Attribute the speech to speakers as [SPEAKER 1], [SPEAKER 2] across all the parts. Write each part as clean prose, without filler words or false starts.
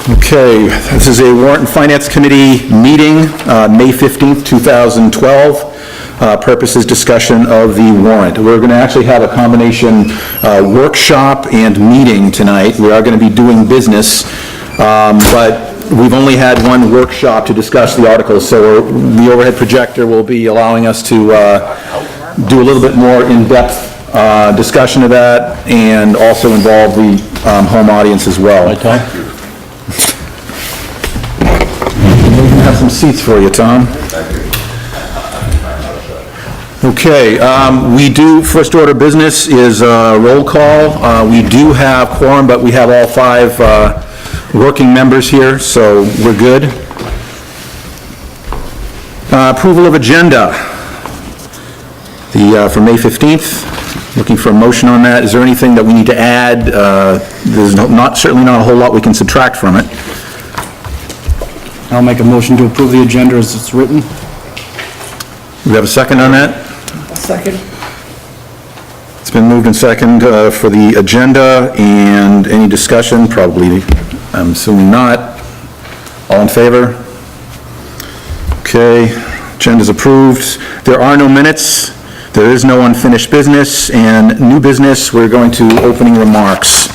[SPEAKER 1] Okay, this is a Warrant and Finance Committee meeting, May 15th, 2012. Purpose is discussion of the warrant. We're going to actually have a combination workshop and meeting tonight. We are going to be doing business, but we've only had one workshop to discuss the articles, so the overhead projector will be allowing us to do a little bit more in-depth discussion of that, and also involve the home audience as well. We have some seats for you, Tom. Okay, we do, first order of business is roll call. We do have quorum, but we have all 5 working members here, so we're good. Approval of agenda for May 15th. Looking for a motion on that. Is there anything that we need to add? There's certainly not a whole lot we can subtract from it.
[SPEAKER 2] I'll make a motion to approve the agenda as it's written.
[SPEAKER 1] We have a second on that?
[SPEAKER 3] A second.
[SPEAKER 1] It's been moved and second for the agenda, and any discussion? Probably, I'm assuming not. All in favor? Okay, agenda's approved. There are no minutes. There is no unfinished business, and new business, we're going to opening remarks.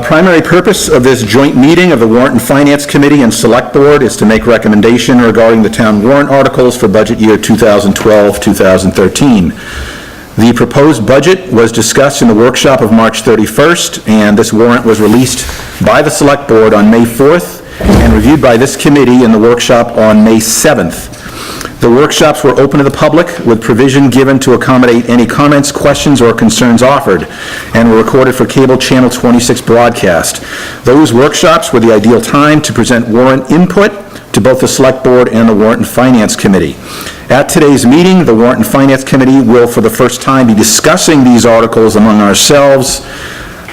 [SPEAKER 1] Primary purpose of this joint meeting of the Warrant and Finance Committee and Select Board is to make recommendation regarding the town warrant articles for budget year 2012-2013. The proposed budget was discussed in the workshop of March 31st, and this warrant was released by the Select Board on May 4th and reviewed by this committee in the workshop on May 7th. The workshops were open to the public, with provision given to accommodate any comments, questions, or concerns offered, and were recorded for cable channel 26 broadcast. Those workshops were the ideal time to present warrant input to both the Select Board and the Warrant and Finance Committee. At today's meeting, the Warrant and Finance Committee will for the first time be discussing these articles among ourselves,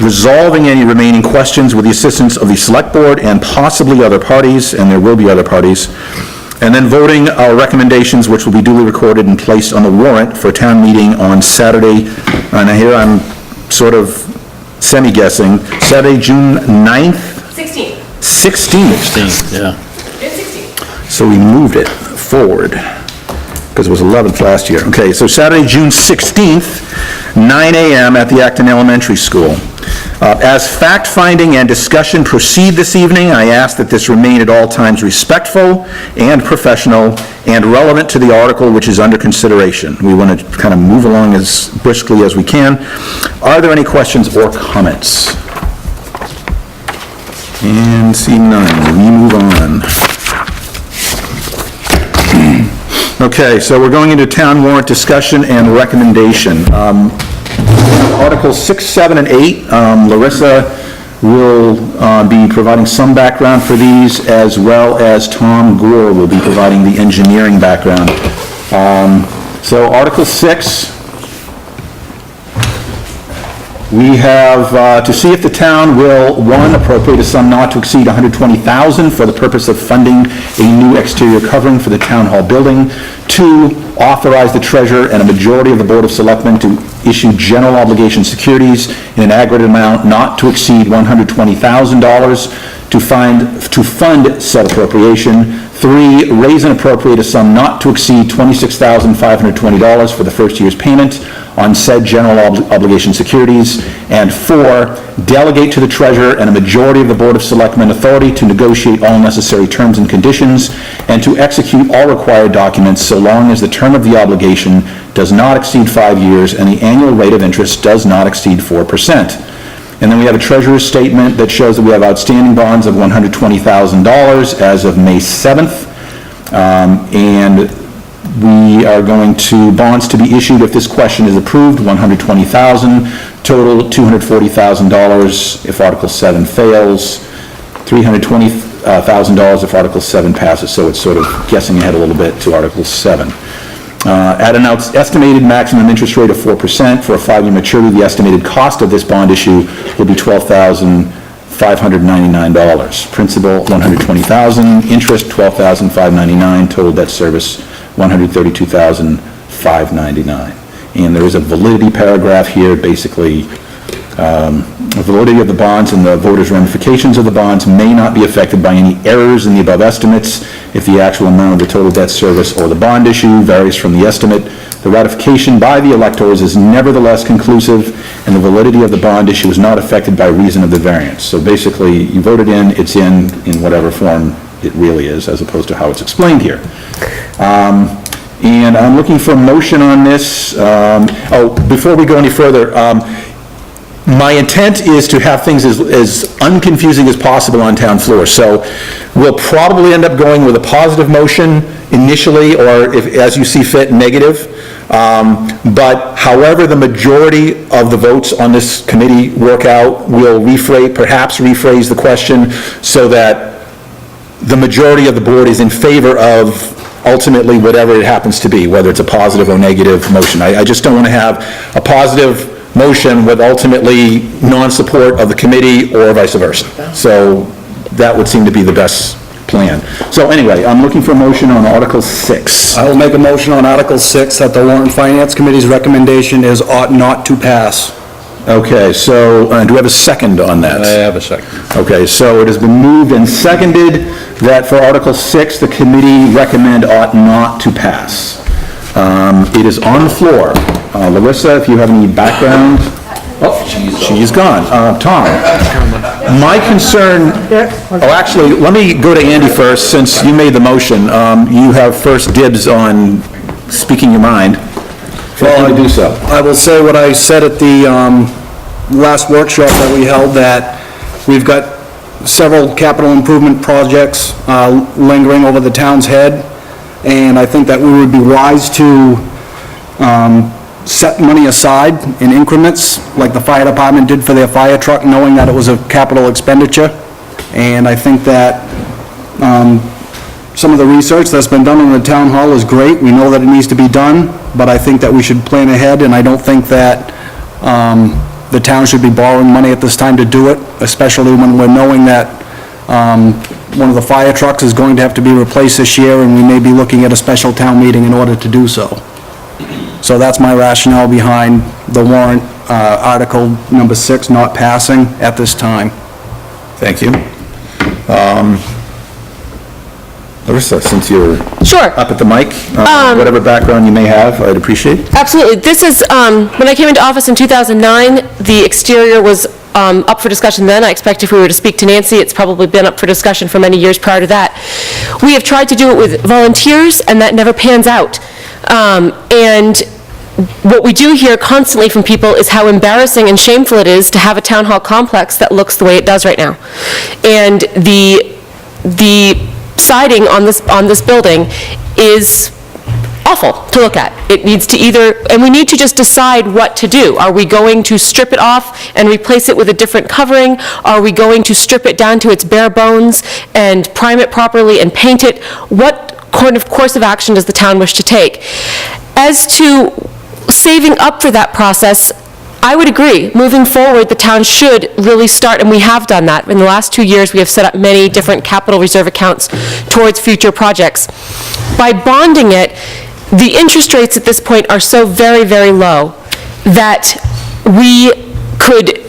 [SPEAKER 1] resolving any remaining questions with the assistance of the Select Board and possibly other parties, and there will be other parties, and then voting our recommendations, which will be duly recorded and placed on the warrant for town meeting on Saturday, and here I'm sort of semi-guessing, Saturday, June 9th?
[SPEAKER 3] 16th.
[SPEAKER 1] 16th.
[SPEAKER 2] Yeah.
[SPEAKER 3] It's 16th.
[SPEAKER 1] So we moved it forward, because it was 11th last year. Okay, so Saturday, June 16th, 9 a.m. at the Acton Elementary School. As fact-finding and discussion proceed this evening, I ask that this remain at all times respectful and professional and relevant to the article which is under consideration. We want to kind of move along as briskly as we can. Are there any questions or comments? And seeing none, we move on. Okay, so we're going into town warrant discussion and recommendation. Articles 6, 7, and 8, Larissa will be providing some background for these, as well as Tom Gore will be providing the engineering background. So Article 6, we have to see if the town will, 1, appropriate a sum not to exceed $120,000 for the purpose of funding a new exterior covering for the town hall building. 2, authorize the treasurer and a majority of the Board of Selectmen to issue general obligation securities in an aggregate amount not to exceed $120,000 to fund said appropriation. 3, raise and appropriate a sum not to exceed $26,520 for the first year's payment on said general obligation securities. And 4, delegate to the treasurer and a majority of the Board of Selectmen authority to negotiate all necessary terms and conditions and to execute all required documents so long as the term of the obligation does not exceed 5 years and the annual rate of interest does not exceed 4%. And then we have a treasurer's statement that shows that we have outstanding bonds of $120,000 as of May 7th. And we are going to, bonds to be issued if this question is approved, $120,000, total $240,000 if Article 7 fails, $320,000 if Article 7 passes. So it's sort of guessing ahead a little bit to Article 7. At an estimated maximum interest rate of 4% for a 5-year maturity, the estimated cost of this bond issue will be $12,599. Principal, $120,000. Interest, $12,599. Total debt service, $132,599. And there is a validity paragraph here, basically The validity of the bonds and the voters' ramifications of the bonds may not be affected by any errors in the above estimates if the actual amount of the total debt service or the bond issue varies from the estimate. The ratification by the electors is nevertheless conclusive, and the validity of the bond issue is not affected by reason of the variance. So basically, you voted it's in whatever form it really is, as opposed to how it's explained here. And I'm looking for a motion on this. Before we go any further, my intent is to have things as unconfusing as possible on town floor. So we'll probably end up going with a positive motion initially, or if, as you see fit, negative. But however the majority of the votes on this committee work out, we'll perhaps rephrase the question so that the majority of the board is in favor of ultimately whatever it happens to be, whether it's a positive or negative motion. I just don't want to have a positive motion with ultimately non-support of the committee or vice versa. So that would seem to be the best plan. So anyway, I'm looking for a motion on Article 6.
[SPEAKER 2] I will make a motion on Article 6 that the Warrant and Finance Committee's recommendation is ought not to pass.
[SPEAKER 1] Okay, so do we have a second on that?
[SPEAKER 2] I have a second.
[SPEAKER 1] Okay, so it has been moved and seconded that for Article 6, the committee recommend ought not to pass. It is on the floor. Larissa, if you have any background? Oh, she's gone. Tom? My concern, actually, let me go to Andy first, since you made the motion. You have first dibs on speaking your mind. Feel free to do so.
[SPEAKER 2] I will say what I said at the last workshop that we held, that we've got several capital improvement projects lingering over the town's head, and I think that we would be wise to set money aside in increments, like the fire department did for their fire truck, knowing that it was a capital expenditure. And I think that some of the research that's been done on the town hall is great. We know that it needs to be done, but I think that we should plan ahead, and I don't think that the town should be borrowing money at this time to do it, especially when we're knowing that one of the fire trucks is going to have to be replaced this year, and we may be looking at a special town meeting in order to do so. So that's my rationale behind the warrant, Article number 6 not passing at this time.
[SPEAKER 1] Thank you. Larissa, since you're
[SPEAKER 4] Sure.
[SPEAKER 1] up at the mic, whatever background you may have, I'd appreciate.
[SPEAKER 4] Absolutely. This is, when I came into office in 2009, the exterior was up for discussion then. I expect if we were to speak to Nancy, it's probably been up for discussion for many years prior to that. We have tried to do it with volunteers, and that never pans out. And what we do hear constantly from people is how embarrassing and shameful it is to have a town hall complex that looks the way it does right now. And the siding on this building is awful to look at. It needs to and we need to just decide what to do. Are we going to strip it off and replace it with a different covering? Are we going to strip it down to its bare bones and prime it properly and paint it? What kind of course of action does the town wish to take? As to saving up for that process, I would agree. Moving forward, the town should really start, and we have done that. In the last 2 years, we have set up many different capital reserve accounts towards future projects. By bonding it, the interest rates at this point are so very, very low that we could,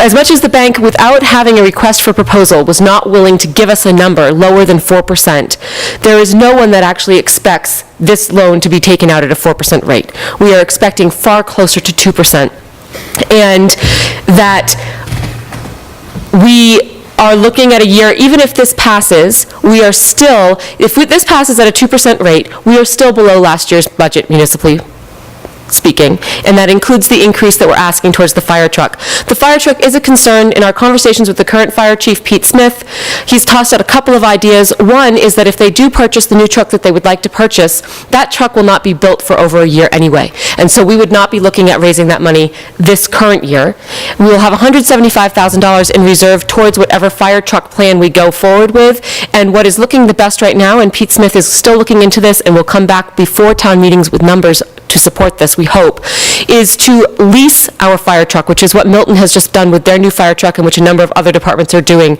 [SPEAKER 4] as much as the bank, without having a request for proposal, was not willing to give us a number lower than 4%, there is no one that actually expects this loan to be taken out at a 4% rate. We are expecting far closer to 2%. And that we are looking at a year, even if this passes, we are still, this passes at a 2% rate, we are still below last year's budget municipally speaking, and that includes the increase that we're asking towards the fire truck. The fire truck is a concern. In our conversations with the current fire chief, Pete Smith, he's tossed out a couple of ideas. One is that if they do purchase the new truck that they would like to purchase, that truck will not be built for over a year anyway, and so we would not be looking at raising that money this current year. We will have $175,000 in reserve towards whatever fire truck plan we go forward with, and what is looking the best right now, and Pete Smith is still looking into this and will come back before town meetings with numbers to support this, we hope, is to lease our fire truck, which is what Milton has just done with their new fire truck and which a number of other departments are doing.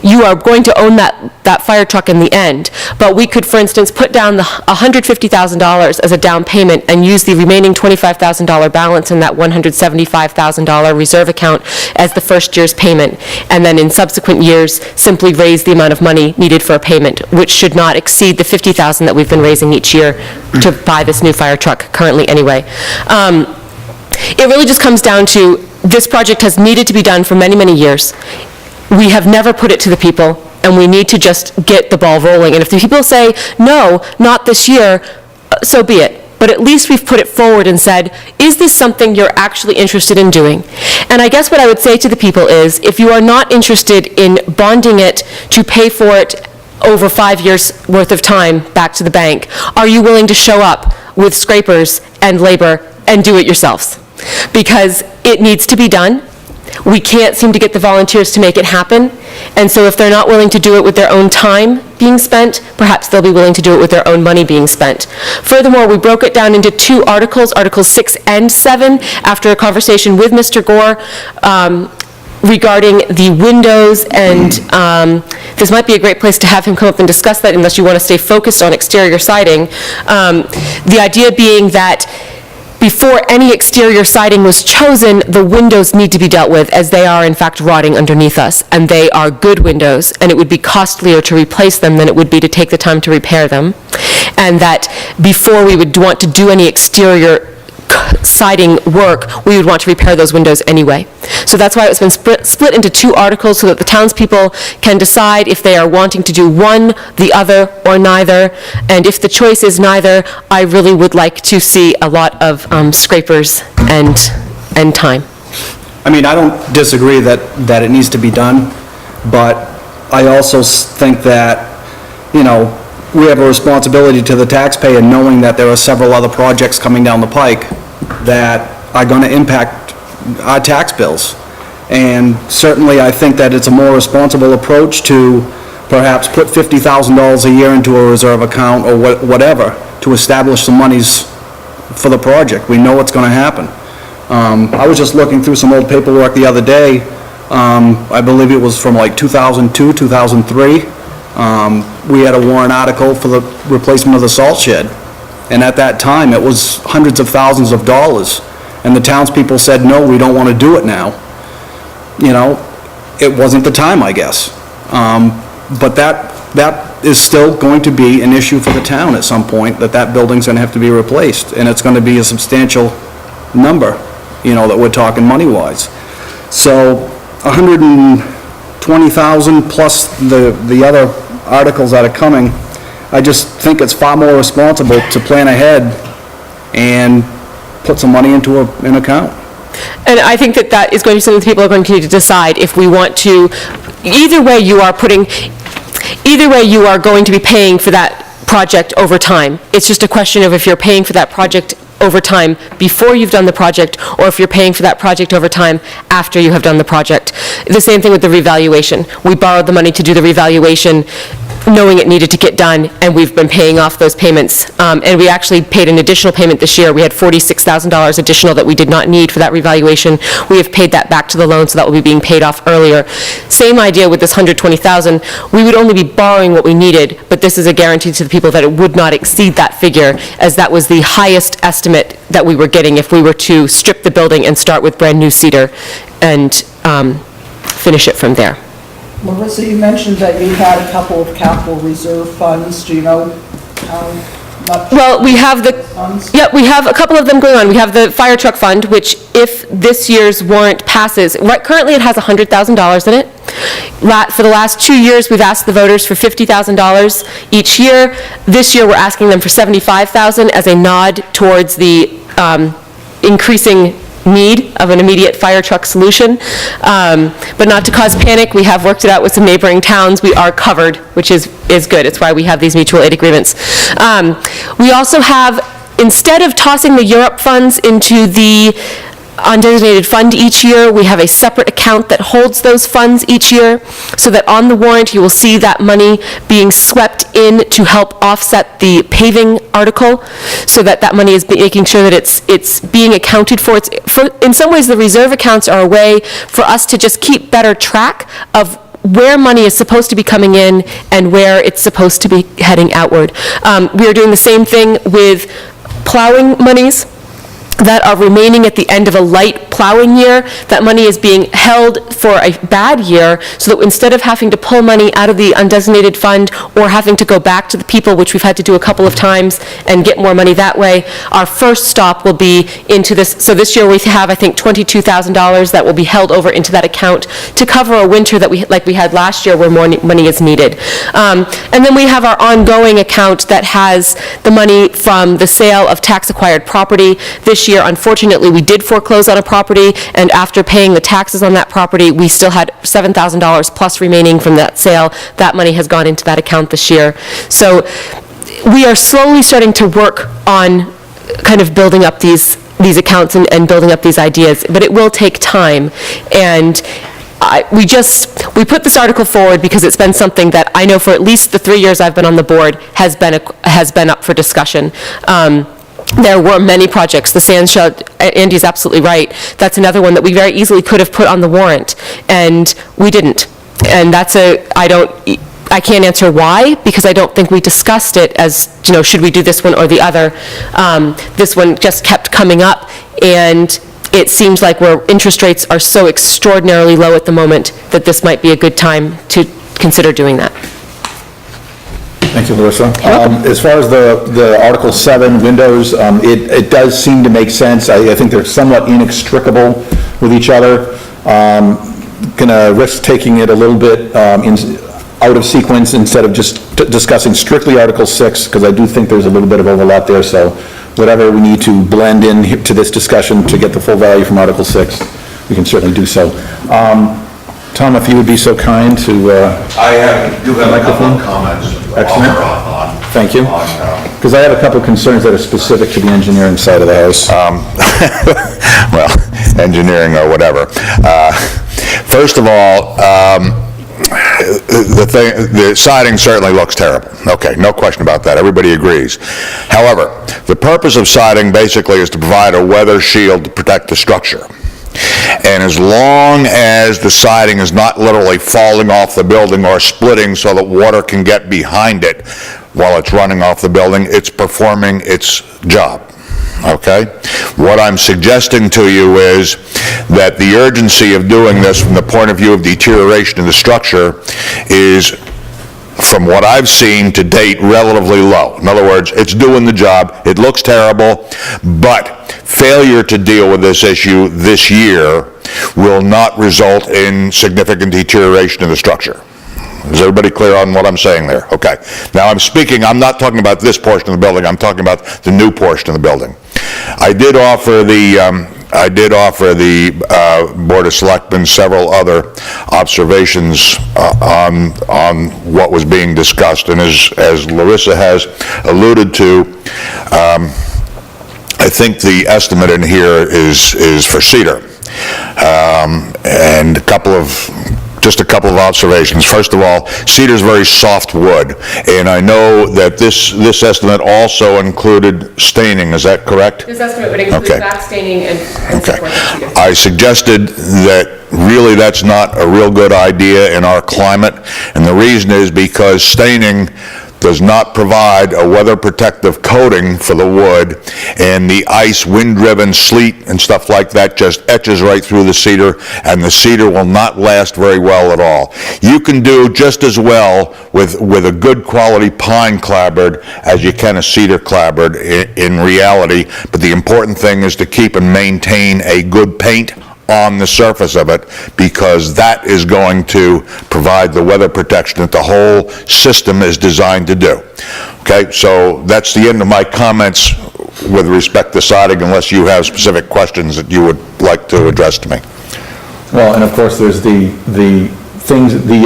[SPEAKER 4] You are going to own that fire truck in the end, but we could, for instance, put down the $150,000 as a down payment and use the remaining $25,000 balance in that $175,000 reserve account as the first year's payment, and then in subsequent years, simply raise the amount of money needed for a payment, which should not exceed the $50,000 that we've been raising each year to buy this new fire truck, currently anyway. It really just comes down to, this project has needed to be done for many, many years. We have never put it to the people, and we need to just get the ball rolling. And if the people say, no, not this year, so be it. But at least we've put it forward and said, is this something you're actually interested in doing? And I guess what I would say to the people is, if you are not interested in bonding it to pay for it over 5 years' worth of time back to the bank, are you willing to show up with scrapers and labor and do it yourselves? Because it needs to be done. We can't seem to get the volunteers to make it happen. And so if they're not willing to do it with their own time being spent, perhaps they'll be willing to do it with their own money being spent. Furthermore, we broke it down into 2 articles, Articles 6 and 7, after a conversation with Mr. Gore regarding the windows, and this might be a great place to have him come up and discuss that unless you want to stay focused on exterior siding. The idea being that before any exterior siding was chosen, the windows need to be dealt with, as they are in fact rotting underneath us, and they are good windows, and it would be costlier to replace them than it would be to take the time to repair them. And that before we would want to do any exterior siding work, we would want to repair those windows anyway. So that's why it's been split into 2 articles, so that the townspeople can decide if they are wanting to do one, the other, or neither. And if the choice is neither, I really would like to see a lot of scrapers and time.
[SPEAKER 2] I mean, I don't disagree that it needs to be done, but I also think that, you know, we have a responsibility to the taxpayer, knowing that there are several other projects coming down the pike that are going to impact our tax bills. And certainly, I think that it's a more responsible approach to perhaps put $50,000 a year into a reserve account or whatever to establish some monies for the project. We know what's going to happen. I was just looking through some old paperwork the other day. I believe it was from like 2002, 2003. We had a warrant article for the replacement of the salt shed. And at that time, it was hundreds of thousands of dollars. And the townspeople said, no, we don't want to do it now. You know, it wasn't the time, I guess. But that is still going to be an issue for the town at some point, that building's going to have to be replaced. And it's going to be a substantial number, you know, that we're talking money-wise. So 120,000 plus the other articles that are coming, I just think it's far more responsible to plan ahead and put some money into an account.
[SPEAKER 4] And I think that is going to be something people are going to need to decide if we want to, either way you are going to be paying for that project over time. It's just a question of if you're paying for that project over time before you've done the project, or if you're paying for that project over time after you have done the project. The same thing with the revaluation. We borrowed the money to do the revaluation, knowing it needed to get done, and we've been paying off those payments. And we actually paid an additional payment this year. We had $46,000 additional that we did not need for that revaluation. We have paid that back to the loan, so that will be being paid off earlier. Same idea with this $120,000. We would only be borrowing what we needed, but this is a guarantee to the people that it would not exceed that figure, as that was the highest estimate that we were getting if we were to strip the building and start with brand-new cedar and finish it from there.
[SPEAKER 3] Marissa, you mentioned that you had a couple of capital reserve funds. Do you know how much?
[SPEAKER 4] Well, we have
[SPEAKER 3] funds?
[SPEAKER 4] we have a couple of them going on. We have the fire truck fund, which if this year's warrant passes, currently it has $100,000 in it. For the last 2 years, we've asked the voters for $50,000 each year. This year, we're asking them for $75,000 as a nod towards the increasing need of an immediate fire truck solution. But not to cause panic, we have worked it out with some neighboring towns. We are covered, which is good. It's why we have these mutual aid agreements. We also have, instead of tossing the Europe funds into the undesignated fund each year. We have a separate account that holds those funds each year, so that on the warrant, you will see that money being swept in to help offset the paving article, so that that money is making sure that it's being accounted for. In some ways, the reserve accounts are a way for us to just keep better track of where money is supposed to be coming in and where it's supposed to be heading outward. We are doing the same thing with plowing monies that are remaining at the end of a light plowing year. That money is being held for a bad year, so that instead of having to pull money out of the undesignated fund or having to go back to the people, which we've had to do a couple of times, and get more money that way, our first stop will be into this. So this year we have, I think, $22,000 that will be held over into that account to cover a winter that like we had last year, where more money is needed. And then we have our ongoing account that has the money from the sale of tax-acquired property. This year, unfortunately, we did foreclose on a property, and after paying the taxes on that property, we still had $7,000 plus remaining from that sale. That money has gone into that account this year. So we are slowly starting to work on kind of building up these accounts and building up these ideas, but it will take time. And we put this article forward because it's been something that I know for at least the 3 years I've been on the board has been up for discussion. There were many projects. The sand shed, Andy's absolutely right. That's another one that we very easily could have put on the warrant, and we didn't. And I can't answer why, because I don't think we discussed it as, should we do this one or the other. This one just kept coming up, and it seems like where interest rates are so extraordinarily low at the moment that this might be a good time to consider doing that.
[SPEAKER 1] Thank you, Larissa. As far as the Article 7 windows, it does seem to make sense. I think they're somewhat inextricable with each other. Gonna risk taking it a little bit out of sequence instead of just discussing strictly Article 6, because I do think there's a little bit of overlap there, so whatever we need to blend in to this discussion to get the full value from Article 6, we can certainly do so. Tom, if you would be so kind to...
[SPEAKER 5] do have a couple of comments.
[SPEAKER 1] Excellent. Thank you. Because I have a couple of concerns that are specific to the engineering side of the house.
[SPEAKER 5] Well, engineering or whatever. First of all, the siding certainly looks terrible. Okay, no question about that. Everybody agrees. However, the purpose of siding basically is to provide a weather shield to protect the structure. And as long as the siding is not literally falling off the building or splitting so that water can get behind it while it's running off the building, it's performing its job. Okay? What I'm suggesting to you is that the urgency of doing this from the point of view of deterioration of the structure is, from what I've seen to date, relatively low. In other words, it's doing the job, it looks terrible, but failure to deal with this issue this year will not result in significant deterioration of the structure. Is everybody clear on what I'm saying there? Okay. Now I'm not talking about this portion of the building, I'm talking about the new portion of the building. I did offer the Board of Selectmen several other observations on what was being discussed, and as Larissa has alluded to, I think the estimate in here is for cedar, and just a couple of observations. First of all, cedar is very soft wood, and I know that this estimate also included staining. Is that correct?
[SPEAKER 4] This estimate would include back staining and
[SPEAKER 5] okay. I suggested that really that's not a real good idea in our climate, and the reason is because staining does not provide a weather protective coating for the wood, and the ice, wind-driven sleet and stuff like that just etches right through the cedar, and the cedar will not last very well at all. You can do just as well with a good quality pine clapboard as you can a cedar clapboard in reality, but the important thing is to keep and maintain a good paint on the surface of it, because that is going to provide the weather protection that the whole system is designed to do. Okay, so that's the end of my comments with respect to siding, unless you have specific questions that you would like to address to me.
[SPEAKER 1] Well, and of course, there's the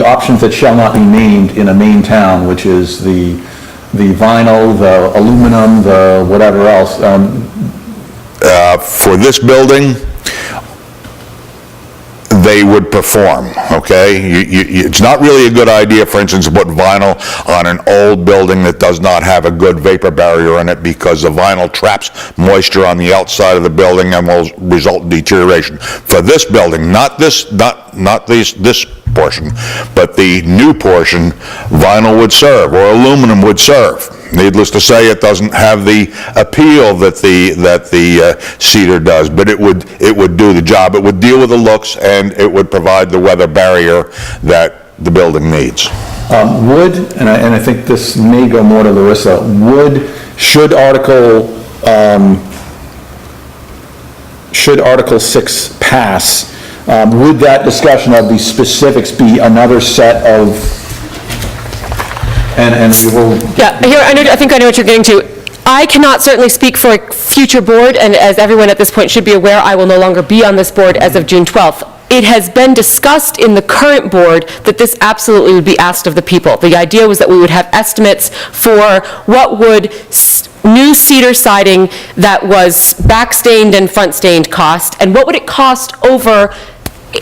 [SPEAKER 1] options that shall not be named in a main town, which is the vinyl, the aluminum, the whatever else.
[SPEAKER 5] For this building, they would perform, okay? It's not really a good idea, for instance, to put vinyl on an old building that does not have a good vapor barrier in it, because the vinyl traps moisture on the outside of the building and will result in deterioration. For this building, not this portion, but the new portion, vinyl would serve, or aluminum would serve. Needless to say, it doesn't have the appeal that the cedar does, but it would do the job. It would deal with the looks, and it would provide the weather barrier that the building needs.
[SPEAKER 1] And I think this may go more to Larissa, should Article 6 pass, would that discussion of the specifics be another set of, and we will...
[SPEAKER 4] Yeah, I think I know what you're getting to. I cannot certainly speak for a future board, and as everyone at this point should be aware, I will no longer be on this board as of June 12th. It has been discussed in the current board that this absolutely would be asked of the people. The idea was that we would have estimates for what would new cedar siding that was backstained and front stained cost, and what would it cost over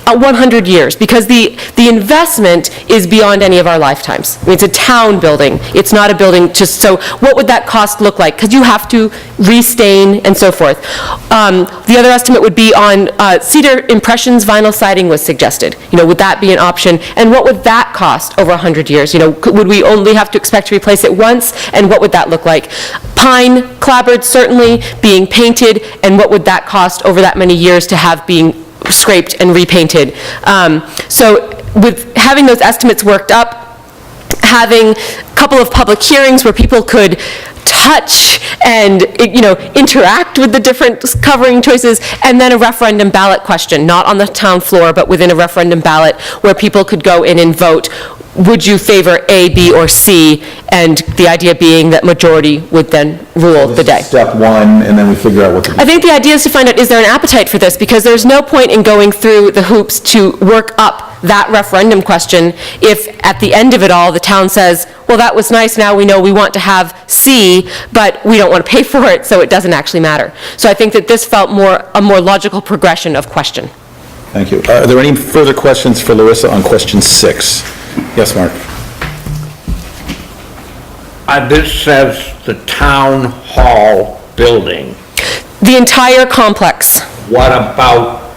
[SPEAKER 4] 100 years, because the investment is beyond any of our lifetimes. I mean, it's a town building. It's not a building just, so what would that cost look like? Because you have to restain and so forth. The other estimate would be on cedar impressions vinyl siding was suggested. You know, would that be an option? And what would that cost over 100 years? You know, would we only have to expect to replace it once? And what would that look like? Pine clapboard certainly being painted, and what would that cost over that many years to have being scraped and repainted. So with having those estimates worked up, having a couple of public hearings where people could touch and, you know, interact with the different covering choices, and then a referendum ballot question, not on the town floor, but within a referendum ballot where people could go in and vote, would you favor A, B, or C? And the idea being that majority would then rule the day.
[SPEAKER 1] Step one, and then we figure out what to do.
[SPEAKER 4] I think the idea is to find out, is there an appetite for this? Because there's no point in going through the hoops to work up that referendum question if at the end of it all, the town says, well, that was nice, now we know we want to have C, but we don't want to pay for it, so it doesn't actually matter. So I think that this felt a more logical progression of question.
[SPEAKER 1] Thank you. Are there any further questions for Larissa on question 6? Yes, Mark?
[SPEAKER 6] This says the town hall building.
[SPEAKER 4] The entire complex.
[SPEAKER 6] What about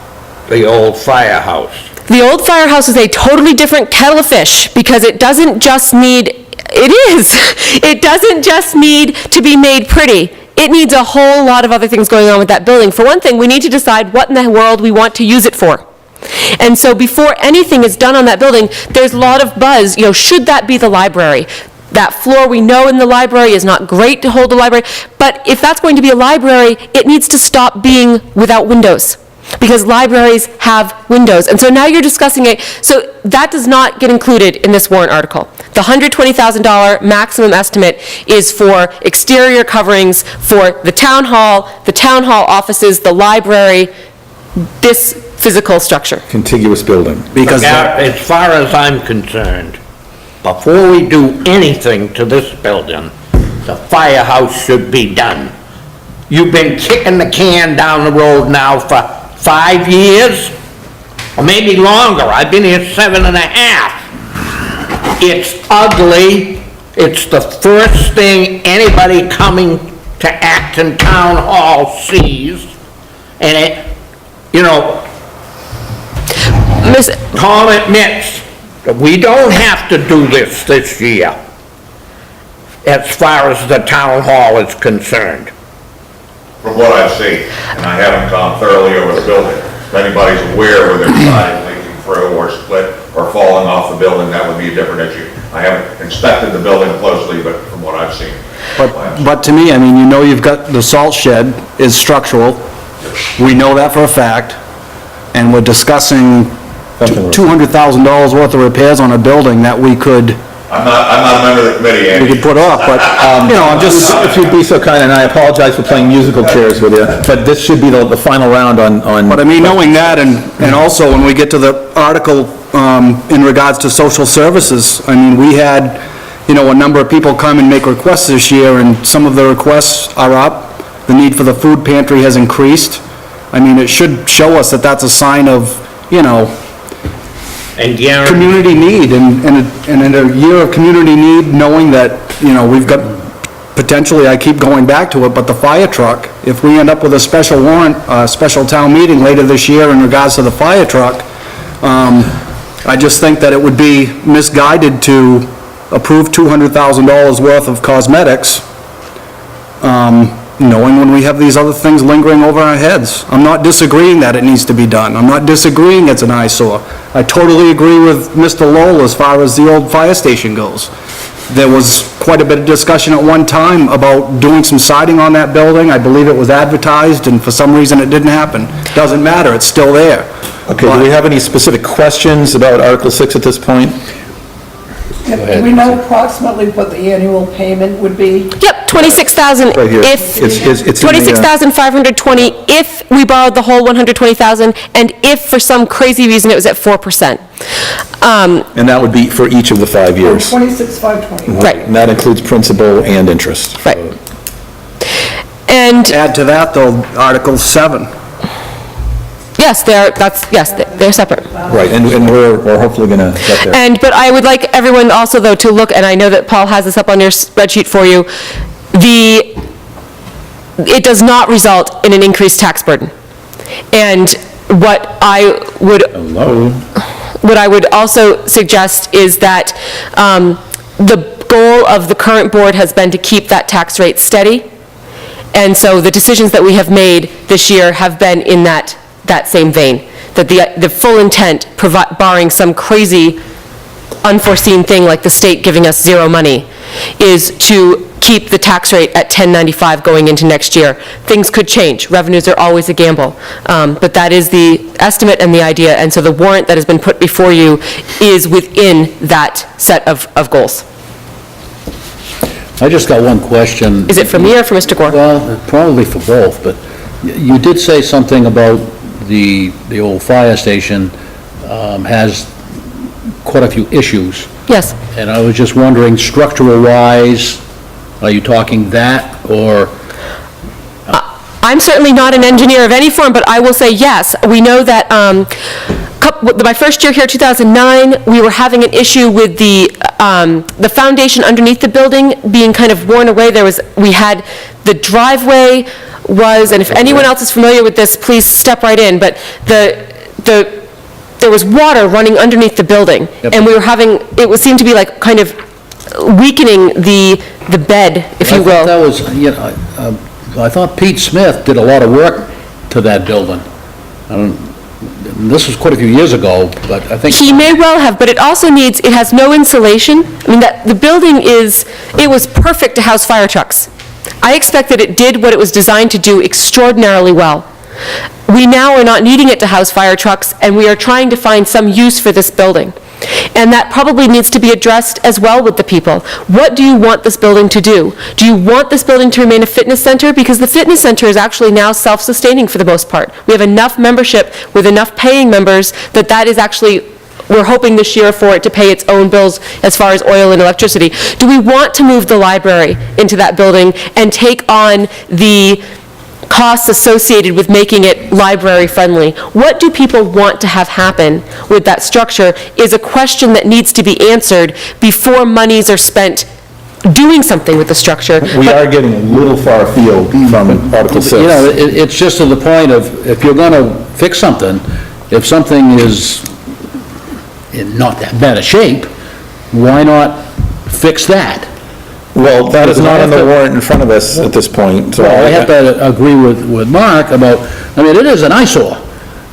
[SPEAKER 6] the old firehouse?
[SPEAKER 4] The old firehouse is a totally different kettle of fish, because it doesn't just need, it doesn't just need to be made pretty. It needs a whole lot of other things going on with that building. For one thing, we need to decide what in the world we want to use it for. And so before anything is done on that building, there's a lot of buzz, you know, should that be the library? That floor we know in the library is not great to hold a library, but if that's going to be a library, it needs to stop being without windows, because libraries have windows. And so now you're discussing it, so that does not get included in this warrant article. The $120,000 maximum estimate is for exterior coverings for the town hall offices, the library, this physical structure.
[SPEAKER 1] Contiguous building.
[SPEAKER 2] Because
[SPEAKER 6] Now, as far as I'm concerned, before we do anything to this building, the firehouse should be done. You've been kicking the can down the road now for 5 years, or maybe longer. I've been here 7.5. It's ugly. It's the first thing anybody coming to Acton Town Hall sees, and it, you know, Tom admits that we don't have to do this year, as far as the town hall is concerned.
[SPEAKER 5] From what I've seen, and I haven't gone thoroughly over the building, if anybody's aware where there's siding leaking through or split or falling off the building, that would be a different issue. I haven't inspected the building closely, but from what I've seen.
[SPEAKER 2] But to me, I mean, you know, you've got the salt shed is structural. We know that for a fact. And we're discussing $200,000 worth of repairs on a building that we could,
[SPEAKER 5] I'm not a member of the committee, Andy.
[SPEAKER 2] we could put off, but, you know, I'm just,
[SPEAKER 1] If you'd be so kind, and I apologize for playing musical chairs with you, but this should be the final round on...
[SPEAKER 2] but I mean, knowing that, and also when we get to the article in regards to social services, I mean, we had, you know, a number of people come and make requests this year, and some of the requests are up. The need for the food pantry has increased. I mean, it should show us that that's a sign of, you know,
[SPEAKER 6] and guarantee,
[SPEAKER 2] community need, and in a year of community need, knowing that, we've got, potentially, I keep going back to it, but the fire truck, if we end up with a special warrant, special town meeting later this year in regards to the fire truck, I just think that it would be misguided to approve $200,000 worth of cosmetics, knowing when we have these other things lingering over our heads. I'm not disagreeing that it needs to be done. I'm not disagreeing it's an eyesore. I totally agree with Mr. Lowell as far as the old fire station goes. There was quite a bit of discussion at one time about doing some siding on that building. I believe it was advertised, and for some reason it didn't happen. Doesn't matter, it's still there.
[SPEAKER 1] Okay, do we have any specific questions about Article 6 at this point?
[SPEAKER 3] Do we know approximately what the annual payment would be?
[SPEAKER 4] Yep, 26,000
[SPEAKER 1] Right here.
[SPEAKER 4] if,
[SPEAKER 1] It's in the,
[SPEAKER 4] 26,520 if we borrowed the whole 120,000, and if for some crazy reason it was at 4%.
[SPEAKER 1] And that would be for each of the 5 years.
[SPEAKER 3] 26,520.
[SPEAKER 4] Right.
[SPEAKER 1] And that includes principal and interest.
[SPEAKER 4] Right. And,
[SPEAKER 2] Add to that, though, Article 7.
[SPEAKER 4] yes, they're separate.
[SPEAKER 1] Right, and we're hopefully going to get there.
[SPEAKER 4] But I would like everyone also, though, to look, and I know that Paul has this up on your spreadsheet for you, it does not result in an increased tax burden. And what I would also suggest is that the goal of the current board has been to keep that tax rate steady. And so the decisions that we have made this year have been in that same vein, that the full intent, barring some crazy unforeseen thing like the state giving us zero money, is to keep the tax rate at 1095 going into next year. Things could change. Revenues are always a gamble. But that is the estimate and the idea, and so the warrant that has been put before you is within that set of goals.
[SPEAKER 7] I just got one question.
[SPEAKER 4] Is it for me or for Mr. Gore?
[SPEAKER 7] Well, probably for both, but you did say something about the old fire station has quite a few issues.
[SPEAKER 4] Yes.
[SPEAKER 7] And I was just wondering, structural-wise, are you talking that, or?
[SPEAKER 4] I'm certainly not an engineer of any form, but I will say yes. We know that my first year here, 2009, we were having an issue with the foundation underneath the building being kind of worn away. We had the driveway was, and if anyone else is familiar with this, please step right in, but there was water running underneath the building.
[SPEAKER 7] Yep.
[SPEAKER 4] And we were having, it would seem to be like kind of weakening the bed, if you
[SPEAKER 7] I thought that
[SPEAKER 4] will.
[SPEAKER 7] was, I thought Pete Smith did a lot of work to that building. This was quite a few years ago, but I think.
[SPEAKER 4] He may well have, but it also needs, it has no insulation. I mean, the building it was perfect to house fire trucks. I expect that it did what it was designed to do extraordinarily well. We now are not needing it to house fire trucks, and we are trying to find some use for this building. And that probably needs to be addressed as well with the people. What do you want this building to do? Do you want this building to remain a fitness center? Because the fitness center is actually now self-sustaining for the most part. We have enough membership with enough paying members that is actually, we're hoping this year for it to pay its own bills as far as oil and electricity. Do we want to move the library into that building and take on the costs associated with making it library-friendly? What do people want to have happen with that structure is a question that needs to be answered before monies are spent doing something with the structure.
[SPEAKER 1] We are getting a little far afield from Article 6.
[SPEAKER 7] It's just to the point of, if you're gonna fix something, if something is in not that bad a shape, why not fix that?
[SPEAKER 1] Well, that is not on the warrant in front of us at this point, so.
[SPEAKER 7] Well, I have to agree with Mark about, it is an eyesore.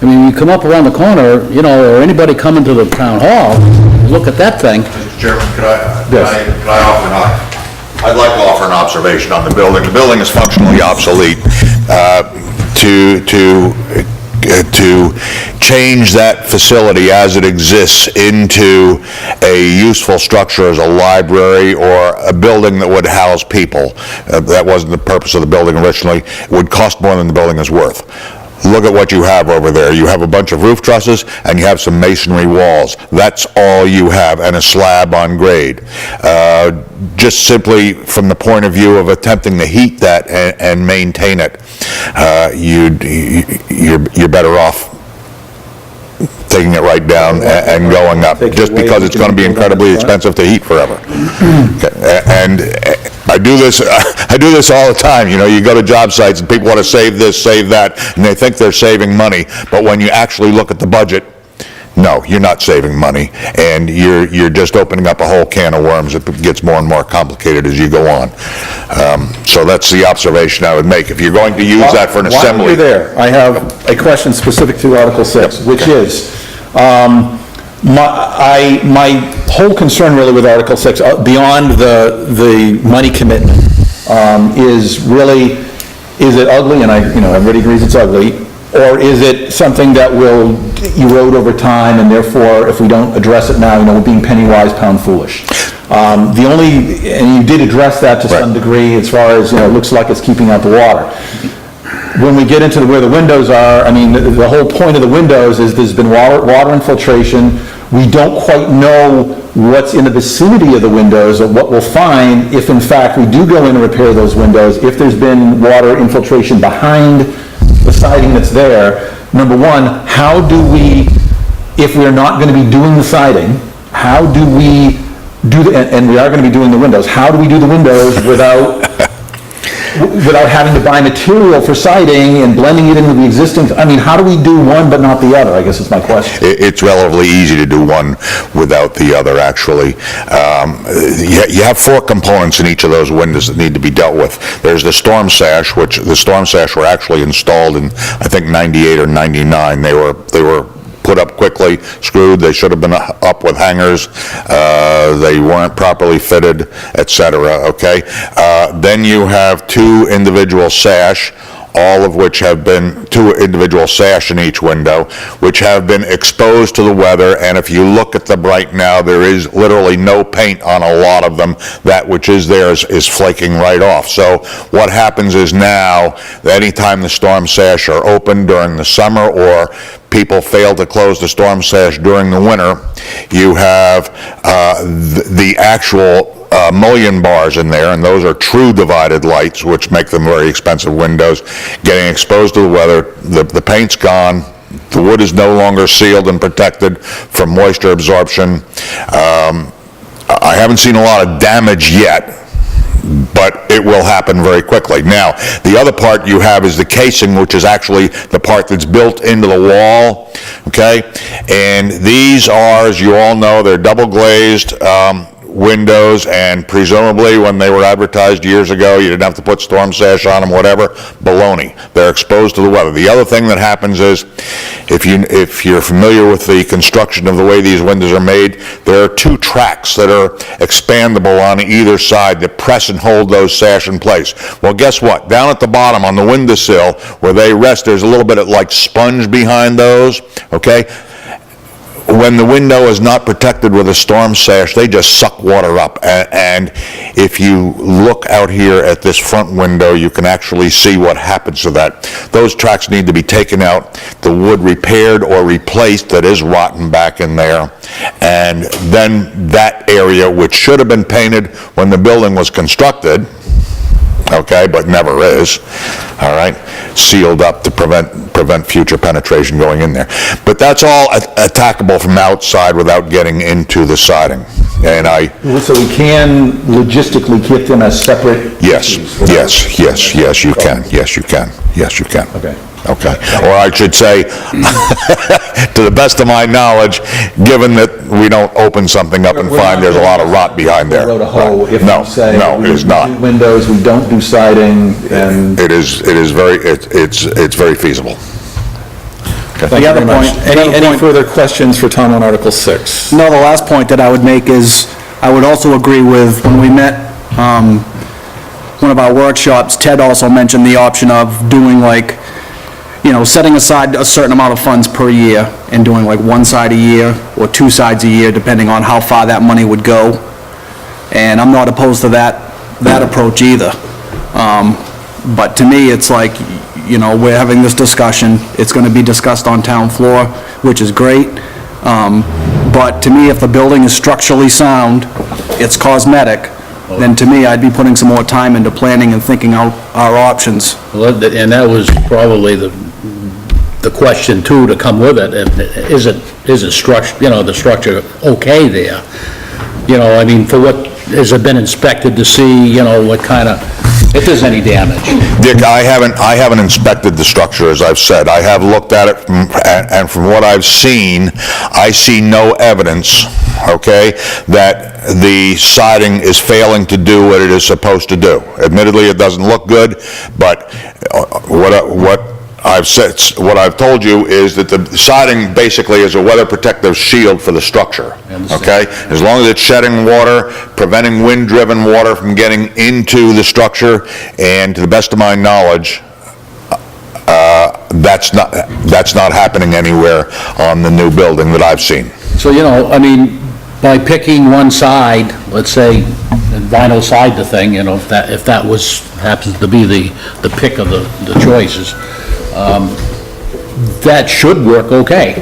[SPEAKER 7] You come up around the corner, or anybody coming to the town hall, look at that thing.
[SPEAKER 5] Mr. Chairman, could I offer I'd like to offer an observation on the building. The building is functionally obsolete. To change that facility as it exists into a useful structure as a library or a building that would house people, that wasn't the purpose of the building originally, would cost more than the building is worth. Look at what you have over there. You have a bunch of roof trusses and you have some masonry walls. That's all you have, and a slab on grade. Just simply from the point of view of attempting to heat that and maintain it, you're better off taking it right down and going up,
[SPEAKER 1] Take it
[SPEAKER 5] just
[SPEAKER 1] away,
[SPEAKER 5] because
[SPEAKER 1] we
[SPEAKER 5] it's
[SPEAKER 1] can
[SPEAKER 5] going to be
[SPEAKER 1] build on
[SPEAKER 5] incredibly
[SPEAKER 1] the front.
[SPEAKER 5] expensive to heat forever. Okay, and I do this all the time, you know, you go to job sites and people want to save this, save that, and they think they're saving money, but when you actually look at the budget, no, you're not saving money, and you're just opening up a whole can of worms. It gets more and more complicated as you go on. So that's the observation I would make. If you're going to use that for an
[SPEAKER 1] While
[SPEAKER 5] assembly...
[SPEAKER 1] you're there, I have a question specific to Article 6, which is, my whole concern really with Article 6, beyond the money commitment, is really, is it ugly, and everybody agrees it's ugly, or is it something that will erode over time, and therefore, if we don't address it now, we're being penny wise, pound foolish? And you did address that to some degree, as far as, it looks like it's keeping out the water. When we get into where the windows are, the whole point of the windows is there's been water infiltration. We don't quite know what's in the vicinity of the windows, or what we'll find if in fact we do go in and repair those windows, if there's been water infiltration behind the siding that's there. Number one, how do we, if we're not going to be doing the siding, how do we and we are going to be doing the windows, how do we do the windows without having to buy material for siding and blending it into the existing, how do we do one but not the other, I guess is my question.
[SPEAKER 5] It's relatively easy to do one without the other, actually. You have 4 components in each of those windows that need to be dealt with. There's the storm sash, which the storm sash were actually installed in, I think, 98 or 99. They were put up quickly, screwed, they should have been up with hangers, they weren't properly fitted, etc., okay? Then you have 2 individual sash, all of which have been, 2 individual sash in each window, which have been exposed to the weather, and if you look at them right now, there is literally no paint on a lot of them. That which is there is flaking right off. So what happens is now, anytime the storm sash are open during the summer, or people fail to close the storm sash during the winter, you have the actual mullion bars in there, and those are true divided lights, which make them very expensive windows, getting exposed to the weather. The paint's gone, the wood is no longer sealed and protected from moisture absorption. I haven't seen a lot of damage yet, but it will happen very quickly. Now, the other part you have is the casing, which is actually the part that's built into the wall, okay? And these are, as you all know, they're double glazed windows, and presumably when they were advertised years ago, you didn't have to put storm sash on them, whatever. Baloney. They're exposed to the weather. The other thing that happens is, if you're familiar with the construction of the way these windows are made, there are 2 tracks that are expandable on either side that press and hold those sash in place. Well, guess what? Down at the bottom on the windowsill where they rest, there's a little bit of like sponge behind those, okay? When the window is not protected with a storm sash, they just suck water up. And if you look out here at this front window, you can actually see what happens to that. Those tracks need to be taken out, the wood repaired or replaced that is rotten back in there. And then that area, which should have been painted when the building was constructed, okay, but never is, all right, sealed up to prevent future penetration going in there. But that's all attackable from outside without getting into the siding. And
[SPEAKER 1] So we can logistically keep them as separate?
[SPEAKER 5] yes, you can. Yes, you can.
[SPEAKER 1] Okay.
[SPEAKER 5] Okay. Or I should say, to the best of my knowledge, given that we don't open something up and find there's a lot of rot behind there.
[SPEAKER 1] Road a hoe if
[SPEAKER 5] No,
[SPEAKER 1] we say
[SPEAKER 5] no, it is not.
[SPEAKER 1] we do windows, we don't do siding, and...
[SPEAKER 5] It's very feasible.
[SPEAKER 1] Thank you
[SPEAKER 2] other
[SPEAKER 1] very much.
[SPEAKER 2] point- the other
[SPEAKER 1] Any
[SPEAKER 2] point-
[SPEAKER 1] further questions for Tom on Article 6?
[SPEAKER 2] No, the last point that I would make is, I would also agree with, when we met, one of our workshops, Ted also mentioned the option of doing like, setting aside a certain amount of funds per year and doing like 1 side a year or 2 sides a year, depending on how far that money would go. And I'm not opposed to that approach either. But to me, it's like, we're having this discussion, it's gonna be discussed on town floor, which is great. But to me, if the building is structurally sound, it's cosmetic, then to me, I'd be putting some more time into planning and thinking out our options.
[SPEAKER 7] Well, and that was probably the question too to come with it, and is it structure, the structure okay there? I mean, for what, has it been inspected to see, what kind of, if there's any damage?
[SPEAKER 5] Dick, I haven't inspected the structure, as I've said. I have looked at it, and from what I've seen, I see no evidence, okay, that the siding is failing to do what it is supposed to do. Admittedly, it doesn't look good, but what I've told you is that the siding basically is a weather protective shield for the structure, okay? As long as it's shedding water, preventing wind-driven water from getting into the structure, and to the best of my knowledge, that's not happening anywhere on the new building that I've seen.
[SPEAKER 7] So, I mean, by picking one side, let's say, and vinyl side the thing, if that happens to be the pick of the choices, that should work okay.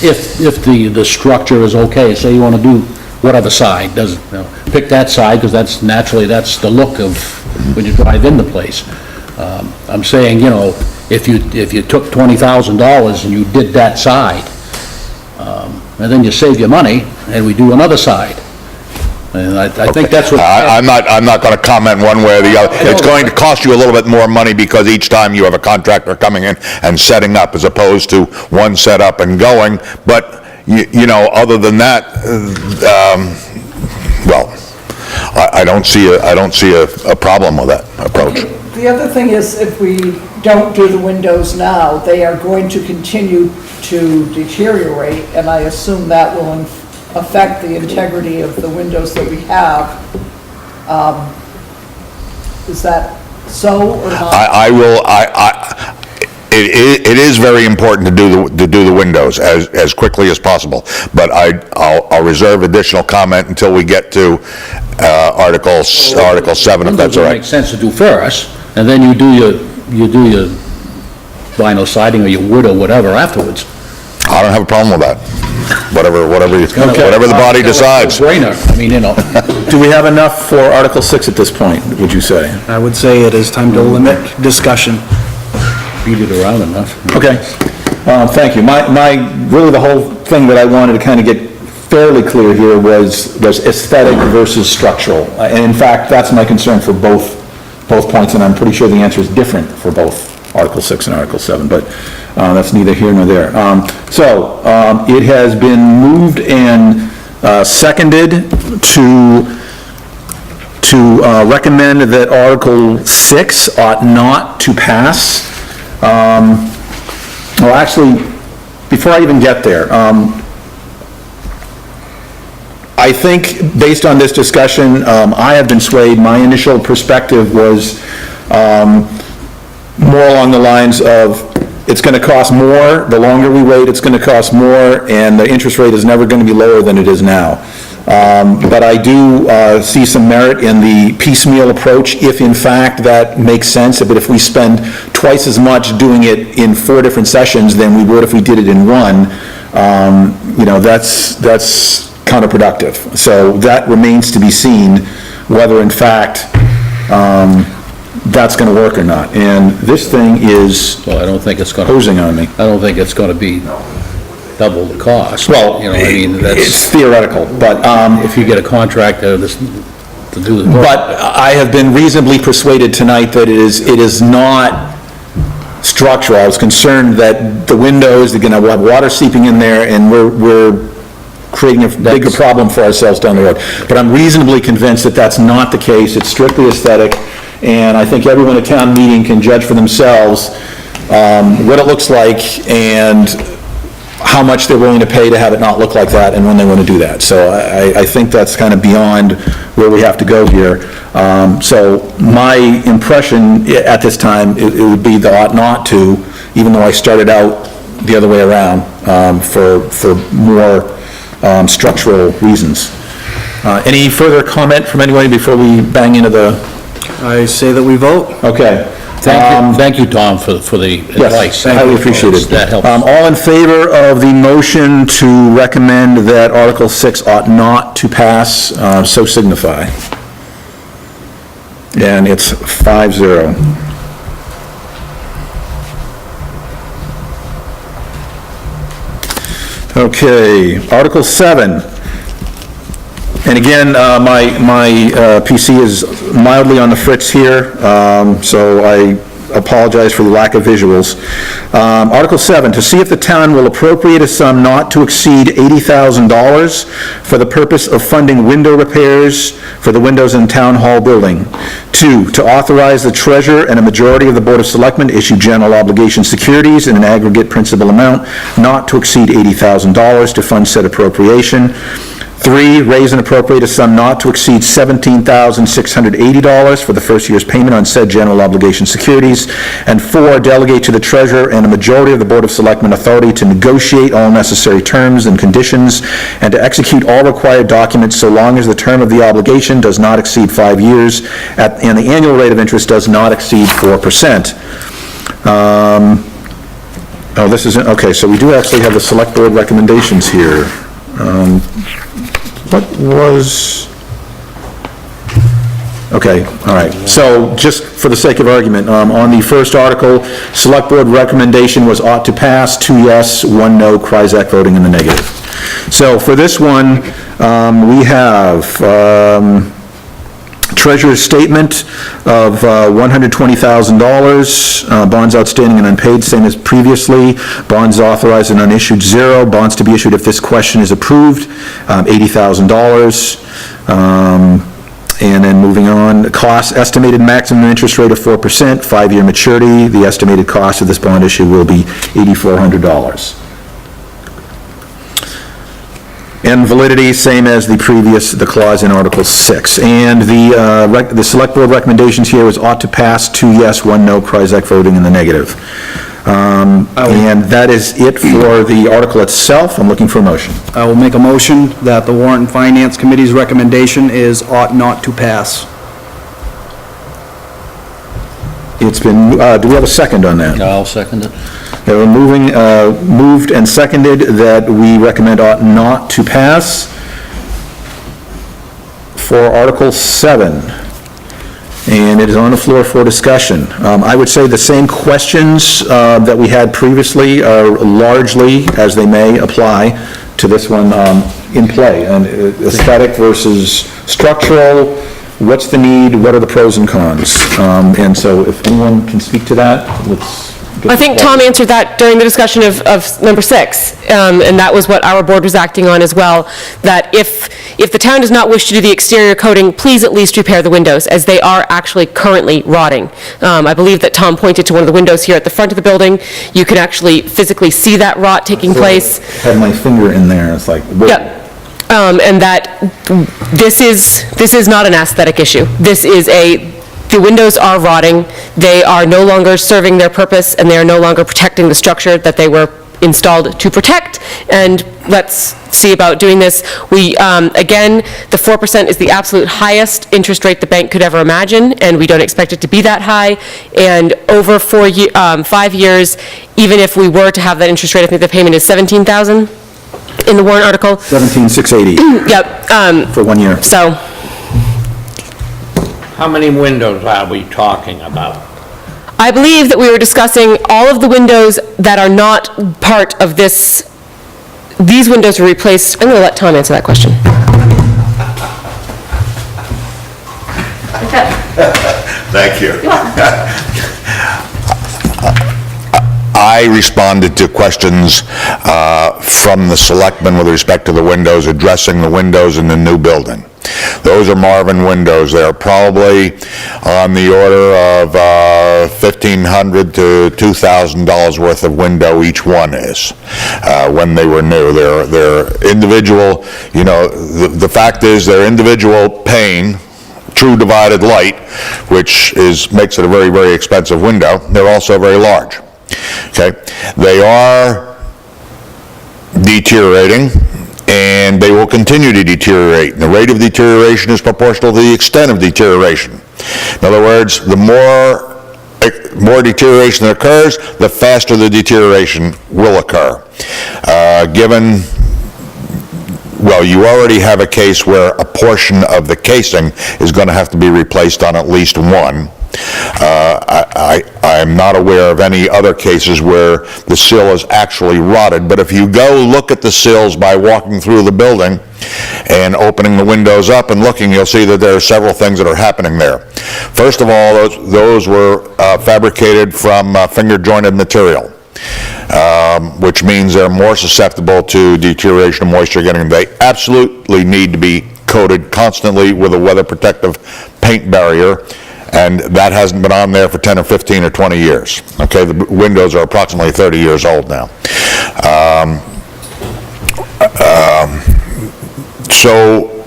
[SPEAKER 7] If the structure is okay, say you want to do whatever side, pick that side, because that's the look of when you drive in the place. I'm saying, if you took $20,000 and you did that side, and then you save your money, and we do another side. And I think that's what...
[SPEAKER 5] I'm not going to comment one way or the other. It's going to cost you a little bit more money because each time you have a contractor coming in and setting up as opposed to one set up and going. But, other than that, well, I don't see a problem with that approach.
[SPEAKER 3] The other thing is, if we don't do the windows now, they are going to continue to deteriorate, and I assume that will affect the integrity of the windows that we have. Is that so or not?
[SPEAKER 5] It is very important to do the windows as quickly as possible, but I'll reserve additional comment until we get to Article 7, if that's all right.
[SPEAKER 7] It makes sense to do first, and then you do your vinyl siding or your wood or whatever afterwards.
[SPEAKER 5] I don't have a problem with that. Whatever the body decides.
[SPEAKER 7] Brainer. I mean,
[SPEAKER 1] Do we have enough for Article 6 at this point, would you say?
[SPEAKER 2] I would say it is time to limit discussion.
[SPEAKER 7] beat it around enough.
[SPEAKER 1] Okay, thank you. Really the whole thing that I wanted to kind of get fairly clear here was aesthetic versus structural. And in fact, that's my concern for both points, and I'm pretty sure the answer is different for both Article 6 and Article 7, but that's neither here nor there. It has been moved and seconded to recommend that Article 6 ought not to pass. Well, actually, before I even get there, I think, based on this discussion, I have been swayed. My initial perspective was more along the lines of, it's going to cost more, the longer we wait, it's going to cost more, and the interest rate is never going to be lower than it is now. But I do see some merit in the piecemeal approach, if in fact that makes sense. But if we spend twice as much doing it in 4 different sessions than we would if we did it in one, that's counterproductive. So that remains to be seen whether in fact that's going to work or not. And this thing is
[SPEAKER 7] Well, I don't think it's gonna,
[SPEAKER 1] posing on me.
[SPEAKER 7] I don't think it's gonna be double the cost.
[SPEAKER 1] Well,
[SPEAKER 7] That's,
[SPEAKER 1] it's theoretical, but,
[SPEAKER 7] if you get a contractor to do the work.
[SPEAKER 1] but I have been reasonably persuaded tonight that it is not structural. I was concerned that the windows, they're gonna have water seeping in there, and we're creating a bigger problem for ourselves down the road. But I'm reasonably convinced that that's not the case. It's strictly aesthetic, and I think everyone at town meeting can judge for themselves what it looks like and how much they're willing to pay to have it not look like that and when they want to do that. So I think that's kind of beyond where we have to go here. So my impression at this time, it would be the ought not to, even though I started out the other way around, for more structural reasons. Any further comment from anybody before we bang into the...
[SPEAKER 2] I say that we vote.
[SPEAKER 1] Okay.
[SPEAKER 7] Thank you, Tom, for the advice.
[SPEAKER 1] Yes, highly appreciated.
[SPEAKER 7] That helps.
[SPEAKER 1] All in favor of the motion to recommend that Article 6 ought not to pass, so signify. And it's 5-0. Okay, Article 7. And again, my PC is mildly on the fritz here, so I apologize for the lack of visuals. Article 7, to see if the town will appropriate a sum not to exceed $80,000 for the purpose of funding window repairs for the windows in Town Hall building. 2, to authorize the treasurer and a majority of the Board of Selectmen issue general obligation securities in an aggregate principal amount not to exceed $80,000 to fund said appropriation. 3, raise and appropriate a sum not to exceed $17,680 for the first year's payment on said general obligation securities. And 4, delegate to the treasurer and a majority of the Board of Selectmen authority to negotiate all necessary terms and conditions and to execute all required documents so long as the term of the obligation does not exceed 5 years and the annual rate of interest does not exceed 4%. Oh, this isn't, okay, so we do actually have the Select Board recommendations here. What was, okay, all right. So just for the sake of argument, on the first article, Select Board recommendation was ought to pass, 2 yes, 1 no, Kryzak voting in the negative. So for this one, we have Treasurer's statement of $120,000, bonds outstanding and unpaid, same as previously, bonds authorized and unissued, 0, bonds to be issued if this question is approved, $80,000. And then moving on, cost, estimated maximum interest rate of 4%, 5-year maturity, the estimated cost of this bond issue will be $8,400. And validity, same as the previous, the clause in Article 6. And the Select Board recommendations here is ought to pass, 2 yes, 1 no, Kryzak voting in the negative. And that is it for the article itself. I'm looking for a motion.
[SPEAKER 2] I will make a motion that the Warrant and Finance Committee's recommendation is ought not to pass.
[SPEAKER 1] It's been, do we have a second on that?
[SPEAKER 7] I'll second it.
[SPEAKER 1] They were moved and seconded that we recommend ought not to pass for Article 7. And it is on the floor for discussion. I would say the same questions that we had previously are largely, as they may apply to this one, in play. And aesthetic versus structural, what's the need, what are the pros and cons? And so if anyone can speak to that, let's...
[SPEAKER 4] I think Tom answered that during the discussion of number 6, and that was what our board was acting on as well, that if the town does not wish to do the exterior coating, please at least repair the windows, as they are actually currently rotting. I believe that Tom pointed to one of the windows here at the front of the building. You can actually physically see that rot taking place.
[SPEAKER 1] I had my finger in there, it's like... Whoa.
[SPEAKER 4] Yep. And that this is not an aesthetic issue. This is the windows are rotting, they are no longer serving their purpose, and they are no longer protecting the structure that they were installed to protect, and let's see about doing this. We, again, the 4% is the absolute highest interest rate the bank could ever imagine, and we don't expect it to be that high, and over 5 years, even if we were to have that interest rate, I think the payment is $17,000 in the warrant article.
[SPEAKER 1] $17,680.
[SPEAKER 4] Yep.
[SPEAKER 1] For 1 year.
[SPEAKER 4] So,
[SPEAKER 6] How many windows are we talking about?
[SPEAKER 4] I believe that we were discussing all of the windows that are not part of this. These windows were replaced. I'm going to let Tom answer that question.
[SPEAKER 5] Thank you. I responded to questions from the selectmen with respect to the windows, addressing the windows in the new building. Those are Marvin windows. They're probably on the order of $1,500 to $2,000 worth of window each one is, when they were new. They're individual, you know, the fact is they're individual pane, true divided light, which makes it a very, very expensive window. They're also very large. Okay? They are deteriorating, and they will continue to deteriorate. And the rate of deterioration is proportional to the extent of deterioration. In other words, the more deterioration that occurs, the faster the deterioration will occur. Well, you already have a case where a portion of the casing is going to have to be replaced on at least one. I'm not aware of any other cases where the sill is actually rotted, but if you go look at the sills by walking through the building and opening the windows up and looking, you'll see that there are several things that are happening there. First of all, those were fabricated from finger-jointed material, which means they're more susceptible to deterioration and moisture getting. They absolutely need to be coated constantly with a weather protective paint barrier, and that hasn't been on there for 10 or 15 or 20 years. Okay, the windows are approximately 30 years old now. So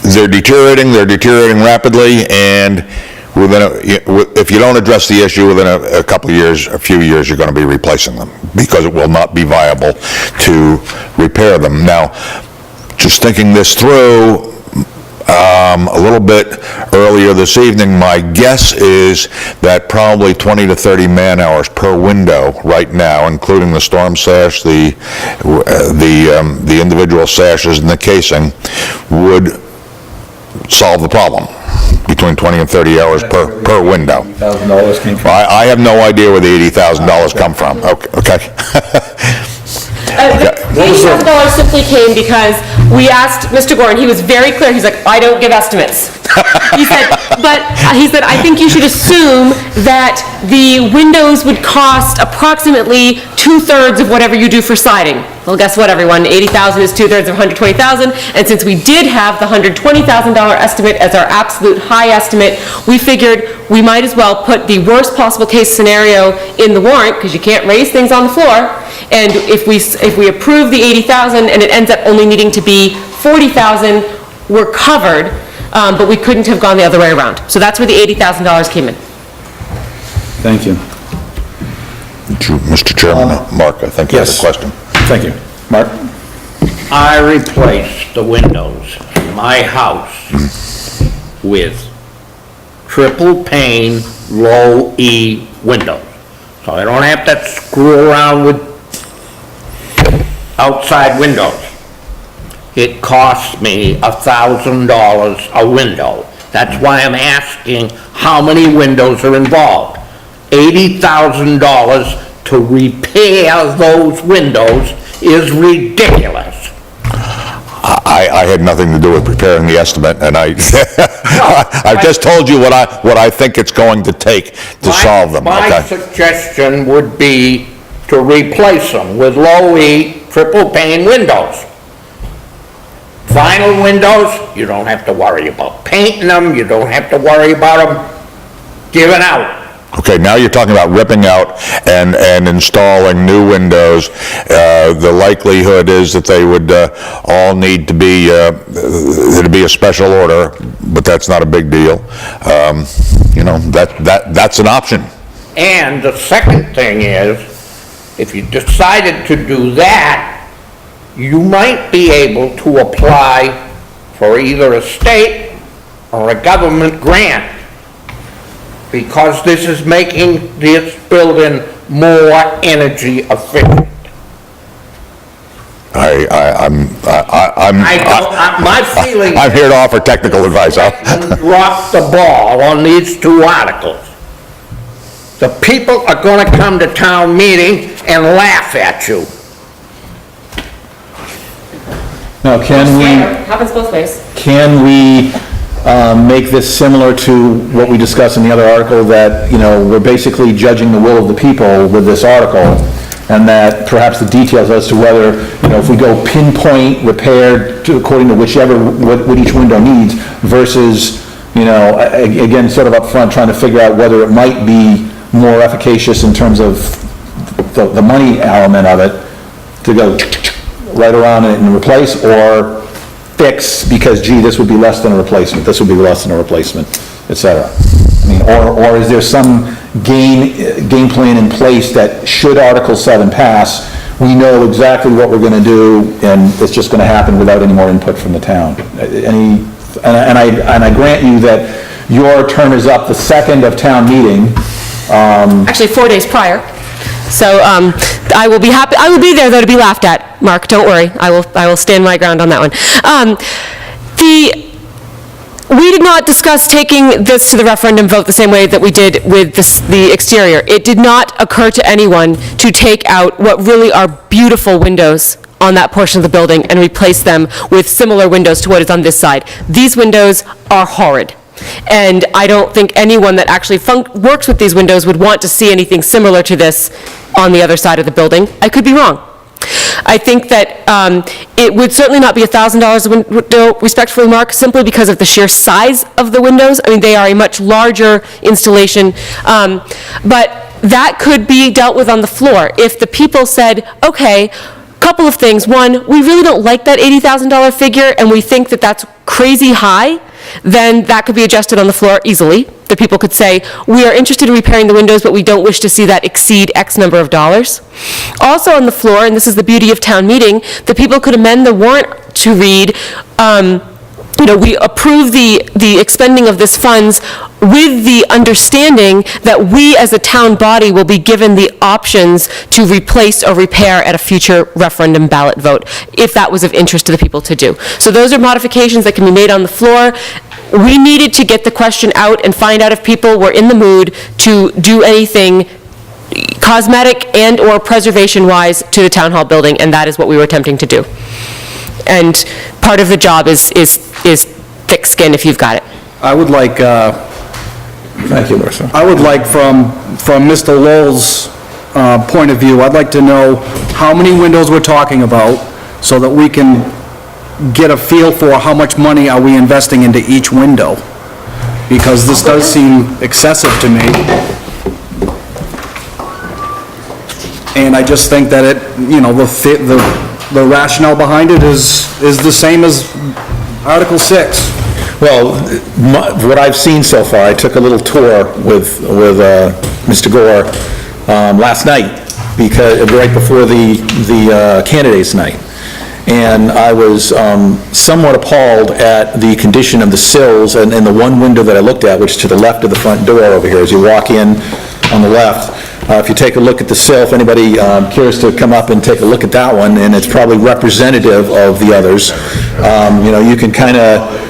[SPEAKER 5] they're deteriorating rapidly, and if you don't address the issue within a couple of years, a few years, you're going to be replacing them because it will not be viable to repair them. Now, just thinking this through a little bit earlier this evening, my guess is that probably 20 to 30 man-hours per window right now, including the storm sash, the individual sashes and the casing, would solve the problem. Between 20 and 30 hours per window.
[SPEAKER 1] $1,000 came from.
[SPEAKER 5] I have no idea where the $80,000 come from. Okay.
[SPEAKER 4] The $80,000 simply came because we asked Mr. Gordon, he was very clear, he's like, I don't give estimates. He said, I think you should assume that the windows would cost approximately 2/3 of whatever you do for siding. Well, guess what, everyone? 80,000 is 2/3 of 120,000, and since we did have the $120,000 estimate as our absolute high estimate, we figured we might as well put the worst possible case scenario in the warrant, because you can't raise things on the floor, and if we approve the 80,000 and it ends up only needing to be 40,000, we're covered, but we couldn't have gone the other way around. So that's where the $80,000 came in.
[SPEAKER 1] Thank you.
[SPEAKER 5] Mr. Chairman, Mark, I think you have a
[SPEAKER 1] Yes.
[SPEAKER 5] question.
[SPEAKER 1] Thank you. Mark?
[SPEAKER 6] I replaced the windows in my house with triple pane, low E windows. So I don't have to screw around with outside windows. It costs me $1,000 a window. That's why I'm asking how many windows are involved. $80,000 to repair those windows is ridiculous.
[SPEAKER 5] I had nothing to do with preparing the estimate, and I've just told you what I think it's going to take to solve them.
[SPEAKER 6] My
[SPEAKER 5] Okay.
[SPEAKER 6] suggestion would be to replace them with low E, triple pane windows. Vinyl windows, you don't have to worry about painting them, you don't have to worry about them giving out.
[SPEAKER 5] Okay, now you're talking about ripping out and installing new windows. The likelihood is that they would all need to be, it'd be a special order, but that's not a big deal. You know, that's an option.
[SPEAKER 6] And the second thing is, if you decided to do that, you might be able to apply for either a state or a government grant, because this is making this building more energy efficient. My feeling.
[SPEAKER 5] I'm here to offer technical advice.
[SPEAKER 6] Drop the ball on these two articles. The people are gonna come to town meeting and laugh at you.
[SPEAKER 1] Now,
[SPEAKER 4] Happens both ways.
[SPEAKER 1] can we make this similar to what we discussed in the other article, that, you know, we're basically judging the will of the people with this article, and that perhaps the details as to whether, you know, if we go pinpoint repair according to what each window needs versus, you know, again, sort of up front trying to figure out whether it might be more efficacious in terms of the money element of it, to go right around it and replace, or fix because, gee, this would be less than a replacement, this would be less than a replacement, et cetera. I mean, or is there some game plan in place that should Article 7 pass, we know exactly what we're gonna do, and it's just gonna happen without any more input from the town? And I grant you that your term is up the 2nd of town meeting.
[SPEAKER 4] Actually, 4 days prior. So I will be happy, I will be there, though, to be laughed at, Mark, don't worry. I will stand my ground on that one. We did not discuss taking this to the referendum vote the same way that we did with the exterior. It did not occur to anyone to take out what really are beautiful windows on that portion of the building and replace them with similar windows to what is on this side. These windows are horrid. And I don't think anyone that actually works with these windows would want to see anything similar to this on the other side of the building. I could be wrong. I think that it would certainly not be $1,000 a window, respectfully, Mark, simply because of the sheer size of the windows. I mean, they are a much larger installation. But that could be dealt with on the floor. If the people said, okay, couple of things. One, we really don't like that $80,000 figure, and we think that that's crazy high, then that could be adjusted on the floor easily. The people could say, we are interested in repairing the windows, but we don't wish to see that exceed X number of dollars. Also on the floor, and this is the beauty of town meeting, the people could amend the warrant to read, we approve the expending of this funds with the understanding that we as a town body will be given the options to replace or repair at a future referendum ballot vote, if that was of interest to the people to do. So those are modifications that can be made on the floor. We needed to get the question out and find out if people were in the mood to do anything cosmetic and/or preservation-wise to the town hall building, and that is what we were attempting to do. And part of the job is thick skin if you've got it.
[SPEAKER 2] I would like,
[SPEAKER 1] Thank you, Marissa.
[SPEAKER 2] I would like from Mr. Lowell's point of view, I'd like to know how many windows we're talking about so that we can get a feel for how much money are we investing into each window. Because this does seem excessive to me. And I just think that the rationale behind it is the same as Article 6.
[SPEAKER 1] Well, what I've seen so far, I took a little tour with Mr. Gore last night, because, right before the candidates' night. And I was somewhat appalled at the condition of the sills and the one window that I looked at, which is to the left of the front door over here, as you walk in on the left. If you take a look at the sill, if anybody cares to come up and take a look at that one, and it's probably representative of the others, you can kind of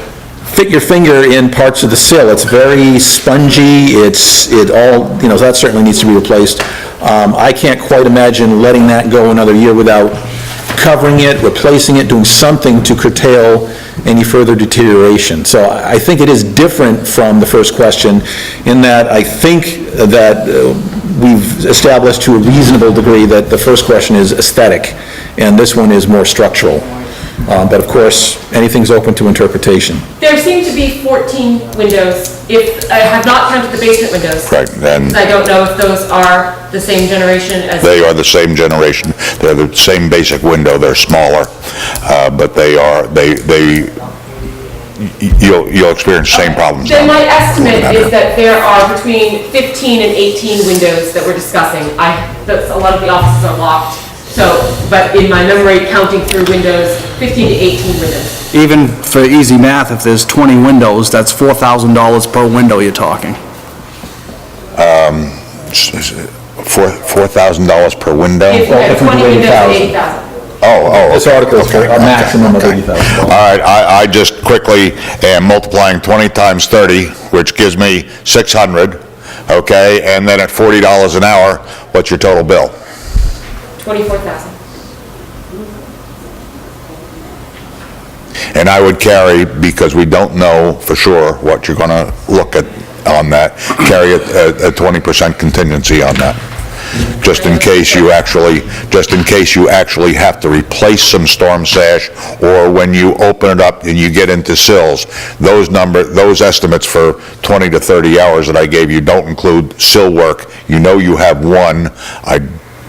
[SPEAKER 1] fit your finger in parts of the sill. It's very spongy, that certainly needs to be replaced. I can't quite imagine letting that go another year without covering it, replacing it, doing something to curtail any further deterioration. So I think it is different from the first question in that I think that we've established to a reasonable degree that the first question is aesthetic, and this one is more structural. But of course, anything's open to interpretation.
[SPEAKER 4] There seem to be 14 windows, if I have not counted the basement windows.
[SPEAKER 5] Right, and
[SPEAKER 4] I don't know if those are the same generation as...
[SPEAKER 5] they are the same generation. They're the same basic window. They're smaller, but you'll experience the same problems.
[SPEAKER 4] Then my estimate is that there are between 15 and 18 windows that we're discussing. A lot of the offices are locked, but in my memory, counting through windows, 15 to 18 windows.
[SPEAKER 2] Even for easy math, if there's 20 windows, that's $4,000 per window you're talking.
[SPEAKER 5] $4,000 per window?
[SPEAKER 4] If we have 20 windows, 80,000.
[SPEAKER 1] This article is for a maximum of $80,000.
[SPEAKER 5] All right, I just quickly am multiplying 20 times 30, which gives me 600, okay? And then at $40 an hour, what's your total bill?
[SPEAKER 4] 24,000.
[SPEAKER 5] And I would carry, because we don't know for sure what you're going to look at on that, carry a 20% contingency on that. Just in case you actually have to replace some storm sash, or when you open it up and you get into sills, those estimates for 20 to 30 hours that I gave you don't include sill work. You know you have one. I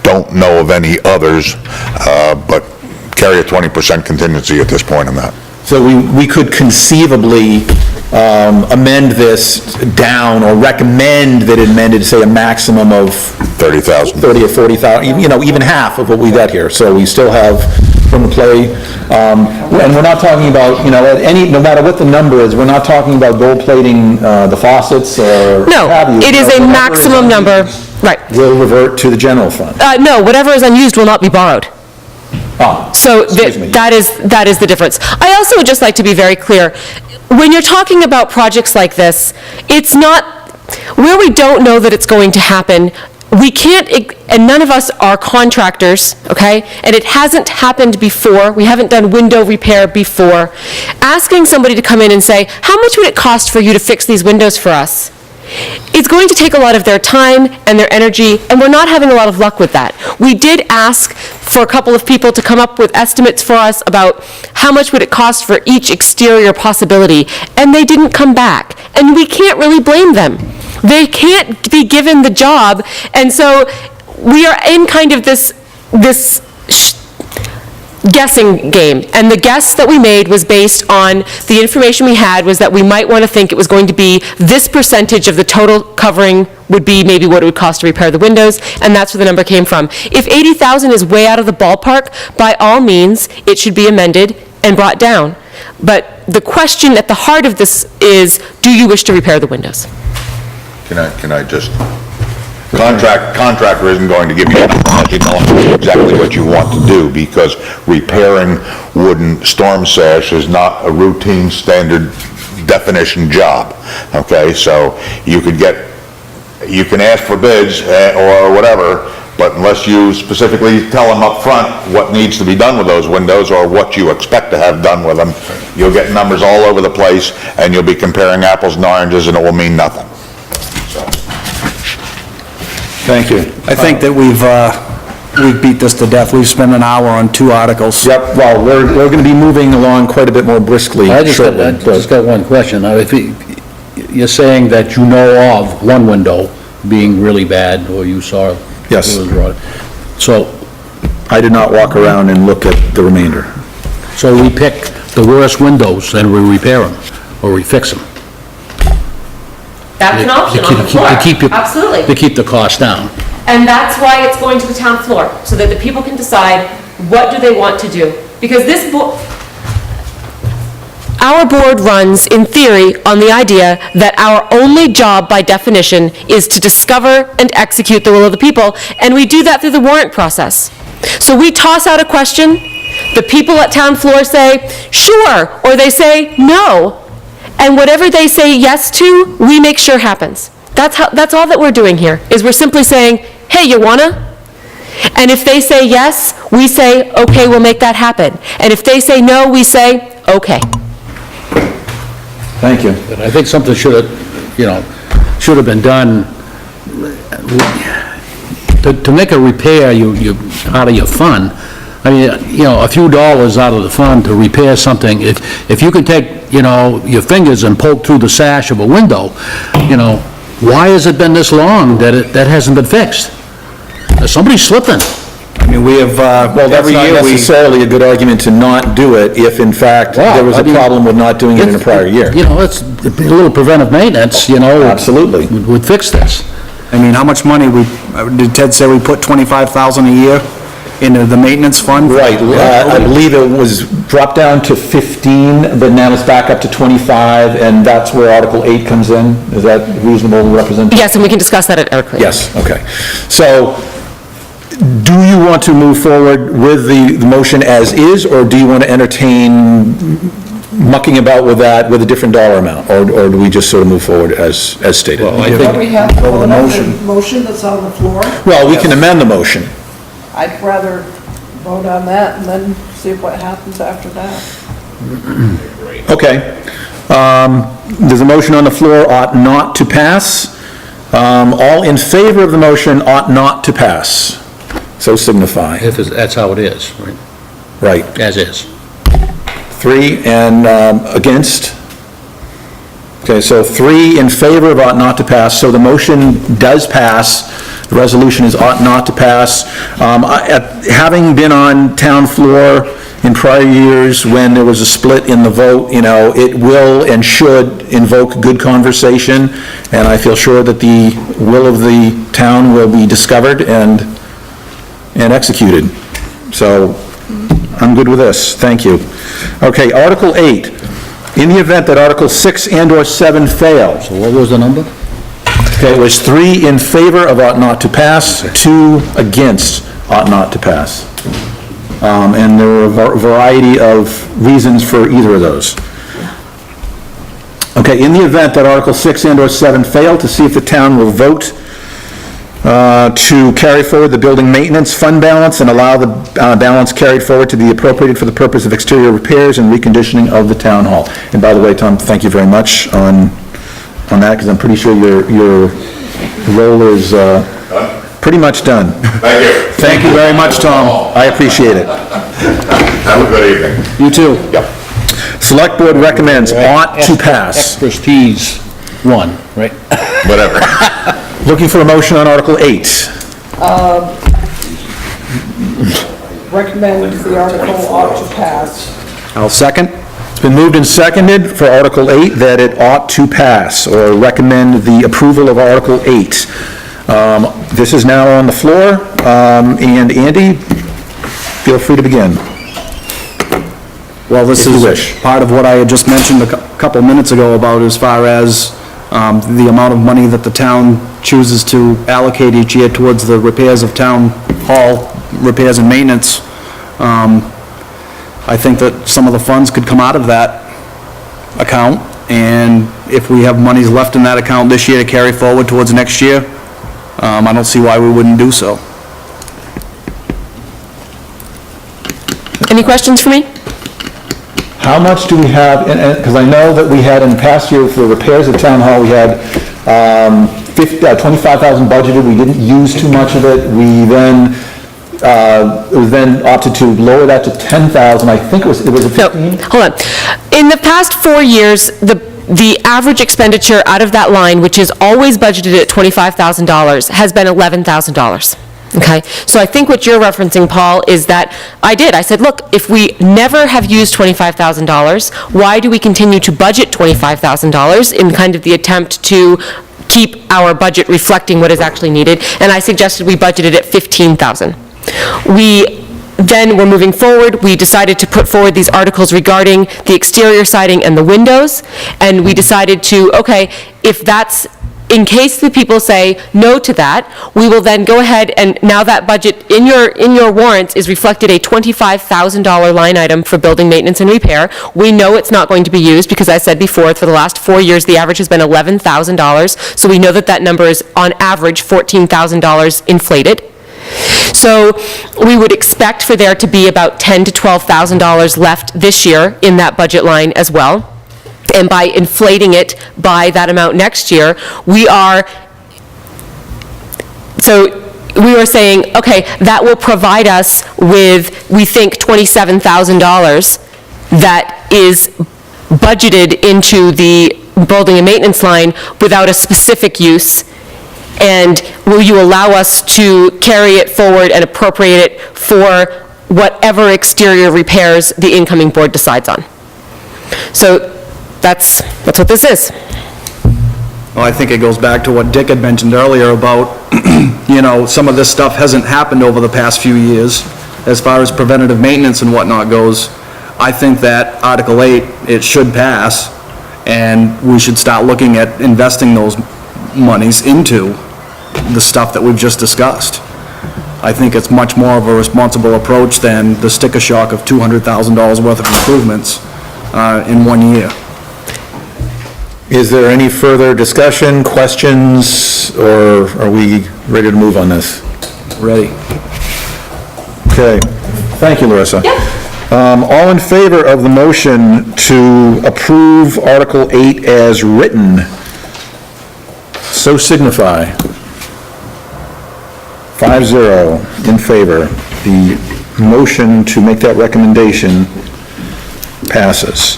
[SPEAKER 5] don't know of any others, but carry a 20% contingency at this point on that.
[SPEAKER 1] So we could conceivably amend this down, or recommend that it amended to say a maximum of
[SPEAKER 5] 30,000.
[SPEAKER 1] 30 or 40,000, even half of what we got here. So we still have from the play, and we're not talking about, no matter what the number is, we're not talking about gold plating the faucets or
[SPEAKER 4] No,
[SPEAKER 1] have you.
[SPEAKER 4] it is a maximum number, right.
[SPEAKER 1] Will revert to the general fund.
[SPEAKER 4] No, whatever is unused will not be borrowed.
[SPEAKER 1] Oh,
[SPEAKER 4] So
[SPEAKER 1] excuse me.
[SPEAKER 4] that is the difference. I also would just like to be very clear. when you're talking about projects like this, it's not, where we don't know that it's going to happen, we can't, and none of us are contractors, okay? And it hasn't happened before. We haven't done window repair before. Asking somebody to come in and say, how much would it cost for you to fix these windows for us? It's going to take a lot of their time and their energy, and we're not having a lot of luck with that. We did ask for a couple of people to come up with estimates for us about how much would it cost for each exterior possibility, and they didn't come back. And we can't really blame them. They can't be given the job, and so we are in kind of this guessing game. And the guess that we made was based on the information we had was that we might want to think it was going to be this percentage of the total covering would be maybe what it would cost to repair the windows, and that's where the number came from. If 80,000 is way out of the ballpark, by all means, it should be amended and brought down. But the question at the heart of this is, do you wish to repair the windows?
[SPEAKER 5] Can I just, contractor isn't going to give you exactly what you want to do, because repairing wooden storm sash is not a routine, standard definition job, okay? So you can ask for bids or whatever, but unless you specifically tell them up front what needs to be done with those windows or what you expect to have done with them, you'll get numbers all over the place, and you'll be comparing apples and oranges, and it will mean nothing.
[SPEAKER 1] Thank you.
[SPEAKER 2] I think that we've beat this to death. We've spent an hour on 2 articles.
[SPEAKER 1] Yep, well, we're going to be moving along quite a bit more briskly
[SPEAKER 7] I
[SPEAKER 1] shortly.
[SPEAKER 7] just got one question. Now, if you're saying that you know of one window being really bad, or you saw...
[SPEAKER 1] Yes.
[SPEAKER 7] it was rotted. So,
[SPEAKER 1] I did not walk around and look at the remainder.
[SPEAKER 7] so we pick the worst windows and we repair them, or we fix them.
[SPEAKER 4] That's an option on the floor. Absolutely.
[SPEAKER 7] To keep the cost down.
[SPEAKER 4] And that's why it's going to the town floor, so that the people can decide what do they want to do. Because our board runs, in theory, on the idea that our only job by definition is to discover and execute the will of the people, and we do that through the warrant process. So we toss out a question, the people at town floor say, sure, or they say, no. And whatever they say yes to, we make sure happens. That's all that we're doing here, is we're simply saying, hey, you wanna? And if they say yes, we say, okay, we'll make that happen. And if they say no, we say, okay.
[SPEAKER 1] Thank you.
[SPEAKER 7] But I think something should have been done. To make a repair, out of your fund, I mean, a few dollars out of the fund to repair something, if you can take, your fingers and poke through the sash of a window, why has it been this long that hasn't been fixed? Is somebody slipping?
[SPEAKER 2] I mean, we have,
[SPEAKER 1] Well, that's
[SPEAKER 2] every
[SPEAKER 1] not
[SPEAKER 2] year
[SPEAKER 1] necessarily a good argument to not do it if, in fact,
[SPEAKER 7] Well,
[SPEAKER 1] there was
[SPEAKER 7] I
[SPEAKER 1] a
[SPEAKER 7] mean,
[SPEAKER 1] problem with not doing it in a prior year.
[SPEAKER 7] It's a little preventive maintenance,
[SPEAKER 1] Absolutely.
[SPEAKER 7] would fix this.
[SPEAKER 2] I mean, how much money did Ted say we put 25,000 a year into the maintenance fund?
[SPEAKER 1] Right, I believe it was dropped down to 15, but now it's back up to 25, and that's where Article 8 comes in. Is that reasonable representation?
[SPEAKER 4] Yes, and we can discuss that at Eric.
[SPEAKER 1] Yes, okay. So, do you want to move forward with the motion as is, or do you want to entertain mucking about with that with a different dollar amount? Or do we just sort of move forward as stated?
[SPEAKER 7] Well, I
[SPEAKER 3] Don't we have to
[SPEAKER 2] Go with
[SPEAKER 3] vote
[SPEAKER 2] the
[SPEAKER 3] on
[SPEAKER 2] motion.
[SPEAKER 3] the motion that's on the floor?
[SPEAKER 1] Well, we can amend the motion.
[SPEAKER 3] I'd rather vote on that and then see what happens after that.
[SPEAKER 1] Okay. There's a motion on the floor, ought not to pass. All in favor of the motion ought not to pass. So signify.
[SPEAKER 7] That's how it is, right?
[SPEAKER 1] Right.
[SPEAKER 7] As is.
[SPEAKER 1] 3 and against? Okay, so 3 in favor of ought not to pass, so the motion does pass. The resolution is ought not to pass. Having been on town floor in prior years when there was a split in the vote, it will and should invoke good conversation, and I feel sure that the will of the town will be discovered and executed. So, I'm good with this, thank you. Okay, Article 8. In the event that Article 6 and/or 7 fail,
[SPEAKER 7] So what was the number?
[SPEAKER 1] okay, it was 3 in favor of ought not to pass, 2 against ought not to pass. And there were a variety of reasons for either of those. Okay, in the event that Article 6 and/or 7 fail, to see if the town will vote to carry forward the building maintenance fund balance and allow the balance carried forward to be appropriated for the purpose of exterior repairs and reconditioning of the town hall. And by the way, Tom, thank you very much on that, because I'm pretty sure your role is pretty much done.
[SPEAKER 5] Thank you.
[SPEAKER 1] Thank you very much, Tom. I appreciate it.
[SPEAKER 5] Have a good evening.
[SPEAKER 2] You too.
[SPEAKER 5] Yep.
[SPEAKER 1] Select Board recommends ought to pass.
[SPEAKER 7] Expertise 1, right?
[SPEAKER 5] Whatever.
[SPEAKER 1] Looking for a motion on Article 8.
[SPEAKER 3] Recommend the article ought to pass.
[SPEAKER 2] I'll second.
[SPEAKER 1] It's been moved and seconded for Article 8 that it ought to pass, or recommend the approval of Article 8. This is now on the floor, and Andy, feel free to begin.
[SPEAKER 2] Well, this
[SPEAKER 1] If you
[SPEAKER 2] is
[SPEAKER 1] wish.
[SPEAKER 2] part of what I had just mentioned a couple minutes ago about as far as the amount of money that the town chooses to allocate each year towards the repairs of town hall, repairs and maintenance. I think that some of the funds could come out of that account, and if we have monies left in that account this year to carry forward towards next year, I don't see why we wouldn't do so.
[SPEAKER 4] Any questions for me?
[SPEAKER 1] How much do we have, because I know that we had in the past year for repairs at Town Hall, we had 25,000 budgeted, we didn't use too much of it, we then, it was then opted to lower that to 10,000, I think it was a
[SPEAKER 4] No,
[SPEAKER 1] 15?
[SPEAKER 4] hold on. In the past 4 years, the average expenditure out of that line, which is always budgeted at $25,000, has been $11,000. Okay? So I think what you're referencing, Paul, is that I said, look, if we never have used $25,000, why do we continue to budget $25,000 in kind of the attempt to keep our budget reflecting what is actually needed? And I suggested we budgeted at $15,000. Then we're moving forward, we decided to put forward these articles regarding the exterior siding and the windows, and we decided to, okay, if that's, in case the people say no to that, we will then go ahead and, now that budget in your warrants is reflected a $25,000 line item for building maintenance and repair. We know it's not going to be used, because I said before, for the last 4 years, the average has been $11,000, so we know that that number is on average $14,000 inflated. So we would expect for there to be about $10,000 to $12,000 left this year in that budget line as well. And by inflating it by that amount next year, we are saying, okay, that will provide us with, we think, $27,000 that is budgeted into the building and maintenance line without a specific use. And will you allow us to carry it forward and appropriate it for whatever exterior repairs the incoming board decides on? So that's what this is.
[SPEAKER 2] Well, I think it goes back to what Dick had mentioned earlier about, some of this stuff hasn't happened over the past few years as far as preventative maintenance and whatnot goes. I think that Article 8, it should pass, and we should start looking at investing those monies into the stuff that we've just discussed. I think it's much more of a responsible approach than the sticker shock of $200,000 worth of improvements in 1 year.
[SPEAKER 1] Is there any further discussion, questions, or are we ready to move on this?
[SPEAKER 2] Ready?
[SPEAKER 1] Okay, thank you, Larissa. All in favor of the motion to approve Article 8 as written, so signify. 5-0 in favor. The motion to make that recommendation passes.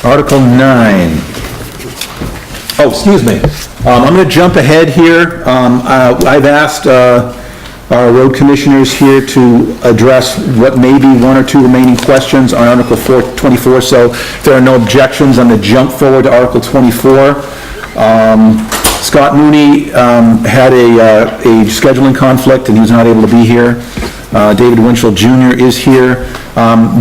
[SPEAKER 1] Article 9. Oh, excuse me. I'm going to jump ahead here. I've asked our road commissioners here to address what may be one or two remaining questions on Article 24, so if there are no objections, I'm going to jump forward to Article 24. Scott Mooney had a scheduling conflict and he was not able to be here. David Winchell Jr. is here.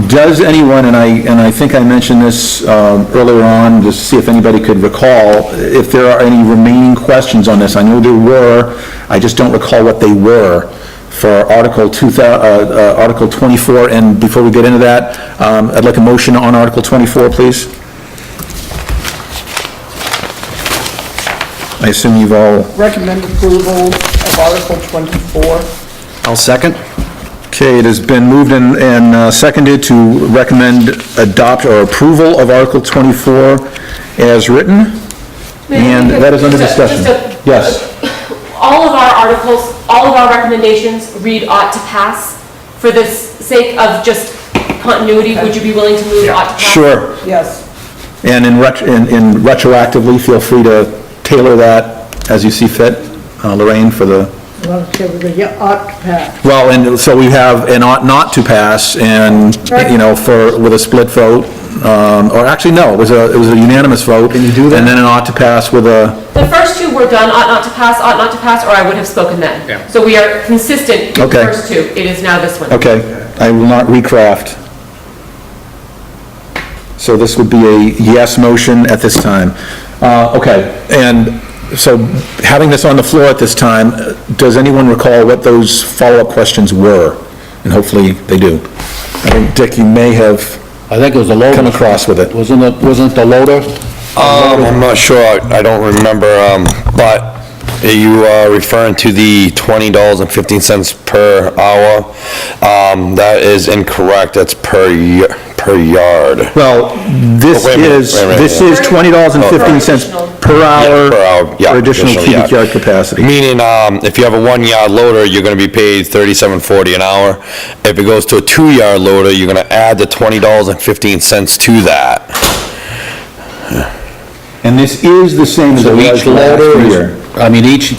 [SPEAKER 1] Does anyone, and I think I mentioned this earlier on, just to see if anybody could recall, if there are any remaining questions on this. I know there were, I just don't recall what they were for Article 24, and before we get into that, I'd like a motion on Article 24, please. I assume you've all,
[SPEAKER 3] Recommend approval of Article 24.
[SPEAKER 2] I'll second.
[SPEAKER 1] okay, it has been moved and seconded to recommend adopt or approval of Article 24 as written, and that is under discussion. Yes,
[SPEAKER 4] All of our articles, all of our recommendations read ought to pass. For the sake of just continuity, would you be willing to move ought to pass?
[SPEAKER 1] sure.
[SPEAKER 3] Yes.
[SPEAKER 1] And in retroactively, feel free to tailor that as you see fit, Lorraine, for the,
[SPEAKER 3] Well, okay, we're gonna get ought to pass.
[SPEAKER 1] well, and so we have an ought not to pass, and, you know, with a split vote, or actually, no, it was a unanimous vote. Can you do that? And then an ought to pass with a,
[SPEAKER 4] The first two were done, ought not to pass, or I would have spoken then.
[SPEAKER 6] Yeah.
[SPEAKER 4] So we are consistent with the
[SPEAKER 1] Okay.
[SPEAKER 4] first two. It is now this one.
[SPEAKER 1] okay, I will not recraft. So this would be a yes motion at this time. Okay, and so having this on the floor at this time, does anyone recall what those follow-up questions were? And hopefully they do. I think, Dick, you may have
[SPEAKER 7] I think it was the loader.
[SPEAKER 1] come across with it.
[SPEAKER 7] Wasn't the loader?
[SPEAKER 8] I'm not sure, I don't remember, but are you referring to the $20.15 per hour? That is incorrect, that's per yard.
[SPEAKER 1] Well, this
[SPEAKER 8] Wait a minute,
[SPEAKER 1] is,
[SPEAKER 8] wait a minute,
[SPEAKER 1] this
[SPEAKER 8] yeah.
[SPEAKER 1] is $20.15 per hour
[SPEAKER 8] Per hour, yeah,
[SPEAKER 1] for additional cubic
[SPEAKER 8] yeah.
[SPEAKER 1] yard capacity.
[SPEAKER 8] Meaning, if you have a 1 yard loader, you're gonna be paid $37.40 an hour. If it goes to a 2 yard loader, you're gonna add the $20.15 to that.
[SPEAKER 1] And this is the same as it
[SPEAKER 7] So
[SPEAKER 1] was
[SPEAKER 7] each loader
[SPEAKER 1] last
[SPEAKER 7] is,
[SPEAKER 1] year.
[SPEAKER 7] I mean, each,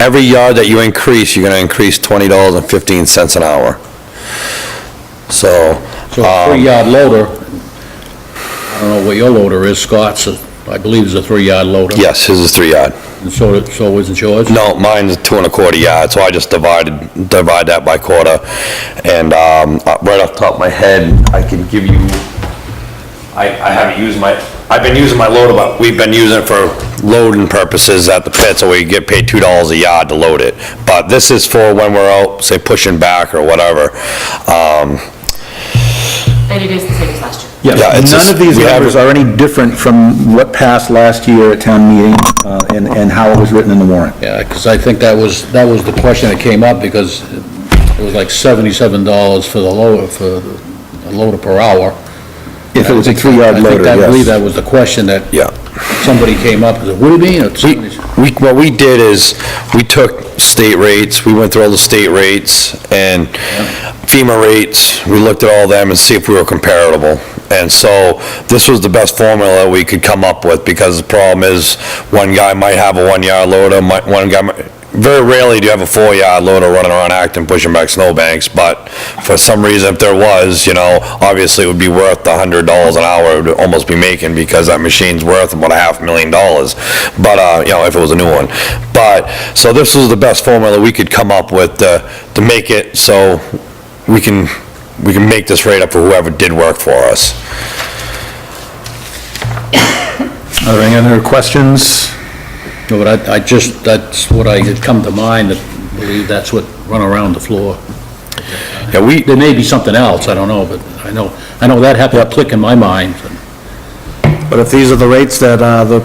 [SPEAKER 8] Every yard that you increase, you're gonna increase $20.15 an hour. So,
[SPEAKER 7] so a 3-yard loader, I don't know what your loader is, Scott's, I believe is a 3-yard loader.
[SPEAKER 8] yes, his is 3 yard.
[SPEAKER 7] And so isn't yours?
[SPEAKER 8] No, mine's 2 1/4 yards, so I just divide that by quarter. And, right off the top of my head, I can give you, I haven't used I've been using my loader, but we've been using it for loading purposes at the pit, so we get paid $2 a yard to load it. But this is for when we're out, say, pushing back or whatever.
[SPEAKER 4] And it is the same as last year.
[SPEAKER 1] Yes,
[SPEAKER 8] Yeah, it's
[SPEAKER 1] none
[SPEAKER 8] just-
[SPEAKER 1] of these
[SPEAKER 8] we have-
[SPEAKER 1] numbers are any different from what passed last year at town meeting, and how it was written in the warrant.
[SPEAKER 7] Yeah, because I think that was the question that came up, because it was like $77 for the loader, for the loader per hour.
[SPEAKER 1] If it was a 3-yard
[SPEAKER 7] I
[SPEAKER 1] loader,
[SPEAKER 7] believe
[SPEAKER 1] yes.
[SPEAKER 7] that was the question that
[SPEAKER 8] Yeah.
[SPEAKER 7] somebody came up with. What do you mean?
[SPEAKER 8] What we did is, we took state rates, we went through all the state rates and FEMA rates, we looked at all of them and see if we were comparable. And so, this was the best formula we could come up with, because the problem is, one guy might have a 1-yard loader, very rarely do you have a 4-yard loader running around Acton pushing back snowbanks, but for some reason, if there was, obviously it would be worth the $100 an hour it would almost be making, because that machine's worth about $500,000. But, if it was a new one. But, so this was the best formula we could come up with to make it so we can make this rate up for whoever did work for us.
[SPEAKER 1] Are there any other questions?
[SPEAKER 7] No, but that's what I had come to mind, that believe that's what run around the floor.
[SPEAKER 8] Yeah,
[SPEAKER 7] There may be something else, I don't know, but I know that happened to click in my mind.
[SPEAKER 2] But if these are the rates that the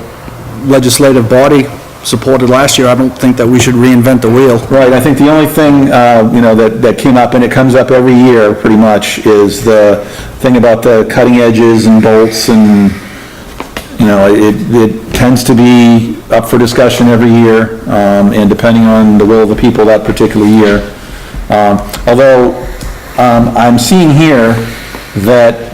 [SPEAKER 2] legislative body supported last year, I don't think that we should reinvent the wheel.
[SPEAKER 1] Right, I think the only thing, that came up, and it comes up every year, pretty much, is the thing about the cutting edges and bolts, and, it tends to be up for discussion every year, and depending on the will of the people that particular year. Although, I'm seeing here that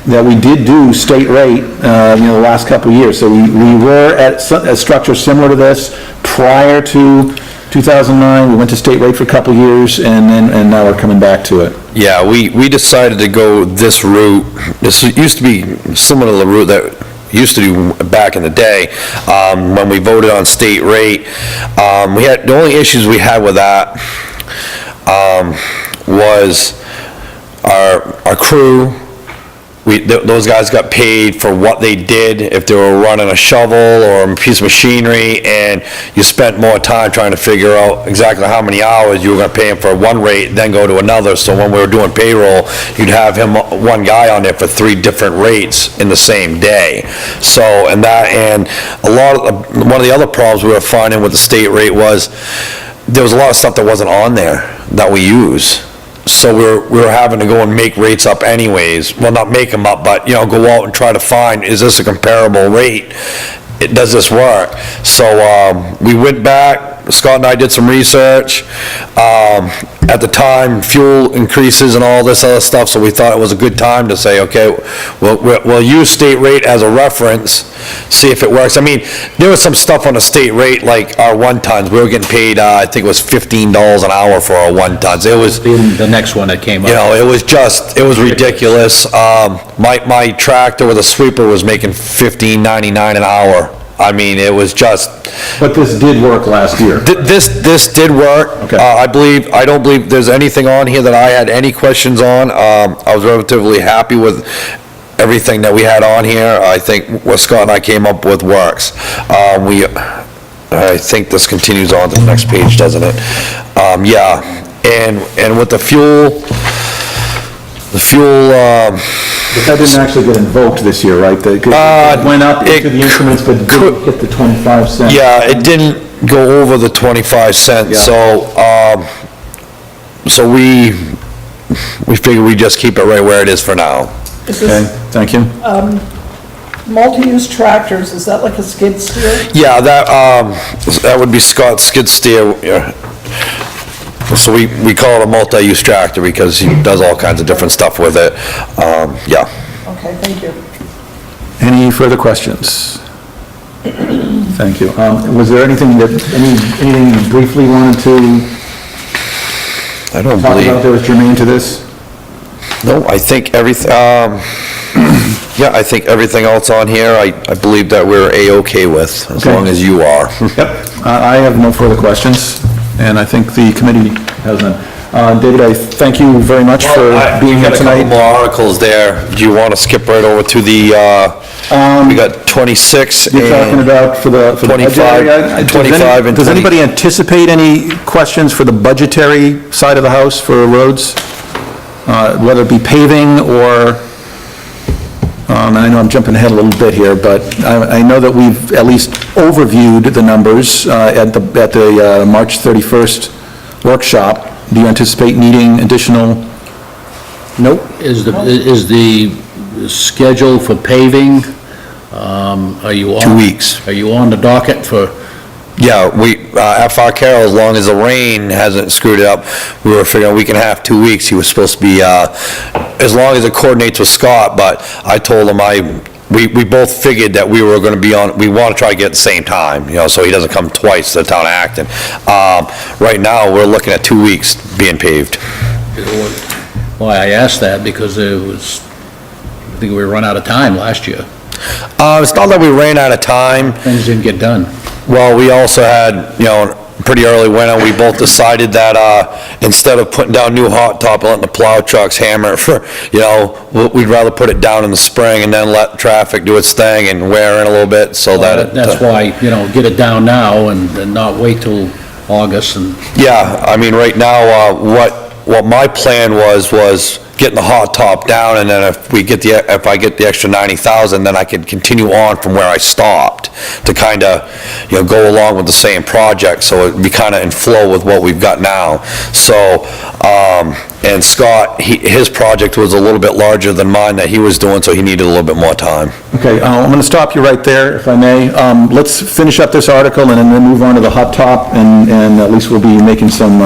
[SPEAKER 1] we did do state rate, the last couple of years. So we were at a structure similar to this prior to 2009. We went to state rate for a couple of years, and now we're coming back to it.
[SPEAKER 8] Yeah, we decided to go this route. This used to be similar to the route that used to do back in the day, when we voted on state rate. The only issues we had with that, was our crew those guys got paid for what they did, if they were running a shovel or a piece of machinery, and you spent more time trying to figure out exactly how many hours you were gonna pay him for one rate, then go to another. So when we were doing payroll, you'd have him, one guy on there for 3 different rates in the same day. So, and one of the other problems we were finding with the state rate was, there was a lot of stuff that wasn't on there that we use. So we were having to go and make rates up anyways. Well, not make them up, but, go out and try to find, is this a comparable rate? Does this work? So, we went back, Scott and I did some research. At the time, fuel increases and all this other stuff, so we thought it was a good time to say, okay, we'll use state rate as a reference, see if it works. I mean, there was some stuff on the state rate, like our 1-tons, we were getting paid, I think it was $15 an hour for our 1-tons. It was,
[SPEAKER 7] The next one that came up.
[SPEAKER 8] it was ridiculous. My tractor with a sweeper was making $15.99 an hour. I mean, it was just,
[SPEAKER 1] But this did work last year.
[SPEAKER 8] this did work.
[SPEAKER 1] Okay.
[SPEAKER 8] I don't believe there's anything on here that I had any questions on. I was relatively happy with everything that we had on here. I think what Scott and I came up with works. I think this continues on to the next page, doesn't it? Yeah, and with the fuel,
[SPEAKER 1] But that didn't actually get invoked this year, right? It went up into the increments, but didn't hit the 25 cents.
[SPEAKER 8] yeah, it didn't go over the 25 cents,
[SPEAKER 1] Yeah.
[SPEAKER 8] so we figured we'd just keep it right where it is for now.
[SPEAKER 3] Is
[SPEAKER 1] Okay,
[SPEAKER 3] this
[SPEAKER 1] thank you.
[SPEAKER 3] multi-use tractors, is that like a skid steer?
[SPEAKER 8] Yeah, that would be Scott's skid steer. Yeah. So we call it a multi-use tractor because he does all kinds of different stuff with it. Yeah.
[SPEAKER 3] Okay, thank you.
[SPEAKER 1] Any further questions? Thank you. Was there anything anything you briefly wanted to
[SPEAKER 8] I don't
[SPEAKER 1] talk
[SPEAKER 8] believe,
[SPEAKER 1] about that was germane to this?
[SPEAKER 8] no, I think everything, yeah, I think everything else on here, I believe that we're A-okay with, as
[SPEAKER 1] Okay.
[SPEAKER 8] long as you are.
[SPEAKER 1] Yep. I have no further questions, and I think the committee has none. David, I thank you very much for being here
[SPEAKER 8] We got a couple
[SPEAKER 1] tonight.
[SPEAKER 8] more articles there. Do you want to skip right over to the, we got 26 and...
[SPEAKER 1] You're talking about for the budget
[SPEAKER 8] 25
[SPEAKER 1] area?
[SPEAKER 8] 25 and
[SPEAKER 1] Does
[SPEAKER 8] 20.
[SPEAKER 1] anybody anticipate any questions for the budgetary side of the house for roads? Whether it be paving or, and I know I'm jumping ahead a little bit here, but I know that we've at least overviewed the numbers at the March 31st workshop. Do you anticipate needing additional? Nope.
[SPEAKER 7] Is the schedule for paving, are you on?
[SPEAKER 8] 2 weeks.
[SPEAKER 7] Are you on the docket for,
[SPEAKER 8] Yeah, FR Carroll, as long as the rain hasn't screwed it up, we were figuring a week and a half, 2 weeks, he was supposed to be, as long as it coordinates with Scott, but I told him we both figured that we were gonna be on, we wanna try to get at the same time, so he doesn't come twice to the town of Acton. Right now, we're looking at 2 weeks being paved.
[SPEAKER 7] why I asked that, because I think we run out of time last year.
[SPEAKER 8] It's not that we ran out of time.
[SPEAKER 7] Things didn't get done.
[SPEAKER 8] Well, we also had, pretty early winter, we both decided that, instead of putting down new hot top and letting the plow trucks hammer it for, we'd rather put it down in the spring and then let traffic do its thing and wear in a little bit so that
[SPEAKER 7] That's why, get it down now and not wait till August and...
[SPEAKER 8] Yeah, I mean, right now, what my plan was getting the hot top down, and then if I get the extra 90,000, then I could continue on from where I stopped to kind of, go along with the same project, so it'd be kind of in flow with what we've got now. So, and Scott, his project was a little bit larger than mine that he was doing, so he needed a little bit more time.
[SPEAKER 1] Okay, I'm going to stop you right there, if I may. Let's finish up this article and then move on to the hot top, and at least we'll be making some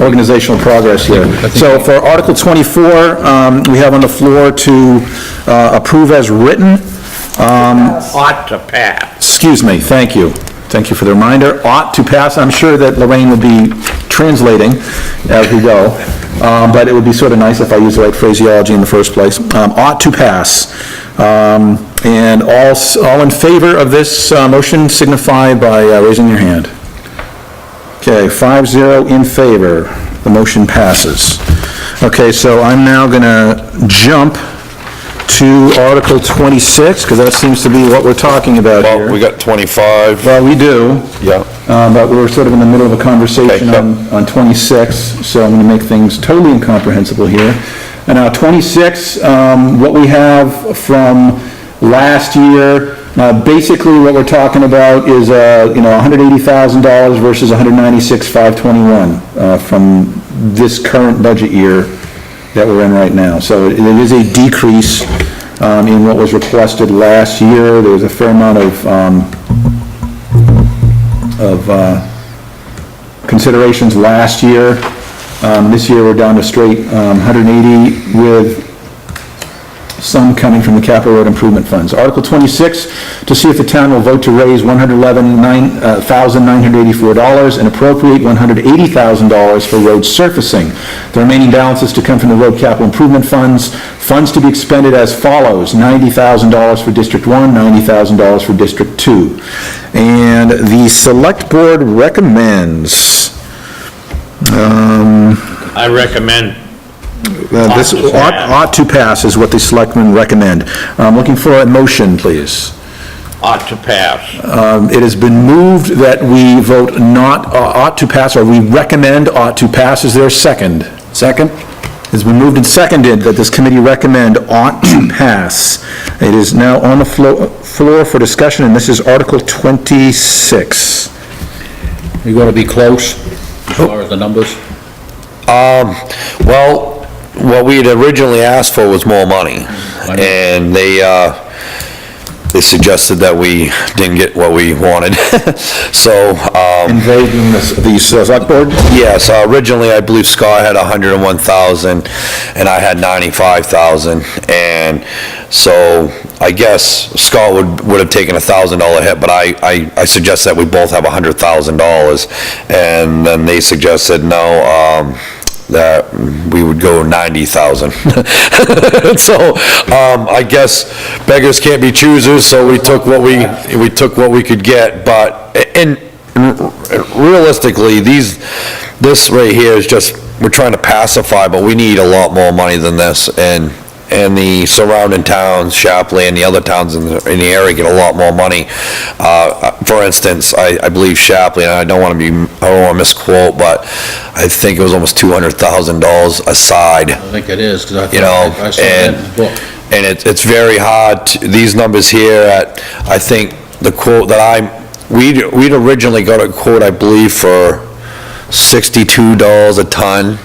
[SPEAKER 1] organizational progress here. So for Article 24, we have on the floor to approve as written.
[SPEAKER 6] Ought to pass.
[SPEAKER 1] Excuse me, thank you. Thank you for the reminder. Ought to pass. I'm sure that Lorraine will be translating as we go, but it would be sort of nice if I used the right phraseology in the first place. Ought to pass. And all in favor of this motion signify by raising your hand. Okay, 5-0 in favor. The motion passes. Okay, so I'm now going to jump to Article 26, because that seems to be what we're talking about here.
[SPEAKER 8] Well, we got 25.
[SPEAKER 1] Well, we do.
[SPEAKER 8] Yeah.
[SPEAKER 1] But we're sort of in the middle of a conversation
[SPEAKER 8] Okay,
[SPEAKER 1] on 26, so I'm going to make things totally incomprehensible here. And now 26, what we have from last year, basically what we're talking about is, $180,000 versus $196,521 from this current budget year that we're in right now. So it is a decrease in what was requested last year. There was a fair amount of considerations last year. This year, we're down to straight 180 with some coming from the capital road improvement funds. Article 26, to see if the town will vote to raise $111,984 and appropriate $180,000 for road surfacing. The remaining balances to come from the road capital improvement funds. Funds to be expended as follows: $90,000 for District 1, $90,000 for District 2. And the Select Board recommends,
[SPEAKER 6] I recommend
[SPEAKER 1] this ought to pass is what the selectmen recommend. Looking for a motion, please.
[SPEAKER 6] ought to pass.
[SPEAKER 1] It has been moved that we vote not, ought to pass, or we recommend ought to pass. Is there a second?
[SPEAKER 2] Second?
[SPEAKER 1] It's been moved and seconded that this committee recommend ought to pass. It is now on the floor for discussion, and this is Article 26.
[SPEAKER 7] You're gonna be close as far as the numbers?
[SPEAKER 8] Well, what we had originally asked for was more money, and they suggested that we didn't get what we wanted. So,
[SPEAKER 1] Invading the select board?
[SPEAKER 8] yes, originally I believe Scott had 101,000 and I had 95,000, and so I guess Scott would have taken $1,000 hit, but I suggest that we both have $100,000, and then they suggested no, that we would go 90,000. So, I guess beggars can't be choosers, so we took what we could get, but, and realistically, this right here is just, we're trying to pacify, but we need a lot more money than this, and the surrounding towns, Shapley and the other towns in the area get a lot more money. For instance, I believe Shapley, and I don't want to misquote, but I think it was almost $200,000 aside.
[SPEAKER 7] I think it is, because
[SPEAKER 8] You know,
[SPEAKER 7] I saw that in the book.
[SPEAKER 8] And it's very hard, these numbers here at, I think, the quote that we'd originally got a quote, I believe, for $62 a ton,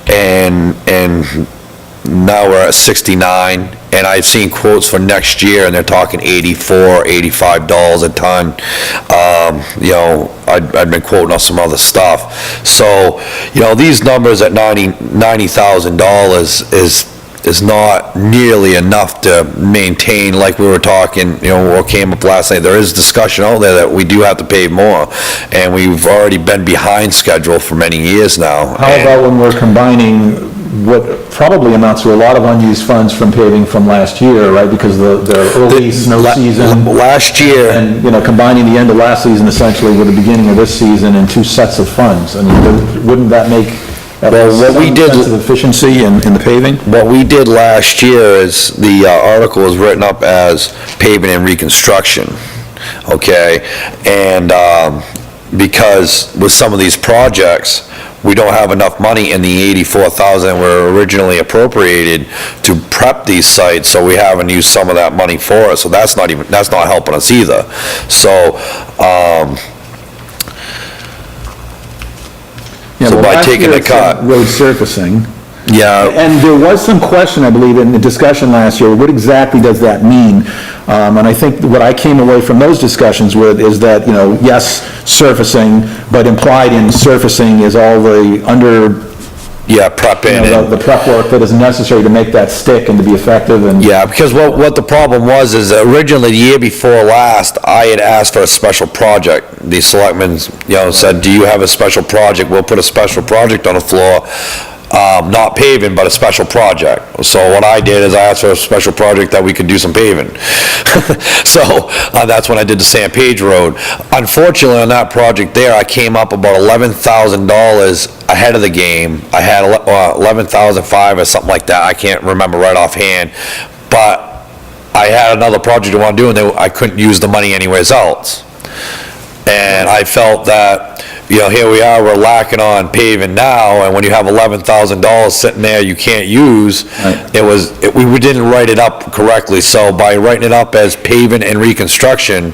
[SPEAKER 8] and now we're at 69, and I've seen quotes for next year, and they're talking $84, $85 a ton. You know, I've been quoting on some other stuff. So, you know, these numbers at $90,000 is not nearly enough to maintain, like we were talking, you know, what came up last night. There is discussion out there that we do have to pay more, and we've already been behind schedule for many years now.
[SPEAKER 1] How about when we're combining what probably amounts to a lot of unused funds from paving from last year, right? Because the early snow season.
[SPEAKER 8] Last year.
[SPEAKER 1] And, you know, combining the end of last season essentially with the beginning of this season in two sets of funds. I mean, wouldn't that make some sense of efficiency in the paving?
[SPEAKER 8] What we did last year is, the article was written up as paving and reconstruction, okay? And because with some of these projects, we don't have enough money in the 84,000 that were originally appropriated to prep these sites, so we haven't used some of that money for it, so that's not helping us either. So, by taking the cut.
[SPEAKER 1] Road surfacing.
[SPEAKER 8] Yeah.
[SPEAKER 1] And there was some question, I believe, in the discussion last year, what exactly does that mean? And I think what I came away from those discussions with is that, you know, yes, surfacing, but implied in surfacing is all the
[SPEAKER 8] prepping.
[SPEAKER 1] the prep work that is necessary to make that stick and to be effective and.
[SPEAKER 8] Yeah, because what the problem was is originally, the year before last, I had asked for a special project. The selectmen, you know, said, do you have a special project? We'll put a special project on the floor. Not paving, but a special project. So what I did is I asked for a special project that we could do some paving. So that's when I did the San Page Road. Unfortunately, on that project there, I came up about $11,000 ahead of the game. I had $11,500 or something like that. I can't remember right offhand. but I had another project I want to do, and I couldn't use the money anywhere else. And I felt that, here we are, we're lacking on paving now, and when you have $11,000 sitting there you can't use, we didn't write it up correctly, so by writing it up as paving and reconstruction,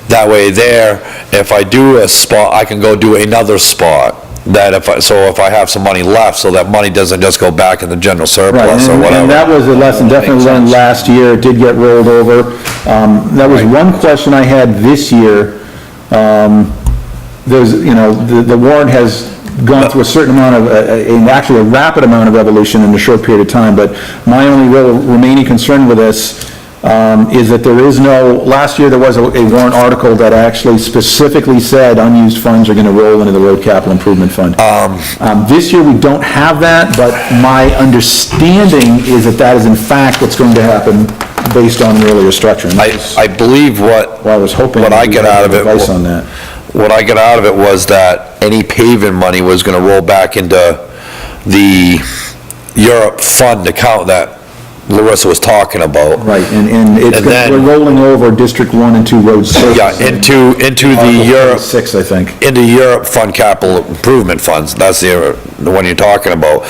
[SPEAKER 8] that way there, if I do a spot, I can go do another spot. That if I have some money left, so that money doesn't just go back in the general surplus or whatever.
[SPEAKER 1] And that was a lesson definitely learned last year, it did get rolled over. That was one question I had this year. There's, the warrant has gone through a certain amount of, actually a rapid amount of evolution in a short period of time, but my only real remaining concern with this is that there is last year there was a warrant article that actually specifically said unused funds are gonna roll into the road capital improvement fund. This year we don't have that, but my understanding is that is in fact what's going to happen based on the earlier structure. And
[SPEAKER 8] I believe
[SPEAKER 1] well, I was hoping
[SPEAKER 8] what I
[SPEAKER 1] we'd
[SPEAKER 8] get
[SPEAKER 1] have
[SPEAKER 8] out of it,
[SPEAKER 1] advice on that.
[SPEAKER 8] what I got out of it was that any paving money was gonna roll back into the Europe fund account that Larissa was talking about.
[SPEAKER 1] Right, and we're rolling over District 1 and 2 road services.
[SPEAKER 8] Yeah, into the Europe.
[SPEAKER 1] 6, I think.
[SPEAKER 8] Into Europe fund capital improvement funds, that's the one you're talking about.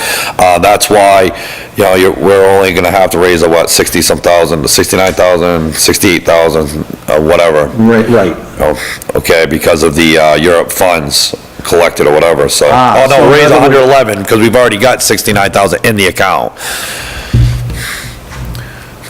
[SPEAKER 8] That's why, we're only gonna have to raise 60-some thousand, 69,000, 68,000, whatever.
[SPEAKER 1] Right.
[SPEAKER 8] Okay, because of the, Europe funds collected or whatever, so.
[SPEAKER 1] so
[SPEAKER 8] Raise
[SPEAKER 1] in other words-
[SPEAKER 8] 111, because we've already got 69,000 in the account.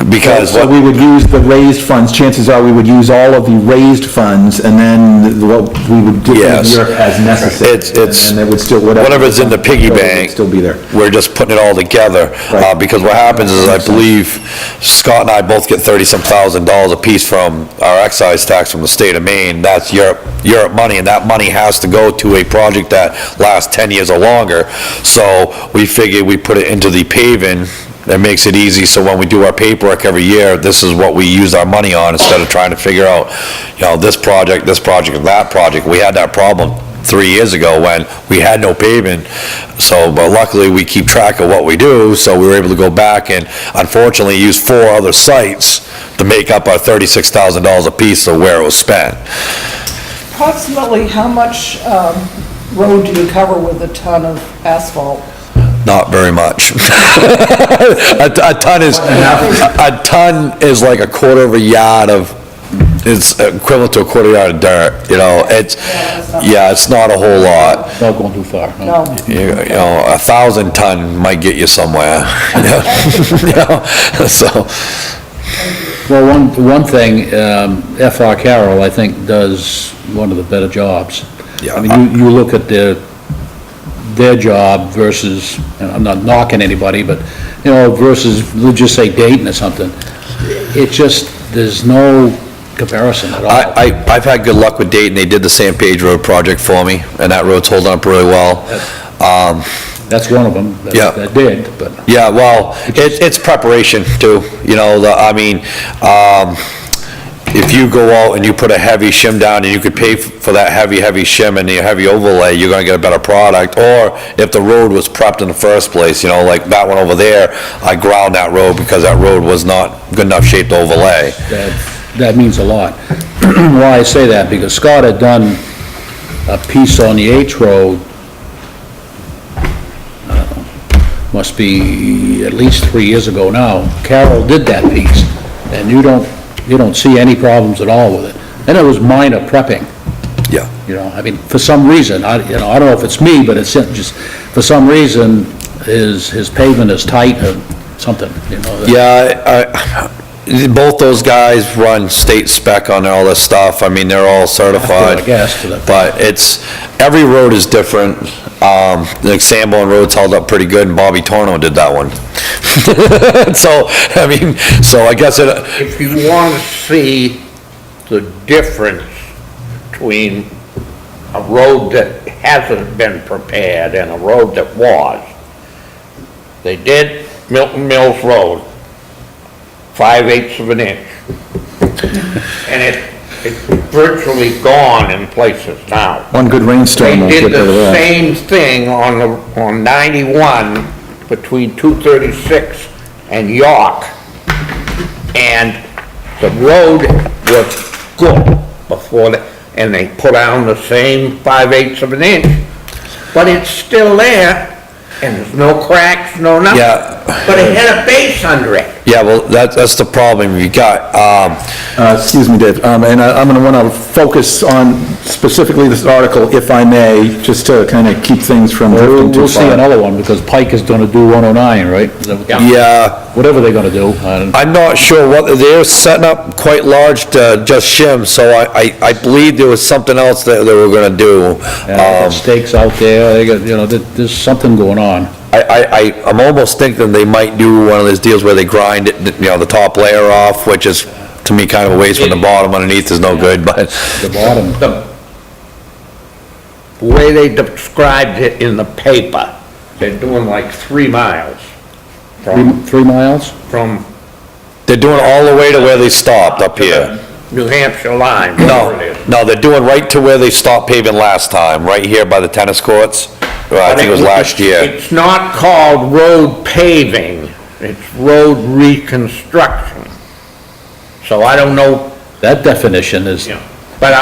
[SPEAKER 8] Because
[SPEAKER 1] So we would use the raised funds, chances are we would use all of the raised funds, and then what we would give to
[SPEAKER 8] Yes.
[SPEAKER 1] Europe as necessary.
[SPEAKER 8] It's,
[SPEAKER 1] And it would still,
[SPEAKER 8] whatever's in the piggy
[SPEAKER 1] would
[SPEAKER 8] bank.
[SPEAKER 1] still be there.
[SPEAKER 8] We're just putting it all together.
[SPEAKER 1] Right.
[SPEAKER 8] Because what happens is, I believe, Scott and I both get $30-some thousand apiece from our excise tax from the state of Maine. That's Europe money, and that money has to go to a project that lasts 10 years or longer. So we figured we put it into the paving. That makes it easy, so when we do our paperwork every year, this is what we use our money on, instead of trying to figure out, this project, and that project. We had that problem 3 years ago when we had no paving, but luckily we keep track of what we do, so we were able to go back and unfortunately use 4 other sites to make up our $36,000 apiece of where it was spent.
[SPEAKER 3] Approximately how much road do you cover with a ton of asphalt?
[SPEAKER 8] Not very much. A ton is like a quarter of a yard of, it's equivalent to a quarter yard of dirt, it's not a whole lot.
[SPEAKER 7] Not going too far, no.
[SPEAKER 3] No.
[SPEAKER 8] 1,000 ton might get you somewhere. So,
[SPEAKER 7] Well, one thing, F.R. Carroll, I think, does one of the better jobs.
[SPEAKER 8] Yeah.
[SPEAKER 7] I mean, you look at their job versus, and I'm not knocking anybody, but, versus, let's just say Dayton or something. It just, there's no comparison at all.
[SPEAKER 8] I've had good luck with Dayton. They did the San Page Road project for me, and that road's holding up really well.
[SPEAKER 7] That's one of them
[SPEAKER 8] Yeah.
[SPEAKER 7] that did, but.
[SPEAKER 8] Yeah, well, it's preparation too, if you go out and you put a heavy shim down and you could pay for that heavy shim and the heavy overlay, you're gonna get a better product. Or if the road was prepped in the first place, like that one over there, I ground that road because that road was not good enough shape to overlay.
[SPEAKER 7] That means a lot. Why I say that, because Scott had done a piece on the H Road, must be at least 3 years ago now. Carroll did that piece, and you don't see any problems at all with it. And it was minor prepping.
[SPEAKER 8] Yeah.
[SPEAKER 7] I mean, for some reason, I don't know if it's me, but it's just, for some reason, his pavement is tight or something,
[SPEAKER 8] Yeah, both those guys run state spec on all this stuff. I mean, they're all certified.
[SPEAKER 7] I guess.
[SPEAKER 8] But every road is different. Like Sanborn Road's held up pretty good, and Bobby Torno did that one. So, I guess
[SPEAKER 6] If you want to see the difference between a road that hasn't been prepared and a road that was, they did Milton Mills Road, 5/8 of an inch. And it's virtually gone in places now.
[SPEAKER 1] One good rainstorm will
[SPEAKER 6] They
[SPEAKER 1] get
[SPEAKER 6] did
[SPEAKER 1] rid of
[SPEAKER 6] the
[SPEAKER 1] that.
[SPEAKER 6] same thing on 91 between 236 and York. And the road was good before, and they put down the same 5/8 of an inch, but it's still there, and there's no cracks, no nothing.
[SPEAKER 8] Yeah.
[SPEAKER 6] But it had a base under it.
[SPEAKER 8] Yeah, well, that's the problem you got.
[SPEAKER 1] Excuse me, Dave, and I'm going to want to focus on specifically this article, if I may, just to kind of keep things from drifting too
[SPEAKER 7] We'll see
[SPEAKER 1] far.
[SPEAKER 7] another one, because Pike is gonna do 109, right? Is that what they-
[SPEAKER 8] Yeah,
[SPEAKER 7] Whatever they're gonna do.
[SPEAKER 8] I'm not sure what, they're setting up quite large to just shim, so I believe there was something else that they were gonna do.
[SPEAKER 7] They got stakes out there, they got, there's something going on.
[SPEAKER 8] I'm almost thinking they might do one of those deals where they grind it, the top layer off, which is, to me, kind of a waste when the bottom underneath is no good, but,
[SPEAKER 7] The bottom,
[SPEAKER 6] The way they described it in the paper, they're doing like 3 miles from
[SPEAKER 7] 3 miles?
[SPEAKER 8] they're doing it all the way to where they stopped up here.
[SPEAKER 6] New Hampshire line,
[SPEAKER 8] No,
[SPEAKER 6] whatever it is.
[SPEAKER 8] no, they're doing right to where they stopped paving last time, right here by the tennis courts. Well, I think it was last year.
[SPEAKER 6] It's not called road paving, it's road reconstruction. So I don't know,
[SPEAKER 7] That definition is,
[SPEAKER 6] but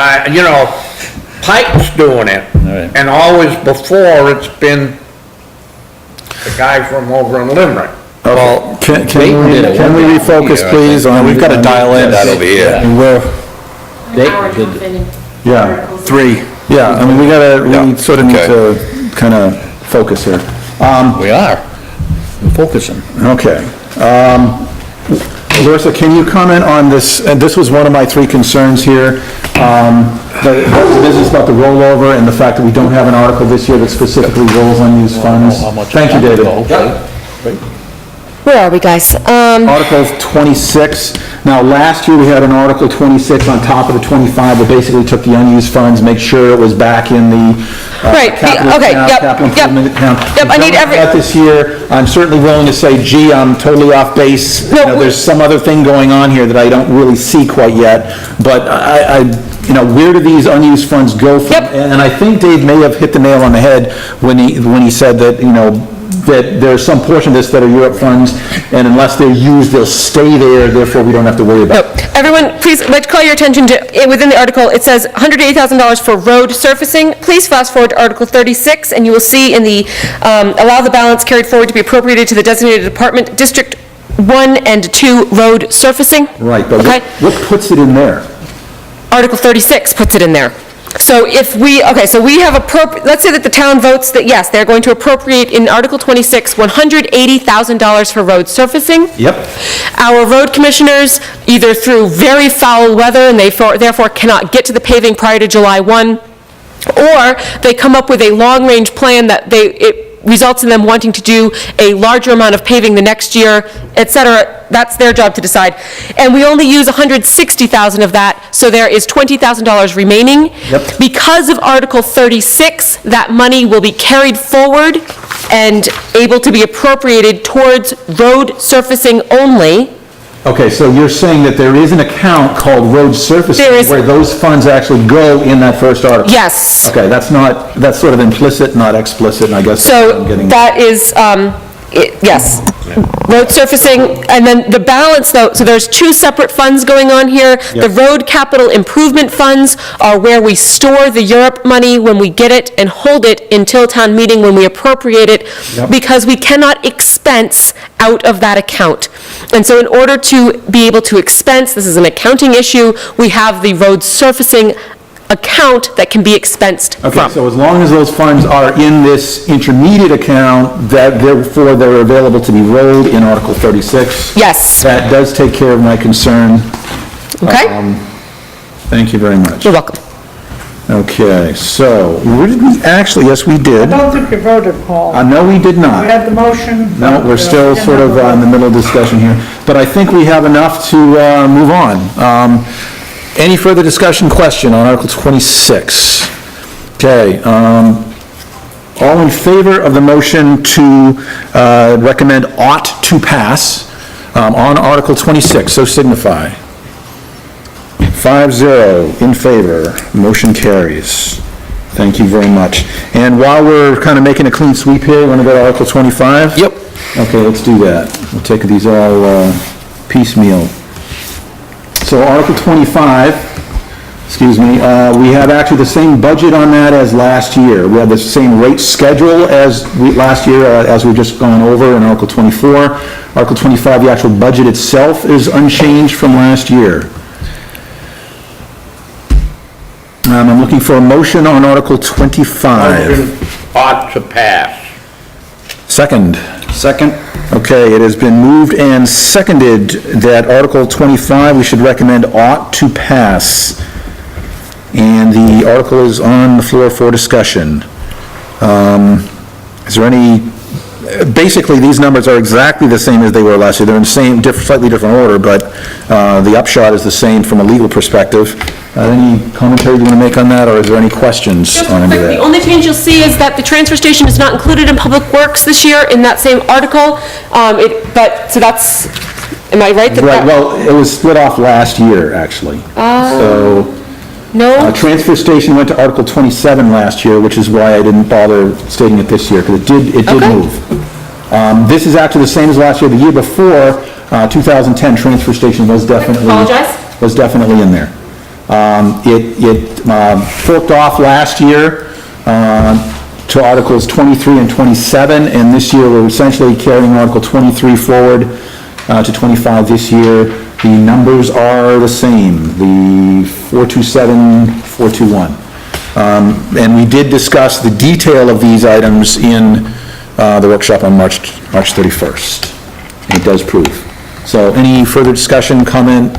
[SPEAKER 6] Pike's doing it.
[SPEAKER 7] right.
[SPEAKER 6] And always before, it's been the guy from over in Limerick.
[SPEAKER 8] Well,
[SPEAKER 1] Can
[SPEAKER 7] did it.
[SPEAKER 1] we refocus, please?
[SPEAKER 8] we've got to dial in that over here.
[SPEAKER 1] And we're, yeah,
[SPEAKER 2] 3.
[SPEAKER 1] yeah, I mean, we
[SPEAKER 8] Yeah,
[SPEAKER 1] sort of need
[SPEAKER 8] okay.
[SPEAKER 1] to kind of focus here.
[SPEAKER 7] we are, we're focusing.
[SPEAKER 1] Okay. Larissa, can you comment on this? And this was one of my 3 concerns here. The business about the rollover and the fact that we don't have an article this year that specifically rolls unused funds.
[SPEAKER 7] How much
[SPEAKER 1] Thank you, David.
[SPEAKER 4] Where are we, guys?
[SPEAKER 1] Article 26. Now, last year, we had an Article 26 on top of the 25 that basically took the unused funds, make sure it was back in the
[SPEAKER 4] Right,
[SPEAKER 1] capital
[SPEAKER 4] okay,
[SPEAKER 1] account,
[SPEAKER 4] yep,
[SPEAKER 1] capital
[SPEAKER 4] yep.
[SPEAKER 1] improvement account.
[SPEAKER 4] Yep, I
[SPEAKER 1] We
[SPEAKER 4] need
[SPEAKER 1] don't
[SPEAKER 4] every-
[SPEAKER 1] have that this year. I'm certainly willing to say, gee, I'm totally off base.
[SPEAKER 4] No,
[SPEAKER 1] You know,
[SPEAKER 4] we-
[SPEAKER 1] there's some other thing going on here that I don't really see quite yet, but where do these unused funds go from?
[SPEAKER 4] Yep.
[SPEAKER 1] And I think Dave may have hit the nail on the head when he said that, that there's some portion of this that are Europe funds, and unless they're used, they'll stay there, therefore we don't have to worry about it.
[SPEAKER 4] Everyone, please, I'd like to call your attention to, within the article, it says $180,000 for road surfacing. Please fast forward to Article 36, and you will see in the, allow the balance carried forward to be appropriated to the designated department, District 1 and 2 road surfacing.
[SPEAKER 1] Right, but
[SPEAKER 4] Okay?
[SPEAKER 1] what puts it in there?
[SPEAKER 4] Article 36 puts it in there. So if we, so we have let's say that the town votes that, yes, they're going to appropriate in Article 26, $180,000 for road surfacing.
[SPEAKER 1] Yep.
[SPEAKER 4] Our road commissioners, either through very foul weather and they therefore cannot get to the paving prior to July 1, or they come up with a long-range plan that it results in them wanting to do a larger amount of paving the next year, et cetera. That's their job to decide. And we only use $160,000 of that, so there is $20,000 remaining.
[SPEAKER 1] Yep.
[SPEAKER 4] Because of Article 36, that money will be carried forward and able to be appropriated towards road surfacing only.
[SPEAKER 1] Okay, so you're saying that there is an account called road surfacing
[SPEAKER 4] There is.
[SPEAKER 1] where those funds actually go in that first article?
[SPEAKER 4] Yes.
[SPEAKER 1] Okay, that's sort of implicit, not explicit, and I guess
[SPEAKER 4] So
[SPEAKER 1] I'm getting...
[SPEAKER 4] that is, yes, road surfacing, and then the balance, though, so there's 2 separate funds going on here. The road capital improvement funds are where we store the Europe money when we get it and hold it until town meeting when we appropriate it,
[SPEAKER 1] Yep.
[SPEAKER 4] because we cannot expense out of that account. And so in order to be able to expense, this is an accounting issue, we have the road surfacing account that can be expensed
[SPEAKER 1] Okay,
[SPEAKER 4] from.
[SPEAKER 1] so as long as those funds are in this intermediate account, that therefore they're available to be rolled in Article 36?
[SPEAKER 4] Yes,
[SPEAKER 1] That does take care of my concern.
[SPEAKER 4] okay?
[SPEAKER 1] Thank you very much.
[SPEAKER 4] You're welcome.
[SPEAKER 1] Okay, so, where did we, actually, yes, we did.
[SPEAKER 3] I don't think you voted, Paul.
[SPEAKER 1] No, we did not.
[SPEAKER 3] We had the motion.
[SPEAKER 1] No, we're still sort of in the middle of discussion here, but I think we have enough to move on. Any further discussion, question on Article 26? Okay, all in favor of the motion to recommend ought to pass on Article 26, so signify. 5-0 in favor, motion carries. Thank you very much. And while we're kind of making a clean sweep here, you want to go to Article 25?
[SPEAKER 8] Yep.
[SPEAKER 1] Okay, let's do that. We'll take these all piecemeal. So Article 25, excuse me, we have actually the same budget on that as last year. We have the same rate schedule as last year, as we've just gone over in Article 24. Article 25, the actual budget itself is unchanged from last year. I'm looking for a motion on Article 25.
[SPEAKER 6] Motion ought to pass.
[SPEAKER 1] Second.
[SPEAKER 2] Second?
[SPEAKER 1] Okay, it has been moved and seconded that Article 25, we should recommend ought to pass. And the article is on the floor for discussion. Is there any, basically, these numbers are exactly the same as they were last year. They're in the same, slightly different order, but the upshot is the same from a legal perspective. Any commentary you want to make on that, or is there any questions
[SPEAKER 4] Just
[SPEAKER 1] on any of
[SPEAKER 4] quick, the
[SPEAKER 1] that?
[SPEAKER 4] only change you'll see is that the transfer station is not included in Public Works this year in that same article. So that's, am I right?
[SPEAKER 1] Right, well, it was split off last year, actually. So,
[SPEAKER 4] No?
[SPEAKER 1] transfer station went to Article 27 last year, which is why I didn't bother stating it this year, because it did
[SPEAKER 4] Okay.
[SPEAKER 1] move. This is actually the same as last year. The year before, 2010, transfer station was definitely...
[SPEAKER 4] Apologize.
[SPEAKER 1] Was definitely in there. It forked off last year to Articles 23 and 27, and this year we're essentially carrying Article 23 forward to 25 this year. The numbers are the same, the 427, 421. And we did discuss the detail of these items in the workshop on March 31st. And it does prove. So any further discussion, comment,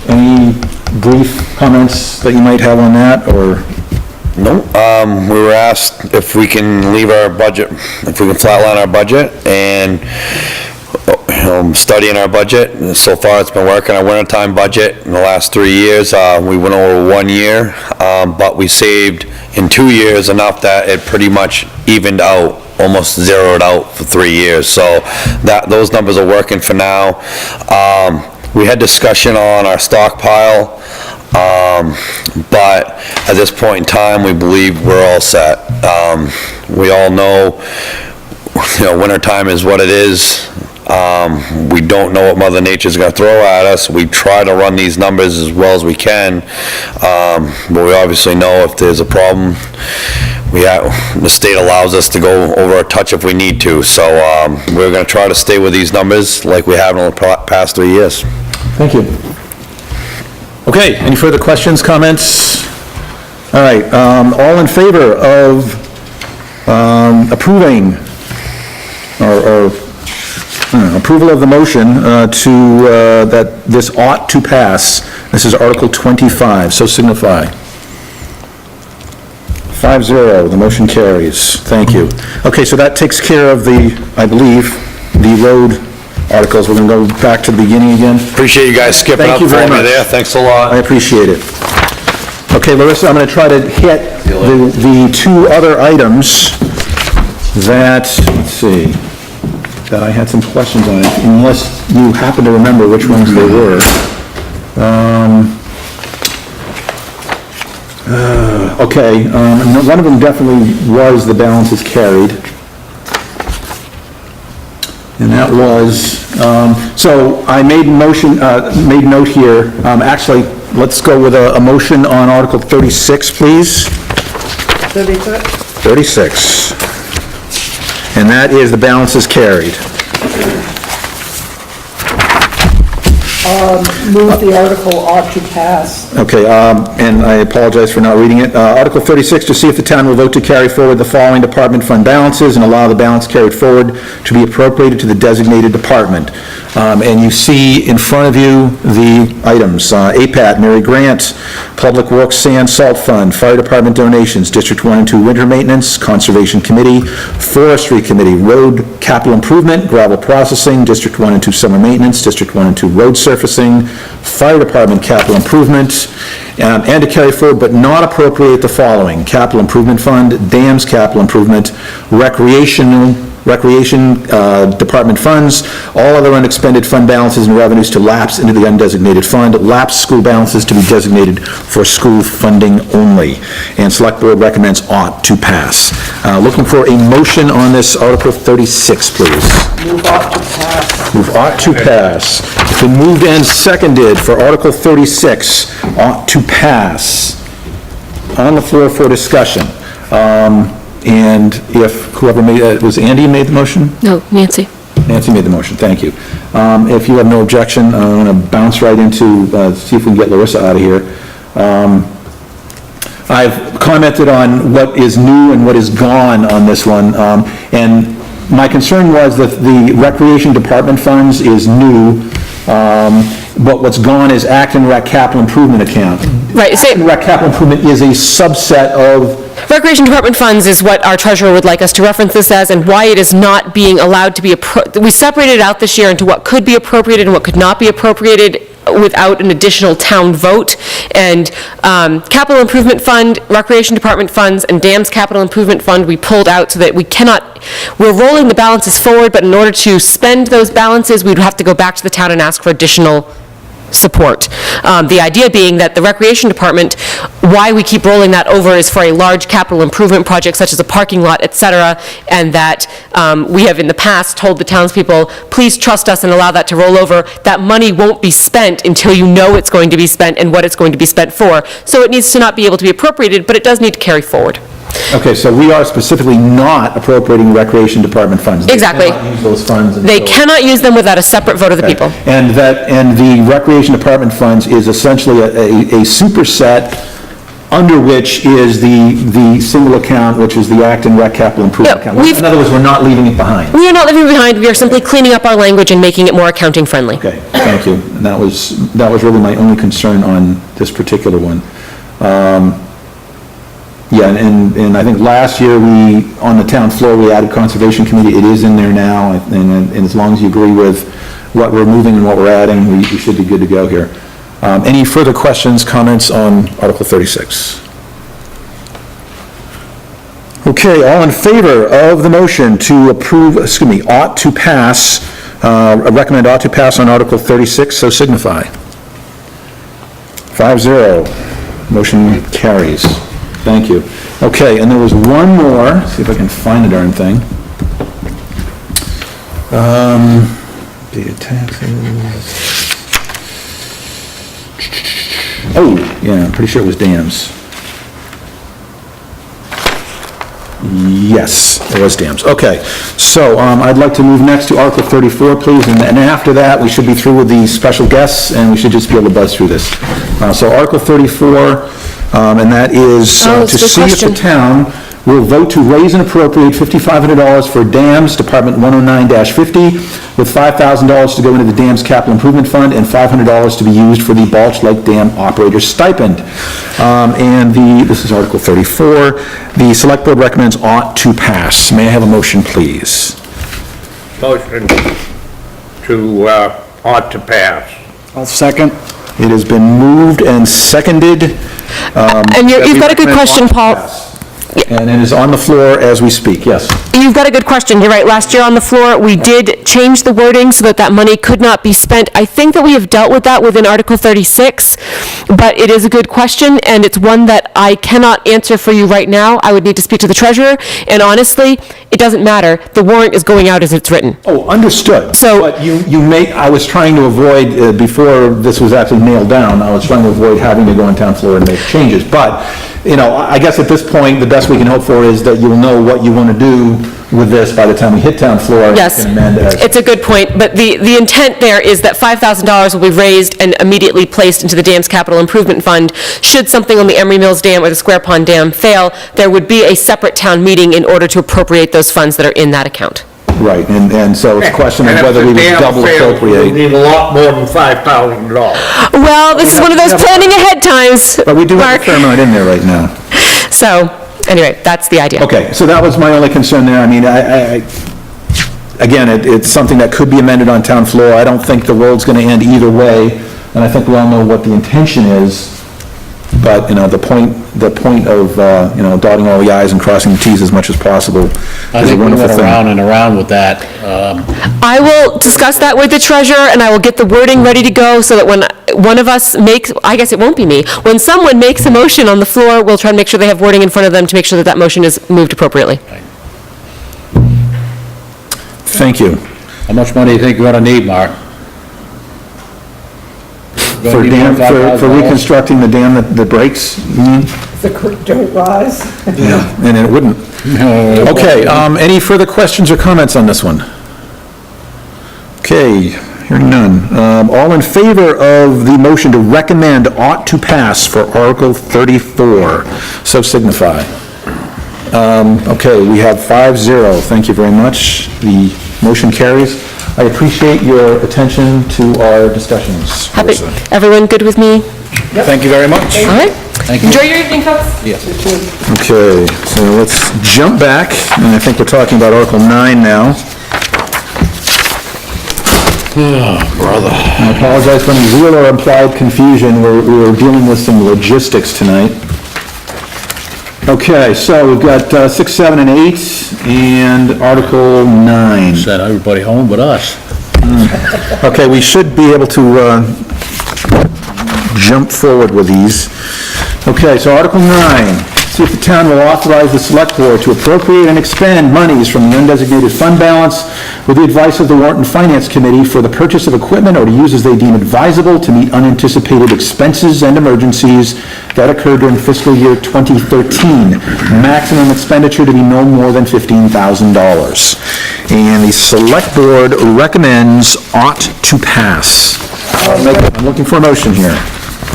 [SPEAKER 1] any brief comments that you might have on that, or?
[SPEAKER 8] No, we were asked if we can leave our budget, if we can flatline our budget and, studying our budget. So far, it's been working. Our wintertime budget in the last 3 years, we went over 1 year, but we saved in 2 years enough that it pretty much evened out, almost zeroed out for 3 years. So those numbers are working for now. We had discussion on our stockpile, but at this point in time, we believe we're all set. We all know, wintertime is what it is. We don't know what Mother Nature's gonna throw at us. We try to run these numbers as well as we can, but we obviously know if there's a problem, the state allows us to go over a touch if we need to. So we're gonna try to stay with these numbers like we have in the past 3 years.
[SPEAKER 1] Thank you. Okay, any further questions, comments? All right, all in favor of approving, or approval of the motion that this ought to pass. This is Article 25, so signify. 5-0, the motion carries. Thank you. Okay, so that takes care of I believe, the road articles. We're going to go back to the beginning again.
[SPEAKER 8] Appreciate you guys skipping
[SPEAKER 1] Thank
[SPEAKER 8] up
[SPEAKER 1] you
[SPEAKER 8] for
[SPEAKER 1] very
[SPEAKER 8] me
[SPEAKER 1] much.
[SPEAKER 8] there. Thanks a lot.
[SPEAKER 1] I appreciate it. Okay, Larissa, I'm going to try to hit the two other items that, let's see, that I had some questions on, unless you happen to remember which ones they were. Okay, one of them definitely was the balances carried. And that was, so I made note here, actually, let's go with a motion on Article 36, please. 36. And that is the balances carried.
[SPEAKER 3] Move the article ought to pass.
[SPEAKER 1] Okay, and I apologize for not reading it. Article 36, to see if the town will vote to carry forward the following department fund balances and allow the balance carried forward to be appropriated to the designated department. And you see in front of you the items, APAT, Mary Grant, Public Works Sand Salt Fund, Fire Department donations, District 1 and 2 winter maintenance, Conservation Committee, Forestry Committee, Road Capital Improvement, Gravel Processing, District 1 and 2 summer maintenance, District 1 and 2 road surfacing, Fire Department capital improvement, and to carry forward but not appropriate the following: capital improvement fund, dams capital improvement, recreation department funds, all other unexpended fund balances and revenues to lapse into the undesignated fund, lapsed school balances to be designated for school funding only. And Select Board recommends ought to pass. Looking for a motion on this Article 36, please.
[SPEAKER 3] Move ought to pass.
[SPEAKER 1] Move ought to pass. It's been moved and seconded for Article 36, ought to pass. On the floor for discussion. And if whoever made, was Andy made the motion?
[SPEAKER 4] No, Nancy.
[SPEAKER 1] Nancy made the motion, thank you. If you have no objection, I'm going to bounce right into, see if we can get Larissa out of here. I've commented on what is new and what is gone on this one, and my concern was that the Recreation Department funds is new, but what's gone is Acton Rec Capital Improvement account.
[SPEAKER 4] Right,
[SPEAKER 1] Acton Rec Capital Improvement is a subset of
[SPEAKER 4] Recreation Department funds is what our treasurer would like us to reference this as, and why it is not being allowed to be, we separated it out this year into what could be appropriated and what could not be appropriated without an additional town vote. And Capital Improvement Fund, Recreation Department funds, and Dams Capital Improvement Fund, we pulled out so that we cannot, we're rolling the balances forward, but in order to spend those balances, we'd have to go back to the town and ask for additional support. The idea being that the Recreation Department, why we keep rolling that over is for a large capital improvement project such as a parking lot, et cetera, and that we have in the past told the townspeople, please trust us and allow that to roll over. That money won't be spent until you know it's going to be spent and what it's going to be spent for. So it needs to not be able to be appropriated, but it does need to carry forward.
[SPEAKER 1] Okay, so we are specifically not appropriating Recreation Department funds.
[SPEAKER 4] Exactly.
[SPEAKER 1] They cannot use those funds
[SPEAKER 4] They
[SPEAKER 1] until-
[SPEAKER 4] cannot use them without a separate vote of the people.
[SPEAKER 1] And the Recreation Department funds is essentially a superset under which is the single account, which is the Acton Rec Capital Improvement
[SPEAKER 4] Yeah,
[SPEAKER 1] account. In other words, we're not leaving it behind.
[SPEAKER 4] We are not leaving behind, we are simply cleaning up our language and making it more accounting friendly.
[SPEAKER 1] Okay, thank you. And that was really my only concern on this particular one. Yeah, and I think last year on the town floor, we added Conservation Committee. It is in there now, and as long as you agree with what we're moving and what we're adding, we should be good to go here. Any further questions, comments on Article 36? Okay, all in favor of the motion to approve, ought to pass, recommend ought to pass on Article 36, so signify. 5-0, motion carries. Thank you. Okay, and there was one more, see if I can find the darn thing. Data taxes. Oh, yeah, I'm pretty sure it was dams. Yes, it was dams. Okay, so I'd like to move next to Article 34, please, and after that, we should be through with the special guests, and we should just be able to buzz through this. So Article 34, and that is
[SPEAKER 4] Oh,
[SPEAKER 1] to
[SPEAKER 4] it's a good
[SPEAKER 1] see if the
[SPEAKER 4] question.
[SPEAKER 1] town will vote to raise and appropriate $5,500 for dams, Department 109-50, with $5,000 to go into the Dams Capital Improvement Fund and $500 to be used for the Balch Lake Dam operator stipend. This is Article 34. The Select Board recommends ought to pass. May I have a motion, please?
[SPEAKER 6] Motion to, ought to pass.
[SPEAKER 2] I'll second.
[SPEAKER 1] It has been moved and seconded.
[SPEAKER 4] And you've got a good question, Paul.
[SPEAKER 1] And it is on the floor as we speak, yes.
[SPEAKER 4] You've got a good question. You're right. Last year on the floor, we did change the wording so that that money could not be spent. I think that we have dealt with that within Article 36, but it is a good question, and it's one that I cannot answer for you right now. I would need to speak to the treasurer, and honestly, it doesn't matter. The warrant is going out as it's written.
[SPEAKER 1] Oh, understood.
[SPEAKER 4] So-
[SPEAKER 1] But I was trying to avoid, before this was actually nailed down, I was trying to avoid having to go on town floor and make changes. But, I guess at this point, the best we can hope for is that you'll know what you want to do with this by the time we hit town floor. and
[SPEAKER 4] Yes,
[SPEAKER 1] can amend as-
[SPEAKER 4] it's a good point, but the intent there is that $5,000 will be raised and immediately placed into the Dam's Capital Improvement Fund. Should something on the Emery Mills Dam or the Square Pond Dam fail, there would be a separate town meeting in order to appropriate those funds that are in that account.
[SPEAKER 1] Right, and so it's a question of
[SPEAKER 6] And if
[SPEAKER 1] whether
[SPEAKER 6] the
[SPEAKER 1] we would
[SPEAKER 6] dam
[SPEAKER 1] double
[SPEAKER 6] fails,
[SPEAKER 1] appropriate.
[SPEAKER 6] We need a lot more than $5,000.
[SPEAKER 4] Well, this is one of those planning ahead times,
[SPEAKER 1] But we do have a
[SPEAKER 4] Mark.
[SPEAKER 1] fair amount in there right now.
[SPEAKER 4] So, anyway, that's the idea.
[SPEAKER 1] Okay, so that was my only concern there. I mean, again, it's something that could be amended on town floor. I don't think the world's going to end either way, and I think we all know what the intention is. But, the point of, dotting all the i's and crossing the t's as much as possible
[SPEAKER 7] I
[SPEAKER 1] is a
[SPEAKER 7] think we
[SPEAKER 1] wonderful
[SPEAKER 7] went
[SPEAKER 1] thing.
[SPEAKER 7] around and around with that.
[SPEAKER 4] I will discuss that with the treasurer, and I will get the wording ready to go, so that when one of us makes, I guess it won't be me, when someone makes a motion on the floor, we'll try and make sure they have wording in front of them to make sure that that motion is moved appropriately.
[SPEAKER 1] Thank you.
[SPEAKER 7] How much money do you think you're gonna need, Mark?
[SPEAKER 1] For dam, for reconstructing the dam that breaks, you mean?
[SPEAKER 3] The creek don't rise.
[SPEAKER 1] Yeah, and it wouldn't. Okay, any further questions or comments on this one? Okay, hearing none. All in favor of the motion to recommend ought to pass for Article 34, so signify. Okay, we have 5-0, thank you very much. The motion carries. I appreciate your attention to our discussions.
[SPEAKER 4] Happy,
[SPEAKER 1] Melissa.
[SPEAKER 4] everyone good with me?
[SPEAKER 2] Thank you very much.
[SPEAKER 4] All right.
[SPEAKER 7] Thank you.
[SPEAKER 4] Enjoy your evening, folks.
[SPEAKER 1] Okay, so let's jump back, and I think we're talking about Article 9 now.
[SPEAKER 7] Brother.
[SPEAKER 1] I apologize for any real or implied confusion, we were dealing with some logistics tonight. Okay, so we've got 6, 7, and 8, and Article 9.
[SPEAKER 7] Sent everybody home but us.
[SPEAKER 1] Okay, we should be able to jump forward with these. Okay, so Article 9, see if the town will authorize the select board to appropriate and expend monies from the undesignated fund balance with the advice of the Warrant and Finance Committee for the purchase of equipment or to use as they deem advisable to meet unanticipated expenses and emergencies that occurred during fiscal year 2013. Maximum expenditure to be no more than $15,000. And the select board recommends ought to pass. I'm looking for a motion here.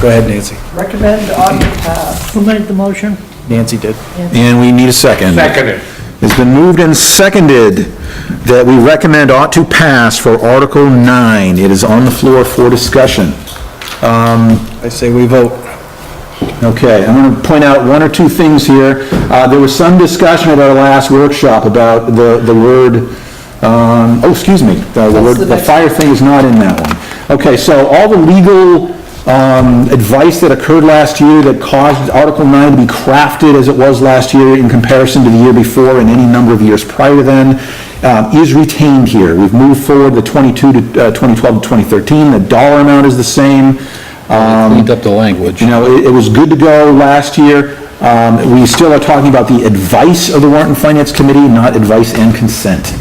[SPEAKER 2] Go ahead, Nancy.
[SPEAKER 3] Recommend ought to pass.
[SPEAKER 6] Who made the motion?
[SPEAKER 2] Nancy did.
[SPEAKER 1] And we need a second.
[SPEAKER 6] Seconded.
[SPEAKER 1] It's been moved and seconded that we recommend ought to pass for Article 9. It is on the floor for discussion.
[SPEAKER 2] I say we vote.
[SPEAKER 1] Okay, I'm going to point out one or two things here. There was some discussion at our last workshop about the word, excuse me, the fire thing is not in that one. Okay, so all the legal advice that occurred last year that caused Article 9 to be crafted as it was last year in comparison to the year before and any number of years prior to then is retained here. We've moved forward the 2012 to 2013. The dollar amount is the same.
[SPEAKER 7] Cleaned up the language.
[SPEAKER 1] You know, it was good to go last year. We still are talking about the advice of the Warrant and Finance Committee, not advice and consent.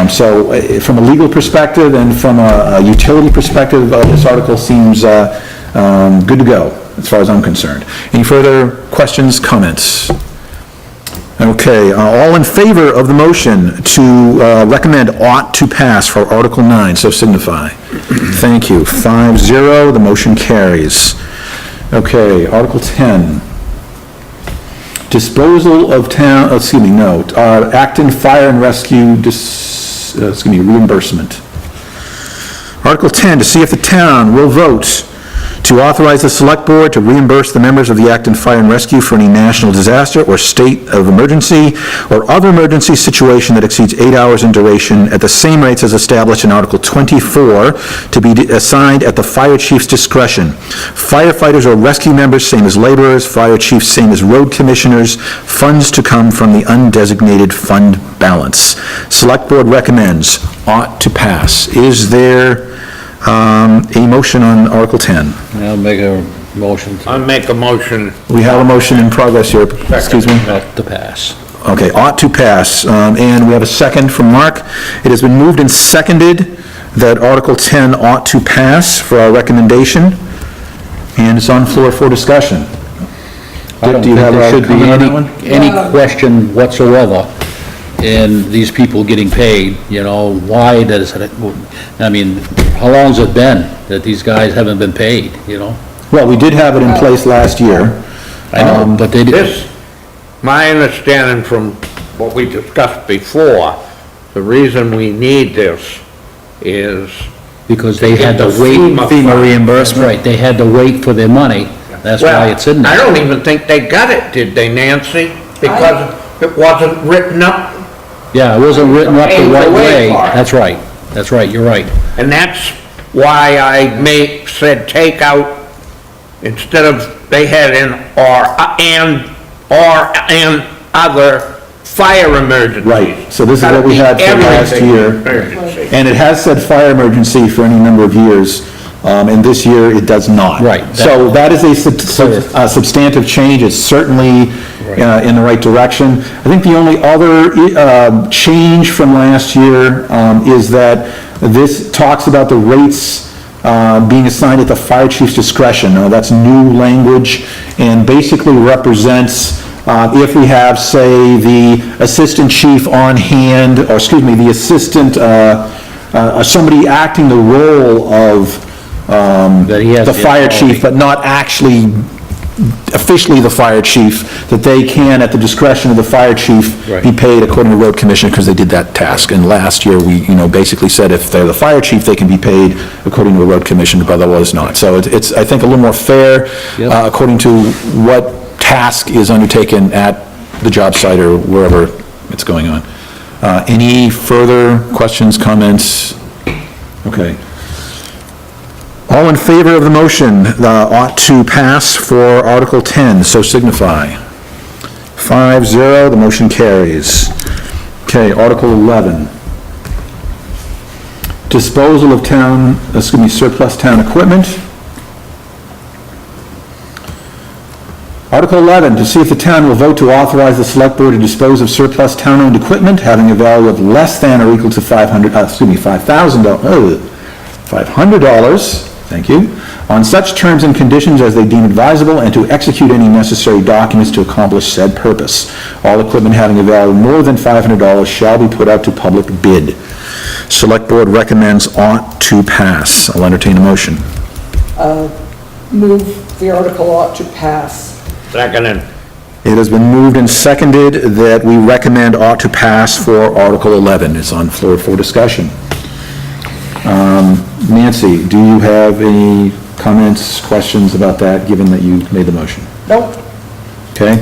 [SPEAKER 1] So from a legal perspective and from a utility perspective, this article seems good to go, as far as I'm concerned. Any further questions, comments? Okay, all in favor of the motion to recommend ought to pass for Article 9, so signify. Thank you. 5-0, the motion carries. Okay, Article 10. Disposal of town, Acton Fire and Rescue, reimbursement. Article 10, to see if the town will vote to authorize the select board to reimburse the members of the Acton Fire and Rescue for any national disaster or state of emergency or other emergency situation that exceeds 8 hours in duration at the same rates as established in Article 24 to be assigned at the fire chief's discretion. Firefighters or rescue members, same as laborers, fire chiefs, same as road commissioners, funds to come from the undesignated fund balance. Select board recommends ought to pass. Is there a motion on Article 10?
[SPEAKER 7] I'll make a motion
[SPEAKER 6] I make a motion.
[SPEAKER 1] We have a motion in progress here, excuse me.
[SPEAKER 7] to pass.
[SPEAKER 1] Okay, ought to pass, and we have a second from Mark. It has been moved and seconded that Article 10 ought to pass for our recommendation, and it's on the floor for discussion.
[SPEAKER 7] I don't
[SPEAKER 1] Do you
[SPEAKER 7] think
[SPEAKER 1] have
[SPEAKER 7] there
[SPEAKER 1] a
[SPEAKER 7] should be
[SPEAKER 1] comment on that one?
[SPEAKER 7] any question whatsoever in these people getting paid, you know, why does it, I mean, how long's it been that these guys haven't been paid, you know?
[SPEAKER 1] Well, we did have it in place last year.
[SPEAKER 7] I know, but they didn't.
[SPEAKER 6] This, my understanding from what we discussed before, the reason we need this is
[SPEAKER 7] Because they had to
[SPEAKER 6] get the
[SPEAKER 7] wait.
[SPEAKER 6] FEMA
[SPEAKER 7] reimbursement. That's right, they had to wait for their money, that's why it's in there.
[SPEAKER 6] I don't even think they got it, did they, Nancy? Because it wasn't written up,
[SPEAKER 7] Yeah, it wasn't written up the
[SPEAKER 6] Paying the
[SPEAKER 7] right
[SPEAKER 6] way
[SPEAKER 7] way,
[SPEAKER 6] for it.
[SPEAKER 7] that's right, you're right.
[SPEAKER 6] and that's why I said take out instead of, they had and other fire emergencies.
[SPEAKER 1] Right, so this is what we had for last
[SPEAKER 6] Everything
[SPEAKER 1] year.
[SPEAKER 6] emergency.
[SPEAKER 1] And it has said fire emergency for any number of years, and this year it does not.
[SPEAKER 7] Right.
[SPEAKER 1] So that is a substantive change, it's certainly in the right direction. I think the only other change from last year is that this talks about the rates being assigned at the fire chief's discretion. Now, that's new language and basically represents if we have, say, the assistant chief on hand, or excuse me, the assistant, somebody acting the role of
[SPEAKER 7] That he has
[SPEAKER 1] the
[SPEAKER 7] the
[SPEAKER 1] fire
[SPEAKER 7] authority.
[SPEAKER 1] chief, but not actually officially the fire chief, that they can, at the discretion of the fire chief,
[SPEAKER 7] Right.
[SPEAKER 1] be paid according to road commissioner, because they did that task. And last year, we, basically said if they're the fire chief, they can be paid according to a road commissioner, but otherwise not. So it's, I think, a little more fair,
[SPEAKER 7] Yep.
[SPEAKER 1] according to what task is undertaken at the job site or wherever it's going on. Any further questions, comments? Okay. All in favor of the motion ought to pass for Article 10, so signify. 5-0, the motion carries. Okay, Article 11. Disposal of surplus town equipment. Article 11, to see if the town will vote to authorize the select board to dispose of surplus town-owned equipment having a value of less than or equal to $500, thank you, on such terms and conditions as they deem advisable, and to execute any necessary documents to accomplish said purpose. All equipment having a value more than $500 shall be put out to public bid. Select board recommends ought to pass. I'll entertain a motion.
[SPEAKER 3] Move the article ought to pass.
[SPEAKER 6] Seconded.
[SPEAKER 1] It has been moved and seconded that we recommend ought to pass for Article 11. It's on floor for discussion. Nancy, do you have any comments, questions about that, given that you made the motion?
[SPEAKER 3] Nope.
[SPEAKER 1] Okay?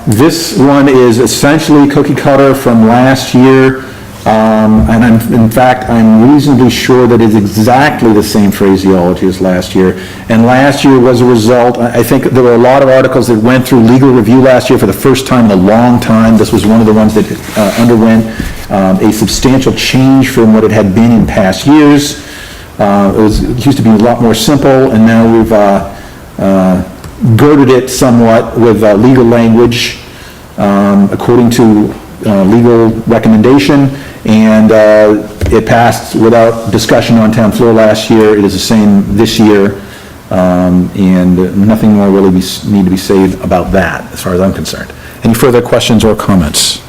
[SPEAKER 1] This one is essentially cookie cutter from last year, and in fact, I'm reasonably sure that it's exactly the same phraseology as last year. And last year was a result, I think there were a lot of articles that went through legal review last year for the first time in a long time. This was one of the ones that underwent a substantial change from what it had been in past years. It used to be a lot more simple, and now we've girded it somewhat with legal language according to legal recommendation, and it passed without discussion on town floor last year. It is the same this year, and nothing more really need to be said about that, as far as I'm concerned. Any further questions or comments?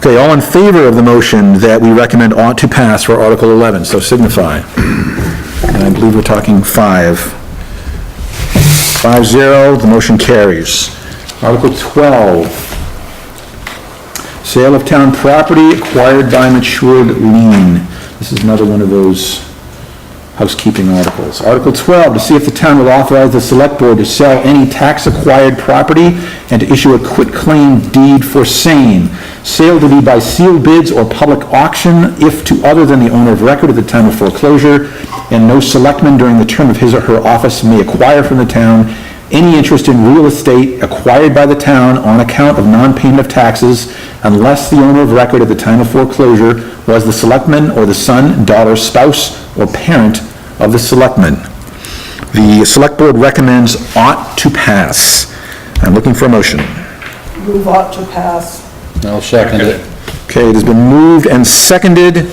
[SPEAKER 1] Okay, all in favor of the motion that we recommend ought to pass for Article 11, so signify. And I believe we're talking 5-0, the motion carries. Article 12, sale of town property acquired by matured lien. This is another one of those housekeeping articles. Article 12, to see if the town will authorize the select board to sell any tax-acquired property and to issue a quitclaim deed for same. Sale to be by sealed bids or public auction if to other than the owner of record at the time of foreclosure, and no selectman during the term of his or her office may acquire from the town any interest in real estate acquired by the town on account of non-payment of taxes unless the owner of record at the time of foreclosure was the selectman or the son, daughter, spouse, or parent of the selectman. The select board recommends ought to pass. I'm looking for a motion.
[SPEAKER 3] Move ought to pass.
[SPEAKER 7] I'll second it.
[SPEAKER 1] Okay, it has been moved and seconded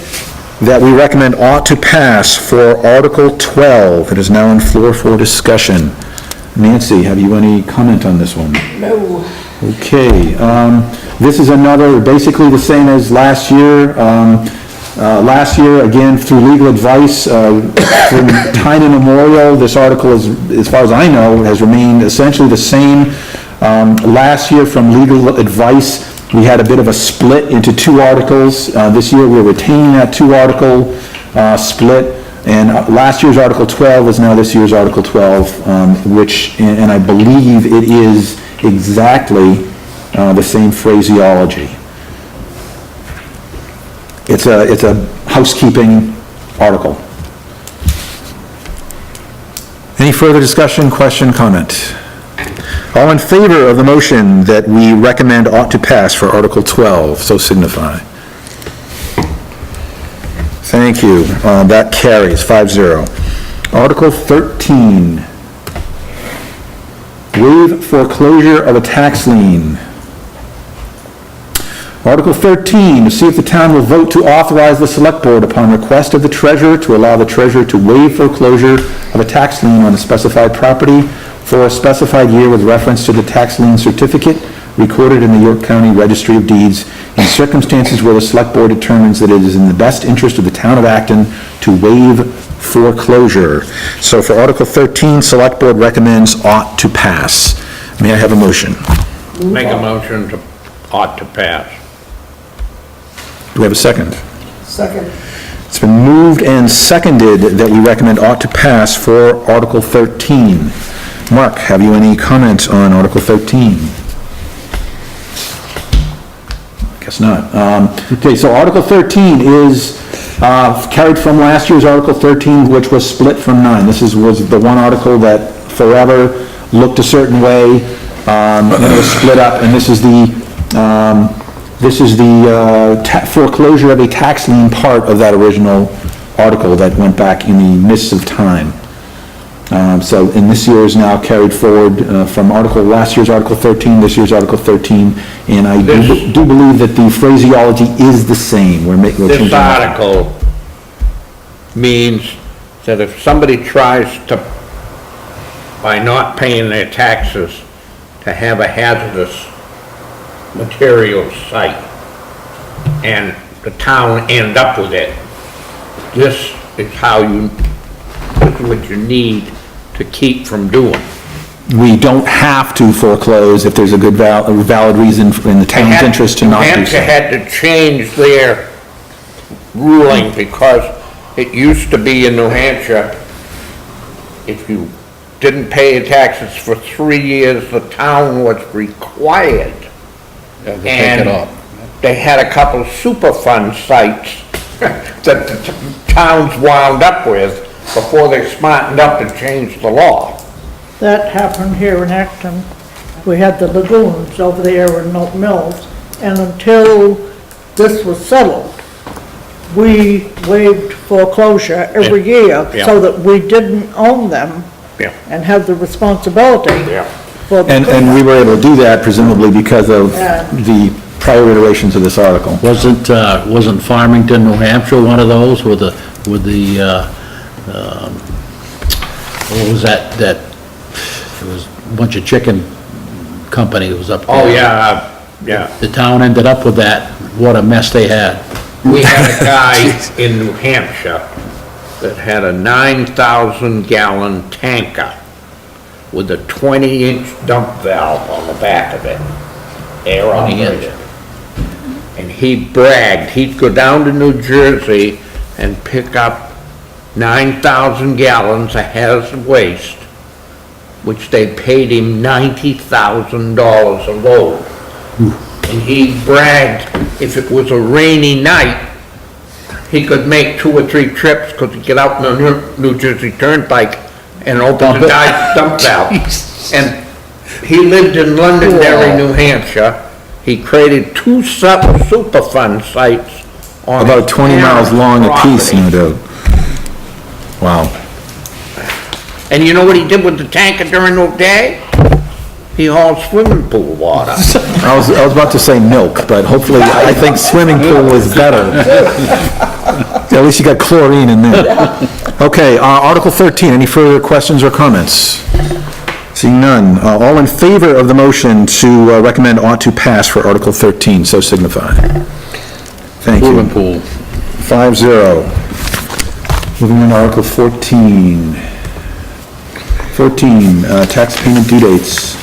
[SPEAKER 1] that we recommend ought to pass for Article 12. It is now on floor for discussion. Nancy, have you any comment on this one?
[SPEAKER 3] No.
[SPEAKER 1] Okay, this is another, basically the same as last year. Last year, again, through legal advice, from time immemorial, this article is, as far as I know, has remained essentially the same. Last year, from legal advice, we had a bit of a split into two articles. This year, we're retaining that two-article split. And last year's Article 12 is now this year's Article 12, which, and I believe it is exactly the same phraseology. It's a housekeeping article. Any further discussion, question, comment? All in favor of the motion that we recommend ought to pass for Article 12, so signify. Thank you. That carries 5-0. Article 13, waive foreclosure of a tax lien. Article 13, to see if the town will vote to authorize the select board upon request of the treasurer to allow the treasurer to waive foreclosure of a tax lien on a specified property for a specified year with reference to the tax lien certificate recorded in the York County Registry of Deeds in circumstances where the select board determines that it is in the best interest of the town of Acton to waive foreclosure. So for Article 13, select board recommends ought to pass. May I have a motion?
[SPEAKER 6] Make a motion to ought to pass.
[SPEAKER 1] Do we have a second?
[SPEAKER 3] Second.
[SPEAKER 1] It's been moved and seconded that we recommend ought to pass for Article 13. Mark, have you any comments on Article 13? Guess not. Okay, so Article 13 is carried from last year's Article 13, which was split from 9. This was the one article that forever looked a certain way, and it was split up, and this is the foreclosure of a tax lien part of that original article that went back in the mists of time. So in this year is now carried forward from last year's Article 13, this year's Article 13, and I do believe that the phraseology is the same. We're changing
[SPEAKER 6] This
[SPEAKER 1] that.
[SPEAKER 6] article means that if somebody tries to, by not paying their taxes, to have a hazardous material site, and the town end up with it, this is what you need to keep from doing.
[SPEAKER 1] We don't have to foreclose if there's a good valid reason in the town's interest to not do
[SPEAKER 6] New Hampshire
[SPEAKER 1] so.
[SPEAKER 6] had to change their ruling because it used to be in New Hampshire, if you didn't pay your taxes for 3 years, the town was required.
[SPEAKER 7] Take it off.
[SPEAKER 6] They had a couple Superfund sites that the towns wound up with before they smartened up and changed the law.
[SPEAKER 9] That happened here in Acton. We had the lagoons over there in Milton Mills, and until this was settled, we waived foreclosure every year
[SPEAKER 6] Yeah.
[SPEAKER 9] so that we didn't own them
[SPEAKER 6] Yeah.
[SPEAKER 9] and have the responsibility
[SPEAKER 6] Yeah.
[SPEAKER 9] for the
[SPEAKER 1] And we were able to do that presumably because of
[SPEAKER 9] Yeah.
[SPEAKER 1] the prior iterations of this article.
[SPEAKER 7] Wasn't Farmington, New Hampshire one of those with the, what was that, there was a bunch of chicken company was up there.
[SPEAKER 6] Oh, yeah, yeah.
[SPEAKER 7] The town ended up with that, what a mess they had.
[SPEAKER 6] We had a guy in New Hampshire that had a 9,000-gallon tanker with a 20-inch dump valve on the back of it, air on the engine. And he bragged, he'd go down to New Jersey and pick up 9,000 gallons of hazardous waste, which they paid him $90,000 a load. And he bragged if it was a rainy night, he could make 2 or 3 trips because he'd get out in the New Jersey Turnpike and open the guy's dump valve. And he lived in Londonderry, New Hampshire. He created 2 Superfund sites on
[SPEAKER 1] About
[SPEAKER 6] his
[SPEAKER 1] 20 miles long
[SPEAKER 6] parents'
[SPEAKER 1] apiece, no
[SPEAKER 6] property.
[SPEAKER 1] doubt. Wow.
[SPEAKER 6] And you know what he did with the tanker during the day? He hauled swimming pool water.
[SPEAKER 1] I was about to say milk, but hopefully, I think swimming pool was better. At least you got chlorine in there. Okay, Article 13, any further questions or comments? Seeing none, all in favor of the motion to recommend ought to pass for Article 13, so signify. Thank you.
[SPEAKER 7] Swimming pool.
[SPEAKER 1] 5-0. Moving on to Article 14. 14, tax payment due dates.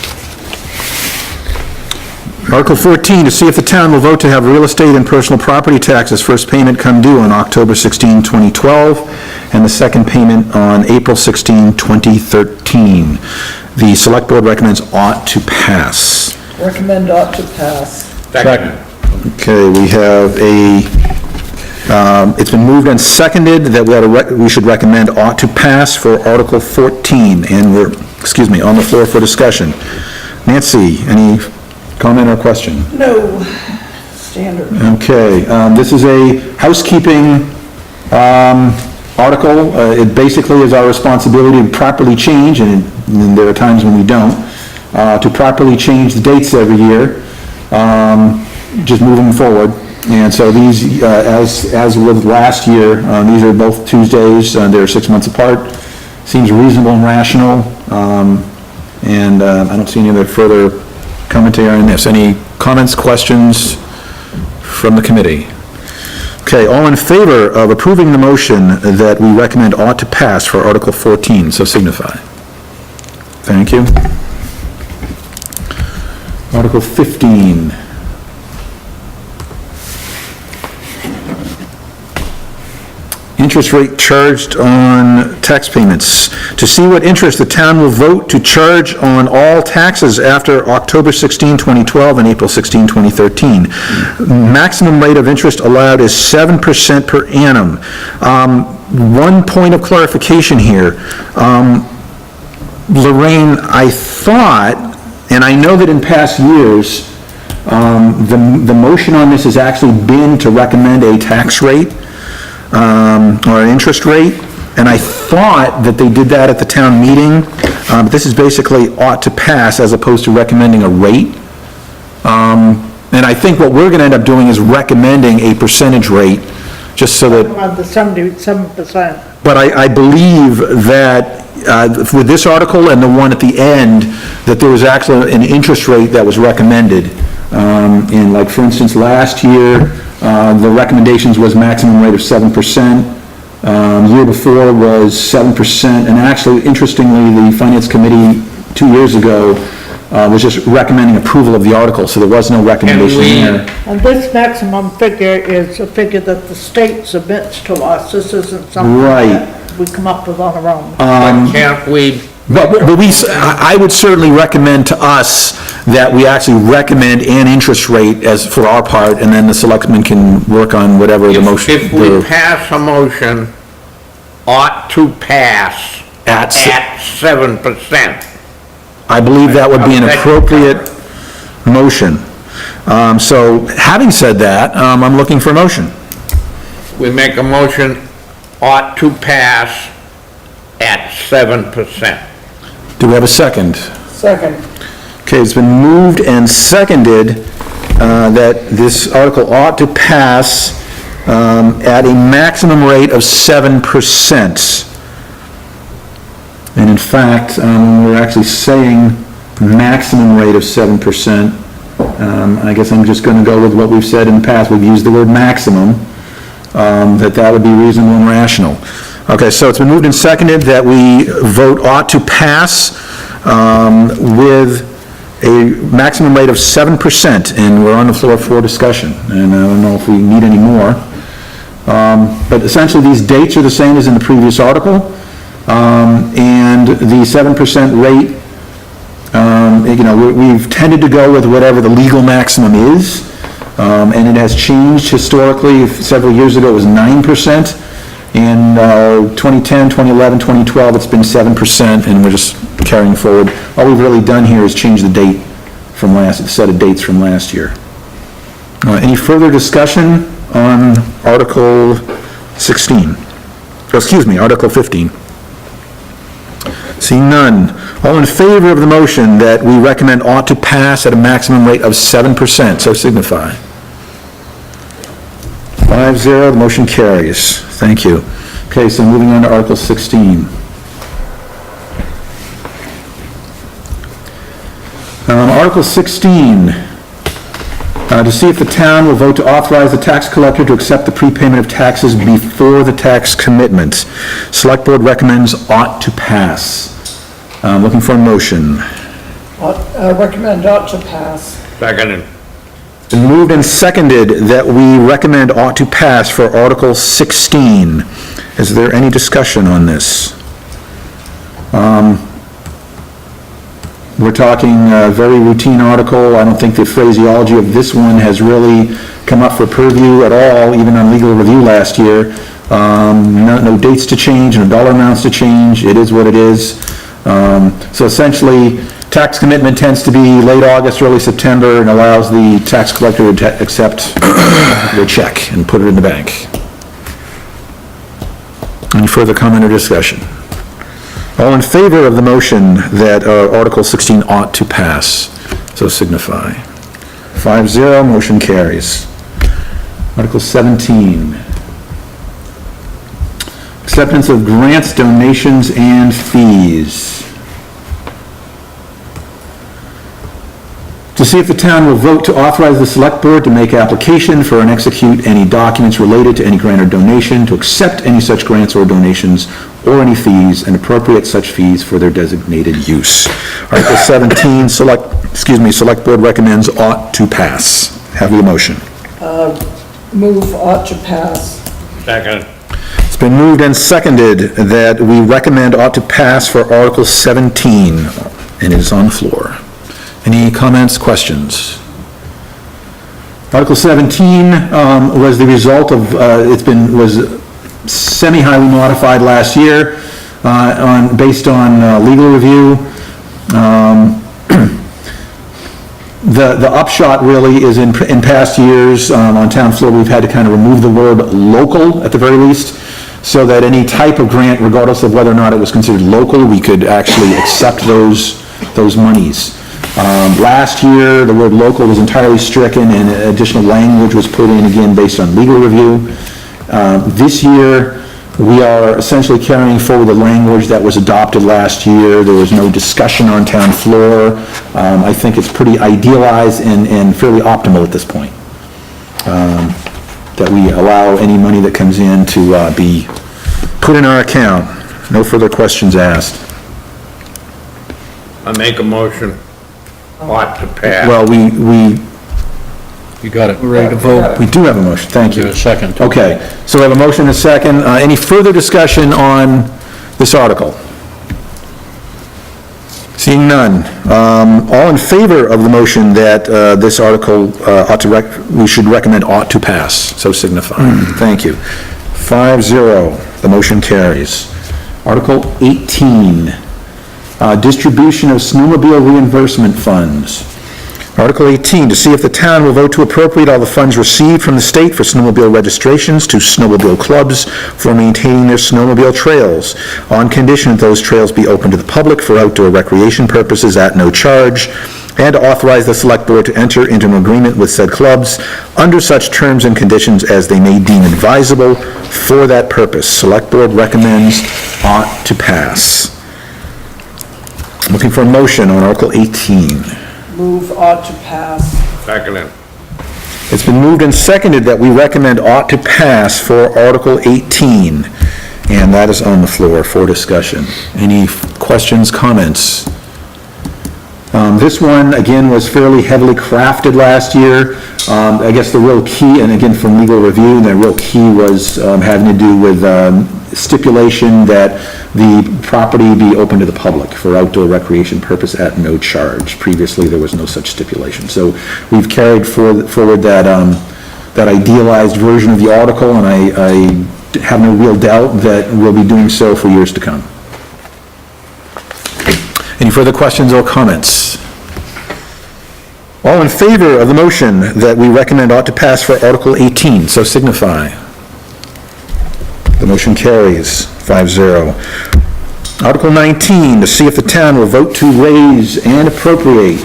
[SPEAKER 1] Article 14, to see if the town will vote to have real estate and personal property taxes first payment come due on October 16, 2012, and the second payment on April 16, 2013. The Select Board recommends ought to pass.
[SPEAKER 3] Recommend ought to pass.
[SPEAKER 6] Second.
[SPEAKER 1] Okay, we have a It's been moved and seconded that we should recommend ought to pass for Article 14, and we're, on the floor for discussion. Nancy, any comment or question?
[SPEAKER 3] No, standard.
[SPEAKER 1] Okay, this is a housekeeping article. It basically is our responsibility to properly change, and there are times when we don't, to properly change the dates every year, just moving forward. And so these, as with last year, these are both Tuesdays, they're 6 months apart. Seems reasonable and rational, and I don't see any other further commentary on this. Any comments, questions from the committee? Okay, all in favor of approving the motion that we recommend ought to pass for Article 14, so signify. Thank you. Article 15. Interest rate charged on tax payments. To see what interest the town will vote to charge on all taxes after October 16, 2012 and April 16, 2013. Maximum rate of interest allowed is 7% per annum. One point of clarification here. Lorraine, I thought, and I know that in past years, the motion on this has actually been to recommend a tax rate, or an interest rate, and I thought that they did that at the town meeting. But this is basically ought to pass as opposed to recommending a rate. And I think what we're gonna end up doing is recommending a percentage rate, just so that,
[SPEAKER 9] On the 77%.
[SPEAKER 1] but I believe that, with this article and the one at the end, that there was actually an interest rate that was recommended. And like, for instance, last year, the recommendations was maximum rate of 7%. Year before was 7%, and actually, interestingly, the Finance Committee 2 years ago was just recommending approval of the article, so there was no recommendation there.
[SPEAKER 9] And this maximum figure is a figure that the state submits to us. This isn't something
[SPEAKER 1] Right.
[SPEAKER 9] that we come up with on our own.
[SPEAKER 6] But can't we,
[SPEAKER 1] But I would certainly recommend to us that we actually recommend an interest rate as for our part, and then the selectmen can work on whatever the motion.
[SPEAKER 6] if we pass a motion, ought to pass
[SPEAKER 1] At
[SPEAKER 6] at 7%?
[SPEAKER 1] I believe that would be an appropriate motion. So, having said that, I'm looking for a motion.
[SPEAKER 6] We make a motion, ought to pass at 7%.
[SPEAKER 1] Do we have a second?
[SPEAKER 3] Second.
[SPEAKER 1] Okay, it's been moved and seconded that this article ought to pass at a maximum rate of 7%. And in fact, we're actually saying maximum rate of 7%. I guess I'm just going to go with what we've said in the past. We've used the word maximum, that would be reasonable and rational. Okay, so it's been moved and seconded that we vote ought to pass with a maximum rate of 7%, and we're on the floor for discussion, and I don't know if we need any more. But essentially, these dates are the same as in the previous article, and the 7% rate, we've tended to go with whatever the legal maximum is, and it has changed historically. Several years ago, it was 9%. In 2010, 2011, 2012, it's been 7%, and we're just carrying forward. All we've really done here is change the date from the set of dates from last year. Any further discussion on Article 16? Excuse me, Article 15. Seeing none. All in favor of the motion that we recommend ought to pass at a maximum rate of 7%, so signify. 5-0, the motion carries. Thank you. Okay, so moving on to Article 16. Article 16, to see if the town will vote to authorize the tax collector to accept the prepayment of taxes before the tax commitment. Select Board recommends ought to pass. Looking for a motion.
[SPEAKER 3] Recommend ought to pass.
[SPEAKER 6] Seconded.
[SPEAKER 1] It's been moved and seconded that we recommend ought to pass for Article 16. Is there any discussion on this? We're talking a very routine article. I don't think the phraseology of this one has really come up for purview at all, even on legal review last year. No dates to change, no dollar amounts to change. It is what it is. So essentially, tax commitment tends to be late August, early September, and allows the tax collector to accept their check and put it in the bank. Any further comment or discussion? All in favor of the motion that Article 16 ought to pass, so signify. 5-0, motion carries. Article 17. Acceptance of grants, donations, and fees. To see if the town will vote to authorize the select board to make application for and execute any documents related to any grant or donation, to accept any such grants or donations, or any fees, and appropriate such fees for their designated use. Article 17, select board recommends ought to pass. Have the motion.
[SPEAKER 3] Move ought to pass.
[SPEAKER 6] Second.
[SPEAKER 1] It's been moved and seconded that we recommend ought to pass for Article 17, and it is on the floor. Any comments, questions? Article 17 was the result of, was semi-highly modified last year based on legal review. The upshot really is in past years on town floor, we've had to kind of remove the word local at the very least, so that any type of grant, regardless of whether or not it was considered local, we could actually accept those monies. Last year, the word local was entirely stricken and additional language was put in again based on legal review. This year, we are essentially carrying forward the language that was adopted last year. There was no discussion on town floor. I think it's pretty idealized and fairly optimal at this point. That we allow any money that comes in to be put in our account. No further questions asked.
[SPEAKER 6] I make a motion. Ought to pass.
[SPEAKER 1] Well,
[SPEAKER 7] You got it.
[SPEAKER 2] Ready to vote?
[SPEAKER 1] we do have a motion, thank you.
[SPEAKER 7] Give it a second.
[SPEAKER 1] Okay, so we have a motion and a second. Any further discussion on this article? Seeing none. All in favor of the motion that this article we should recommend ought to pass, so signify. Thank you. 5-0, the motion carries. Article 18, distribution of snowmobile reimbursement funds. Article 18, to see if the town will vote to appropriate all the funds received from the state for snowmobile registrations to snowmobile clubs for maintaining their snowmobile trails, on condition that those trails be open to the public for outdoor recreation purposes at no charge, and to authorize the select board to enter into an agreement with said clubs under such terms and conditions as they may deem advisable for that purpose. Select board recommends ought to pass. Looking for a motion on Article 18.
[SPEAKER 3] Move ought to pass.
[SPEAKER 6] Second it.
[SPEAKER 1] It's been moved and seconded that we recommend ought to pass for Article 18, and that is on the floor for discussion. Any questions, comments? This one, again, was fairly heavily crafted last year. I guess the real key, and again from legal review, the real key was having to do with stipulation that the property be open to the public for outdoor recreation purpose at no charge. Previously, there was no such stipulation. So we've carried forward that idealized version of the article, and I have no real doubt that we'll be doing so for years to come. Any further questions or comments? All in favor of the motion that we recommend ought to pass for Article 18, so signify. The motion carries 5-0. Article 19, to see if the town will vote to raise and appropriate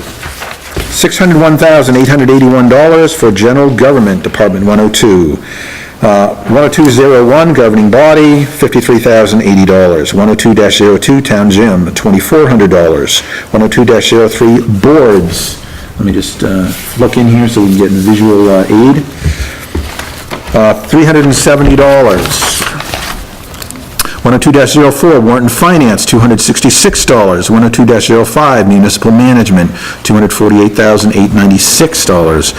[SPEAKER 1] $601,881 for General Government Department 102. 10201 Governing Body, $53,080. 102-02 Town Gym, $2,400. 102-03 Boards. Let me just look in here so we can get visual aid. $370. 102-04 Warrant and Fiance, $266. 102-05 Municipal Management, $248,896.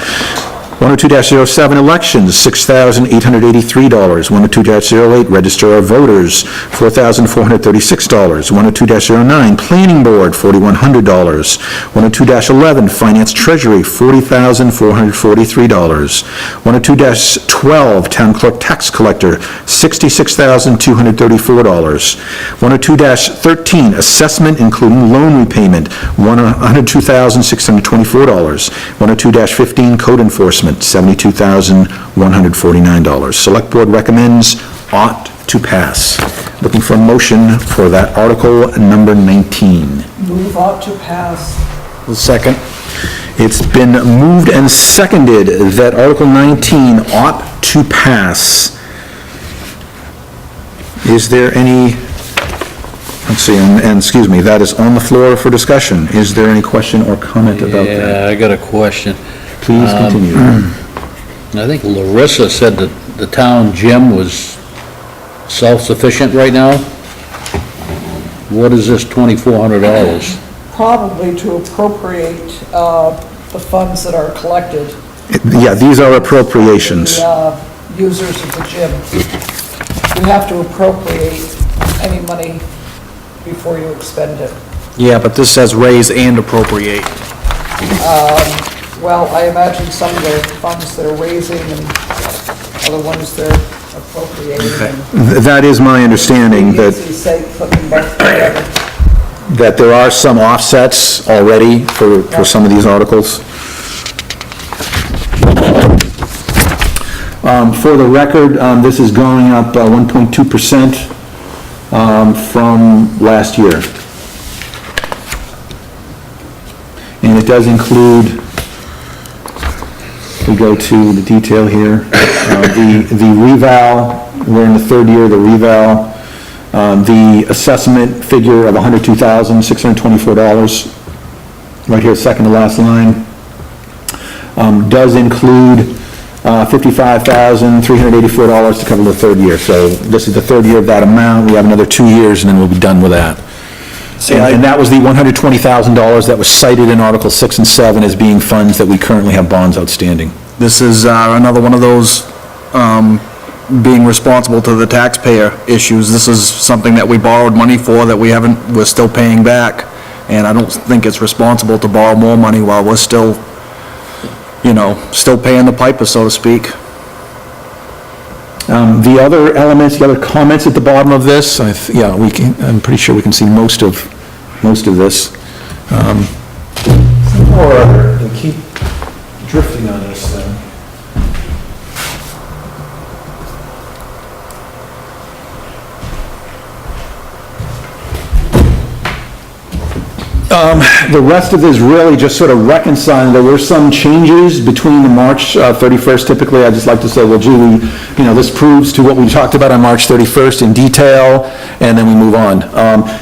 [SPEAKER 1] 102-07, elections, $6,883. 102-08, register of voters, $4,436. 102-09, planning board, $4,100. 102-11, finance treasury, $40,443. 102-12, town clerk tax collector, $66,234. 102-13, assessment including loan repayment, $102,624. 102-15, code enforcement, $72,149. Select board recommends ought to pass. Looking for a motion for that article number 19.
[SPEAKER 3] Move ought to pass.
[SPEAKER 2] Second.
[SPEAKER 1] It's been moved and seconded that Article 19 ought to pass. Is there any, let's see, and excuse me, that is on the floor for discussion. Is there any question or comment about that?
[SPEAKER 7] Yeah, I got a question.
[SPEAKER 1] Please continue.
[SPEAKER 7] I think Larissa said that the town gym was self-sufficient right now. What is this $2,400?
[SPEAKER 3] Probably to appropriate the funds that are collected.
[SPEAKER 1] Yeah, these are appropriations.
[SPEAKER 3] The users of the gym. You have to appropriate any money before you expend it.
[SPEAKER 2] Yeah, but this says raise and appropriate.
[SPEAKER 3] Well, I imagine some of the funds they're raising and other ones they're appropriating. and
[SPEAKER 1] That is my understanding, that
[SPEAKER 3] easy say putting both together.
[SPEAKER 1] that there are some offsets already for some of these articles. For the record, this is going up 1.2% from last year. And it does include, we go to the detail here, the reval, we're in the third year of the reval. The assessment figure of $102,624, right here, second to last line, does include $55,384 to cover the third year. So this is the third year of that amount. We have another 2 years, and then we'll be done with that. And that was the $120,000 that was cited in Article 6 and 7 as being funds that we currently have bonds outstanding.
[SPEAKER 2] This is another one of those being responsible to the taxpayer issues. This is something that we borrowed money for that we're still paying back. And I don't think it's responsible to borrow more money while we're still, still paying the piper, so to speak.
[SPEAKER 1] The other elements, the other comments at the bottom of this, I'm pretty sure we can see most of this. Or other, we keep drifting on this thing. The rest of this really just sort of reconciling. There were some changes between the March 31st. Typically, I just like to say, well, gee, this proves to what we talked about on March 31st in detail, and then we move on.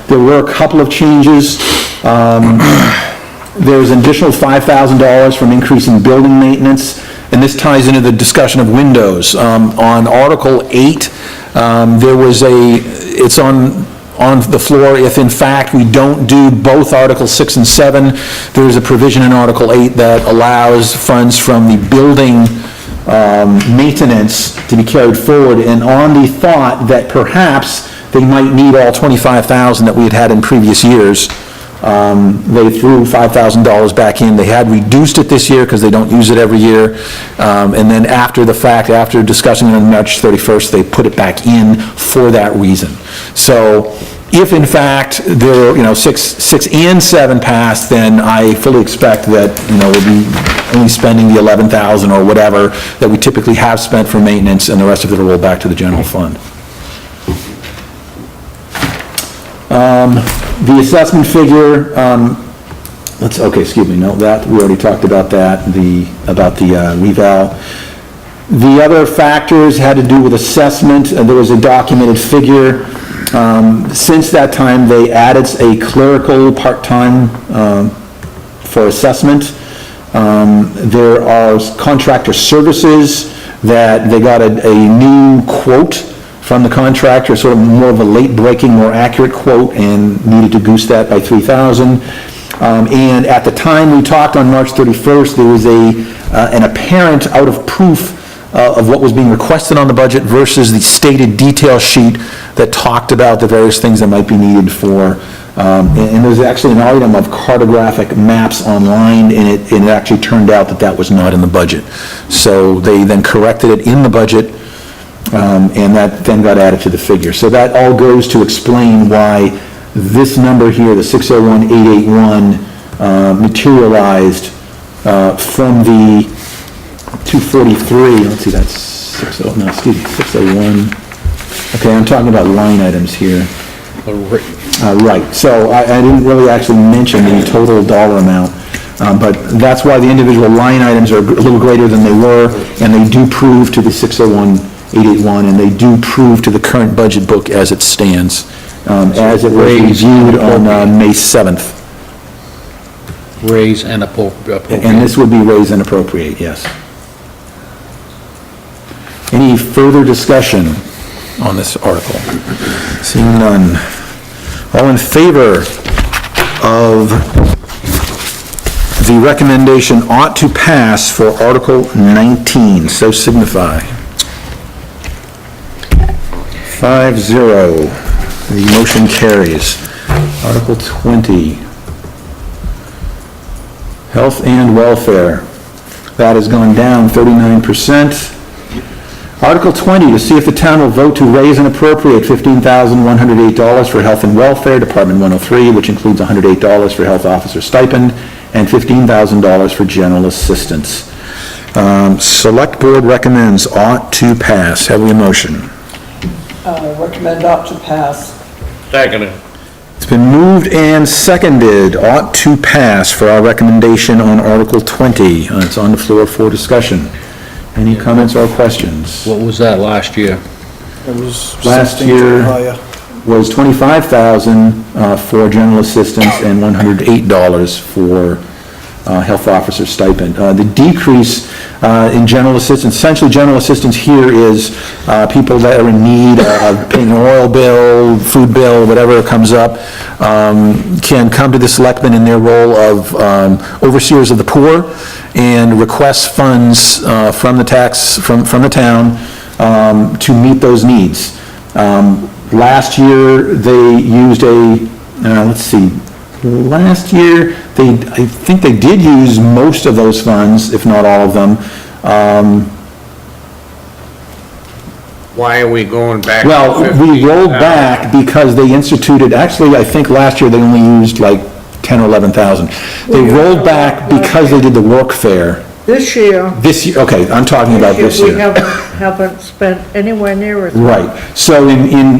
[SPEAKER 1] There were a couple of changes. There's an additional $5,000 from increasing building maintenance, and this ties into the discussion of windows. On Article 8, it's on the floor. If in fact we don't do both Articles 6 and 7, there is a provision in Article 8 that allows funds from the building maintenance to be carried forward, and on the thought that perhaps they might need all $25,000 that we had in previous years, they threw $5,000 back in. They had reduced it this year because they don't use it every year, and then after the fact, after discussing it on March 31st, they put it back in for that reason. So if in fact there, 6 and 7 pass, then I fully expect that, we'll be only spending the $11,000 or whatever that we typically have spent for maintenance, and the rest of it will roll back to the general fund. The assessment figure, that, we already talked about that, the reval. The other factors had to do with assessment. There was a documented figure. Since that time, they added a clerical part-time for assessment. There are contractor services that they got a new quote from the contractor, sort of more of a late-breaking, more accurate quote, and needed to goose that by $3,000. And at the time we talked on March 31st, there was an apparent out of proof of what was being requested on the budget versus the stated detail sheet that talked about the various things that might be needed for, and there's actually an item of cartographic maps online, and it actually turned out that was not in the budget. So they then corrected it in the budget, and that then got added to the figure. So that all goes to explain why this number here, the 601,881, materialized from the 243, let's see, that's 60, no, excuse me, 601. Okay, I'm talking about line items here. Right, so I didn't really actually mention the total dollar amount, but that's why the individual line items are a little greater than they were, and they do prove to the 601,881, and they do prove to the current budget book as it stands, as it was reviewed on May 7th.
[SPEAKER 7] Raise and appropriate.
[SPEAKER 1] And this would be raise and appropriate, yes. Any further discussion on this article? Seeing none. All in favor of the recommendation ought to pass for Article 19, so signify. 5-0, the motion carries. Article 20, health and welfare. That has gone down 39%. Article 20, to see if the town will vote to raise and appropriate $15,108 for health and welfare, Department 103, which includes $108 for health officer stipend and $15,000 for general assistance. Select Board recommends ought to pass. Have we a motion?
[SPEAKER 3] Recommend ought to pass.
[SPEAKER 6] Second.
[SPEAKER 1] It's been moved and seconded, ought to pass for our recommendation on Article 20. It's on the floor for discussion. Any comments or questions?
[SPEAKER 7] What was that last year?
[SPEAKER 2] It was
[SPEAKER 1] Last year
[SPEAKER 2] higher.
[SPEAKER 1] was $25,000 for general assistance and $108 for health officer stipend. The decrease in general assistance, essentially general assistance here is people that are in need of paying an oil bill, food bill, whatever comes up, can come to the selectmen in their role of overseers of the poor and request funds from the town to meet those needs. Last year, they used let's see, last year, I think they did use most of those funds, if not all of them.
[SPEAKER 6] Why are we going back?
[SPEAKER 1] Well,
[SPEAKER 6] to
[SPEAKER 1] we rolled
[SPEAKER 6] 15,000?
[SPEAKER 1] back because they instituted, actually, I think last year they only used like 10 or 11,000. They rolled back because they did the work fair.
[SPEAKER 9] This year,
[SPEAKER 1] This year, okay, I'm talking about this
[SPEAKER 9] we
[SPEAKER 1] year.
[SPEAKER 9] haven't spent anywhere near as much.
[SPEAKER 1] Right, so in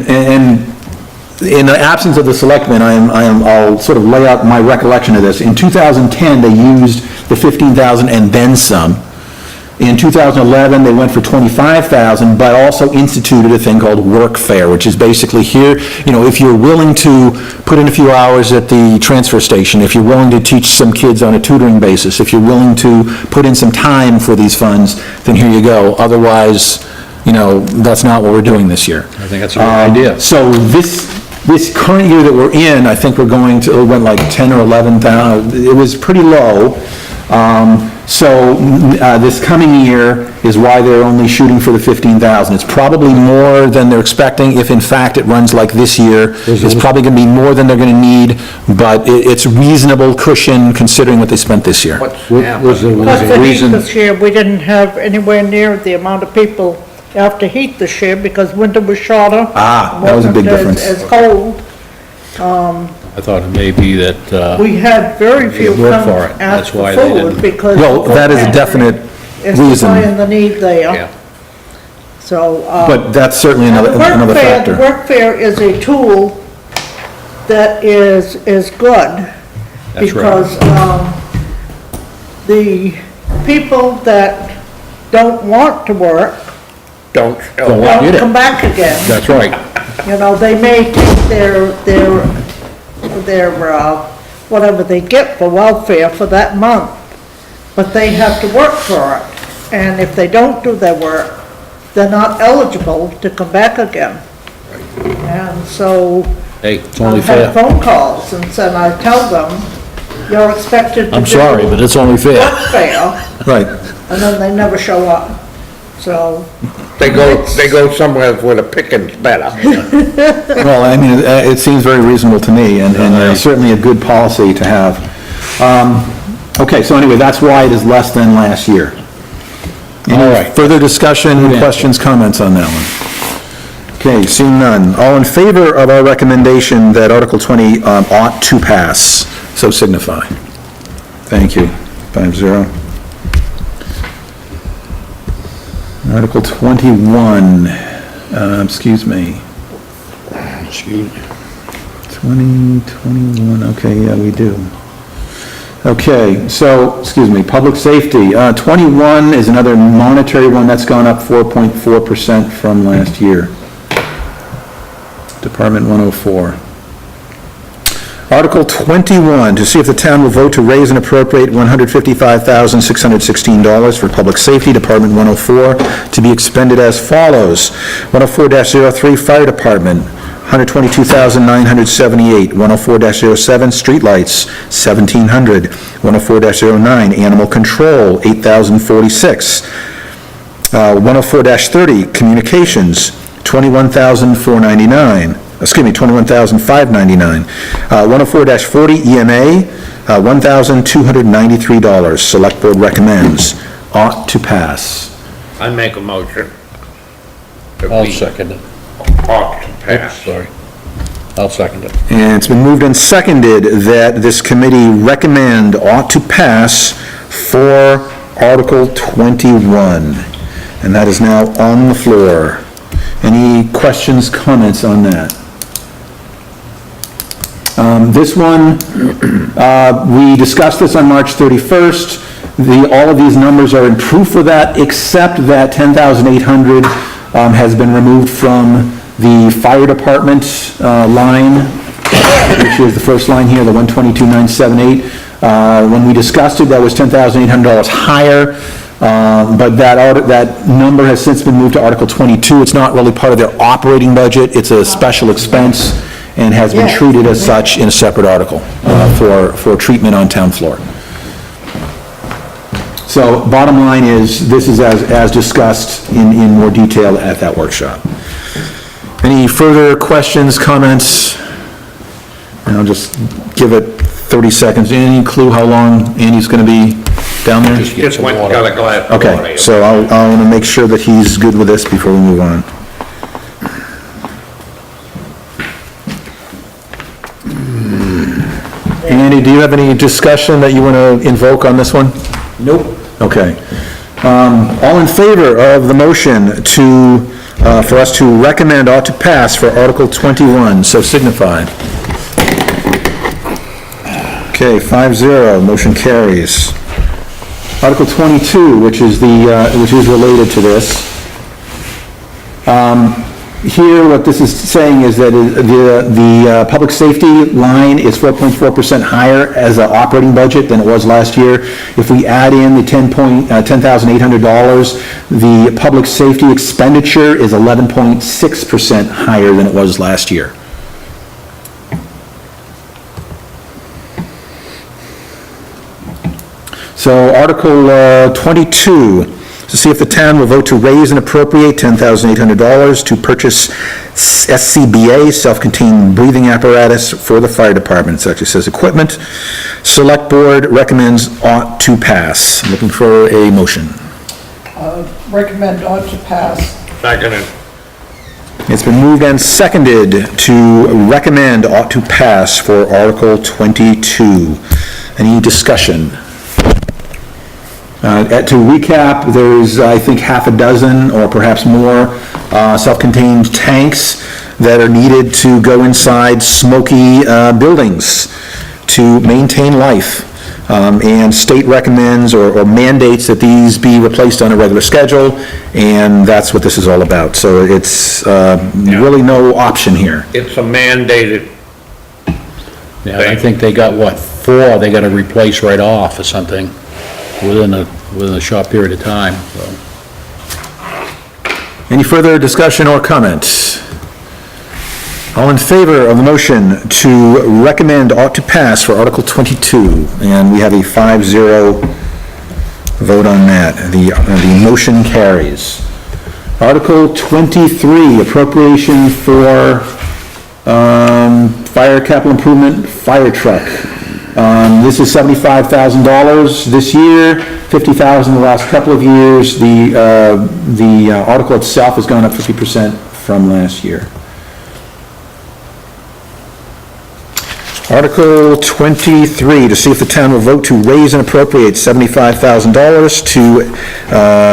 [SPEAKER 1] the absence of the selectmen, I'll sort of lay out my recollection of this. In 2010, they used the 15,000 and then some. In 2011, they went for 25,000, but also instituted a thing called work fair, which is basically here, if you're willing to put in a few hours at the transfer station, if you're willing to teach some kids on a tutoring basis, if you're willing to put in some time for these funds, then here you go. Otherwise, that's not what we're doing this year.
[SPEAKER 7] I think that's a good idea.
[SPEAKER 1] So this current year that we're in, I think it went like 10 or 11,000, it was pretty low. So this coming year is why they're only shooting for the 15,000. It's probably more than they're expecting if in fact it runs like this year. It's probably going to be more than they're going to need, but it's reasonable cushion considering what they spent this year.
[SPEAKER 6] What's
[SPEAKER 7] Was
[SPEAKER 6] happening?
[SPEAKER 9] Plus,
[SPEAKER 7] a
[SPEAKER 9] the heat
[SPEAKER 7] reason,
[SPEAKER 9] this year, we didn't have anywhere near the amount of people after heat this year because winter was shorter.
[SPEAKER 1] Ah, that was a big
[SPEAKER 9] Wasn't
[SPEAKER 1] difference.
[SPEAKER 9] as cold.
[SPEAKER 7] I thought it may be that,
[SPEAKER 9] We had very few
[SPEAKER 7] They worked
[SPEAKER 9] come
[SPEAKER 7] for it.
[SPEAKER 9] ask
[SPEAKER 7] That's
[SPEAKER 9] for
[SPEAKER 7] why they
[SPEAKER 9] food
[SPEAKER 7] didn't.
[SPEAKER 9] because.
[SPEAKER 1] Well,
[SPEAKER 9] the
[SPEAKER 1] that is a
[SPEAKER 9] food
[SPEAKER 1] definite
[SPEAKER 9] pantry is
[SPEAKER 1] reason.
[SPEAKER 9] supplying the need there.
[SPEAKER 7] yeah,
[SPEAKER 9] So,
[SPEAKER 1] But that's certainly another
[SPEAKER 9] The
[SPEAKER 1] factor.
[SPEAKER 9] work fair is a tool that is good.
[SPEAKER 7] That's right.
[SPEAKER 9] Because, the people that don't want to work
[SPEAKER 6] Don't show
[SPEAKER 7] Don't
[SPEAKER 6] up.
[SPEAKER 7] want- Get
[SPEAKER 9] don't
[SPEAKER 7] it.
[SPEAKER 9] come back again.
[SPEAKER 7] that's right.
[SPEAKER 9] They may take their, whatever they get for welfare for that month, but they have to work for it. And if they don't do their work, they're not eligible to come back again. And so,
[SPEAKER 7] Hey, it's only
[SPEAKER 9] I've had
[SPEAKER 7] fair.
[SPEAKER 9] phone calls and said, I tell them, you're expected to do
[SPEAKER 7] I'm sorry, but it's only fair.
[SPEAKER 9] work fair,
[SPEAKER 1] Right.
[SPEAKER 9] and then they never show up. So,
[SPEAKER 6] They go somewhere where the picking's better.
[SPEAKER 1] Well, I mean, it seems very reasonable to me, and certainly a good policy to have. Okay, so anyway, that's why it is less than last year.
[SPEAKER 7] All
[SPEAKER 1] Any
[SPEAKER 7] right.
[SPEAKER 1] further discussion,
[SPEAKER 7] answer.
[SPEAKER 1] questions, comments on that one? Okay, seeing none. All in favor of our recommendation that Article 20 ought to pass, so signify. Thank you. 5-0. Article 21, excuse me.
[SPEAKER 7] Excuse me.
[SPEAKER 1] 21, okay, yeah, we do. Okay, so, excuse me, public safety. 21 is another monetary one, that's gone up 4.4% from last year. Department 104. Article 21, to see if the town will vote to raise and appropriate $155,616 for public safety, Department 104, to be expended as follows. 104-03, Fire Department, $122,978. 104-07, Streetlights, $1,700. 104-09, Animal Control, $8,046. 104-30, Communications, $21,599. 104-40 EMA, $1,293. Select Board recommends. Ought to pass.
[SPEAKER 6] I make a motion. that
[SPEAKER 7] I'll
[SPEAKER 6] we
[SPEAKER 7] second it.
[SPEAKER 6] Ought to pass.
[SPEAKER 7] Sorry. I'll second it.
[SPEAKER 1] And it's been moved and seconded that this committee recommend ought to pass for Article 21. And that is now on the floor. Any questions, comments on that? This one, we discussed this on March 31st. All of these numbers are in proof of that, except that 10,800 has been removed from the fire department line, which is the first line here, the 122,978. When we discussed it, that was $10,800 higher, but that number has since been moved to Article 22. It's not really part of their operating budget, it's a special expense, and has been treated as such in a separate article for treatment on town floor. So bottom line is, this is as discussed in more detail at that workshop. Any further questions, comments? And I'll just give it 30 seconds. Any clue how long Andy's going to be down there?
[SPEAKER 6] Just went and got a glass of water.
[SPEAKER 1] Okay, so I want to make sure that he's good with this before we move on. Andy, do you have any discussion that you want to invoke on this one? Nope. Okay. All in favor of the motion for us to recommend ought to pass for Article 21, so signify. Okay, 5-0, motion carries. Article 22, which is related to this. Here, what this is saying is that the public safety line is 4.4% higher as an operating budget than it was last year. If we add in the $10,800, the public safety expenditure is 11.6% higher than it was last year. So Article 22, to see if the town will vote to raise and appropriate $10,800 to purchase SCBA, self-contained breathing apparatus, for the fire department. It actually says equipment. Select Board recommends ought to pass. Looking for a motion.
[SPEAKER 3] Recommend ought to pass.
[SPEAKER 6] Seconded.
[SPEAKER 1] It's been moved and seconded to recommend ought to pass for Article 22. Any discussion? To recap, there's, I think, half a dozen or perhaps more self-contained tanks that are needed to go inside smoky buildings to maintain life. And state recommends or mandates that these be replaced on a regular schedule, and that's what this is all about. So it's really no option here.
[SPEAKER 6] It's a mandated
[SPEAKER 7] Yeah, I think they got, 4 they gotta replace right off or something within a short period of time, so.
[SPEAKER 1] Any further discussion or comments? All in favor of the motion to recommend ought to pass for Article 22, and we have a 5-0 Vote on that. The motion carries. Article 23, appropriation for fire capital improvement fire truck. This is $75,000 this year, $50,000 the last couple of years. The article itself has gone up 50% from last year. Article 23, to see if the town will vote to raise and appropriate $75,000 to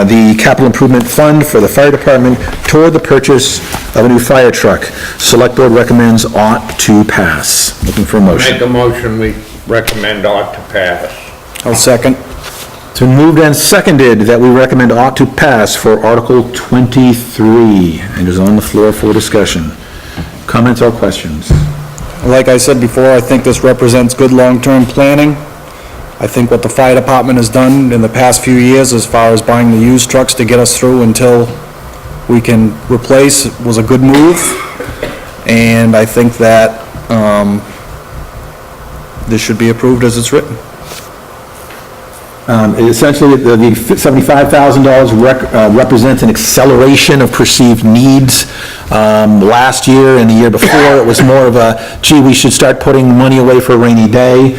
[SPEAKER 1] the capital improvement fund for the fire department toward the purchase of a new fire truck. Select board recommends ought to pass. Looking for a motion.
[SPEAKER 6] Make a motion, we recommend ought to pass.
[SPEAKER 2] I'll second.
[SPEAKER 1] It's been moved and seconded that we recommend ought to pass for Article 23, and is on the floor for discussion. Comments or questions?
[SPEAKER 2] Like I said before, I think this represents good long-term planning. I think what the fire department has done in the past few years as far as buying the used trucks to get us through until we can replace was a good move. And I think that, this should be approved as it's written.
[SPEAKER 1] Essentially, the $75,000 represents an acceleration of perceived needs. Last year and the year before, it was more of a, gee, we should start putting money away for a rainy day.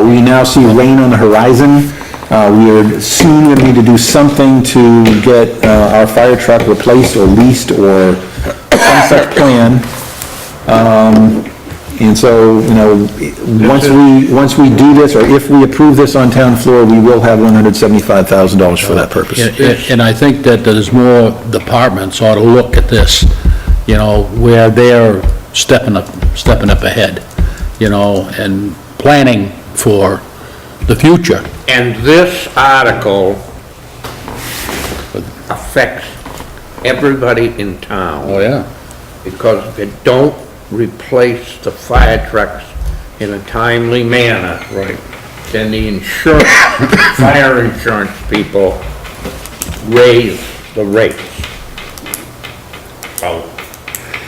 [SPEAKER 1] We now see rain on the horizon. We are soon going to need to do something to get our fire truck replaced or leased or some such plan. And so, you know, once we do this, or if we approve this on town floor, we will have $175,000 for that purpose.
[SPEAKER 7] And I think that there's more departments ought to look at this, you know, where they're stepping up ahead, you know, and planning for the future.
[SPEAKER 6] And this article affects everybody in town.
[SPEAKER 7] Oh, yeah.
[SPEAKER 6] Because if it don't replace the fire trucks in a timely manner.
[SPEAKER 7] Right.
[SPEAKER 6] Then the insurance, fire insurance people raise the rates. So,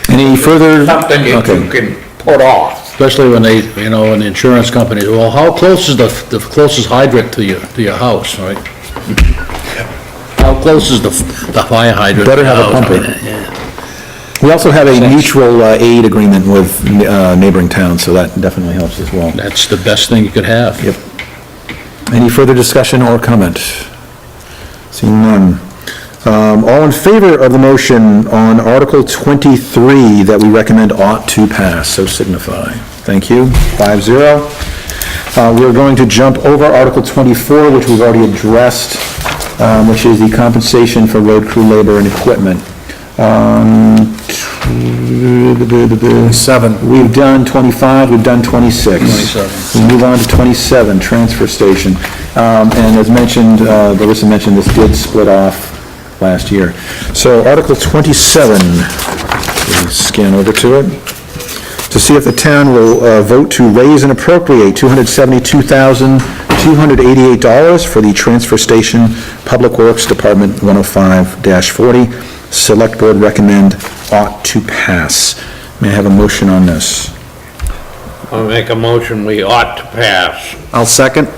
[SPEAKER 1] Any further?
[SPEAKER 6] something that you can put off.
[SPEAKER 7] Especially when they, you know, in the insurance companies, well, how close is the closest hydrant to your house, right? How close is the fire hydrant?
[SPEAKER 1] Better
[SPEAKER 7] to your
[SPEAKER 1] have a
[SPEAKER 7] house?
[SPEAKER 1] pumper.
[SPEAKER 7] Yeah.
[SPEAKER 1] We also have a mutual aid agreement with neighboring towns, so that definitely helps as well.
[SPEAKER 7] That's the best thing you could have.
[SPEAKER 1] Yep. Any further discussion or comment? Seeing none. All in favor of the motion on Article 23 that we recommend ought to pass, so signify. Thank you. 5-0. We're going to jump over Article 24, which we've already addressed, which is the compensation for road crew labor and equipment.
[SPEAKER 2] 7.
[SPEAKER 1] We've done 25, we've done 26.
[SPEAKER 7] 27.
[SPEAKER 1] We move on to 27, transfer station. And as mentioned, Larissa mentioned, this did split off last year. So Article 27, we'll scan over to it. To see if the town will vote to raise and appropriate $272,288 for the transfer station Public Works Department 105-40. Select Board recommend ought to pass. May I have a motion on this?
[SPEAKER 6] I'll make a motion, we ought to pass.
[SPEAKER 2] I'll second.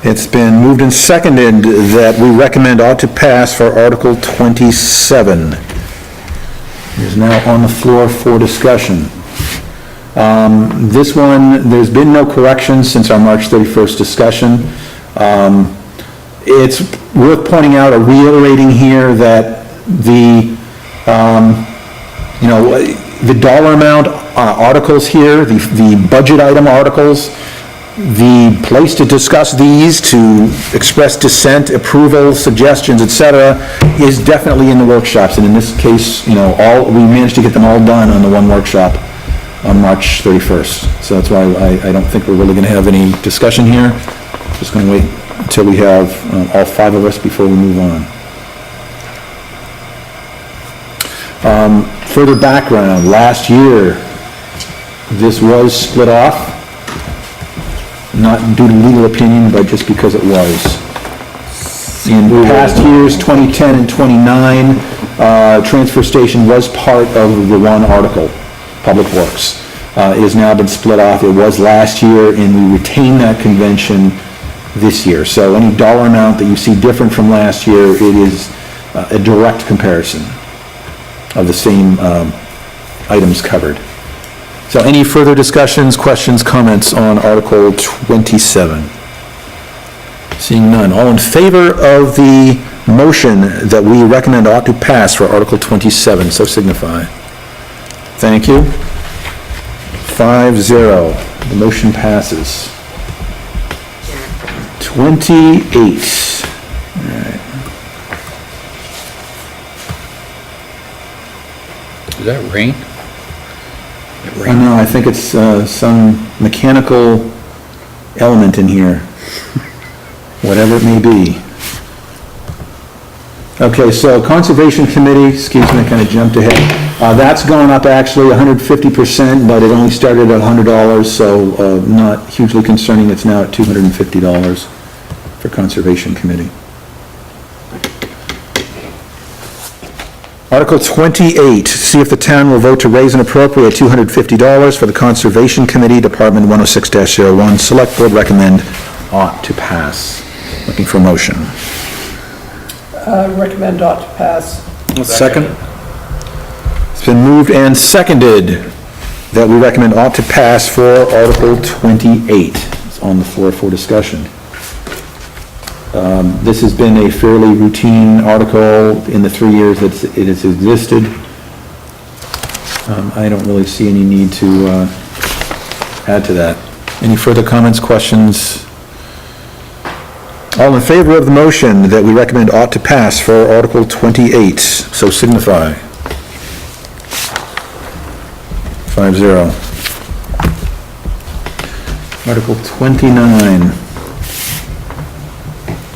[SPEAKER 1] It's been moved and seconded that we recommend ought to pass for Article 27. It is now on the floor for discussion. This one, there's been no corrections since our March 31st discussion. It's worth pointing out or reiterating here that the dollar amount articles here, the budget item articles, the place to discuss these, to express dissent, approval, suggestions, etc., is definitely in the workshops. And in this case, we managed to get them all done on the one workshop on March 31st. So that's why I don't think we're really going to have any discussion here. Just going to wait until we have all 5 of us before we move on. Further background, last year, this was split off, not due to legal opinion, but just because it was. In past years, 2010 and 29, transfer station was part of the one article, Public Works. It has now been split off. It was last year, and we retained that convention this year. So any dollar amount that you see different from last year, it is a direct comparison of the same items covered. So any further discussions, questions, comments on Article 27? Seeing none. All in favor of the motion that we recommend ought to pass for Article 27, so signify. Thank you. 5-0. The motion passes. 28. All right.
[SPEAKER 7] Is that rain?
[SPEAKER 1] I know, I think it's some mechanical element in here, whatever it may be. Okay, so Conservation Committee, excuse me, I kind of jumped ahead. That's gone up actually 150%, but it only started at $100, so not hugely concerning. It's now at $250 for Conservation Committee. Article 28, see if the town will vote to raise and appropriate $250 for the Conservation Committee, Department 106-01. Select Board recommend ought to pass. Looking for a motion.
[SPEAKER 3] Recommend ought to pass.
[SPEAKER 2] Second?
[SPEAKER 1] It's been moved and seconded that we recommend ought to pass for Article 28. It's on the floor for discussion. This has been a fairly routine article in the 3 years that it has existed. I don't really see any need to add to that. Any further comments, questions? All in favor of the motion that we recommend ought to pass for Article 28, so signify. 5-0. Article 29.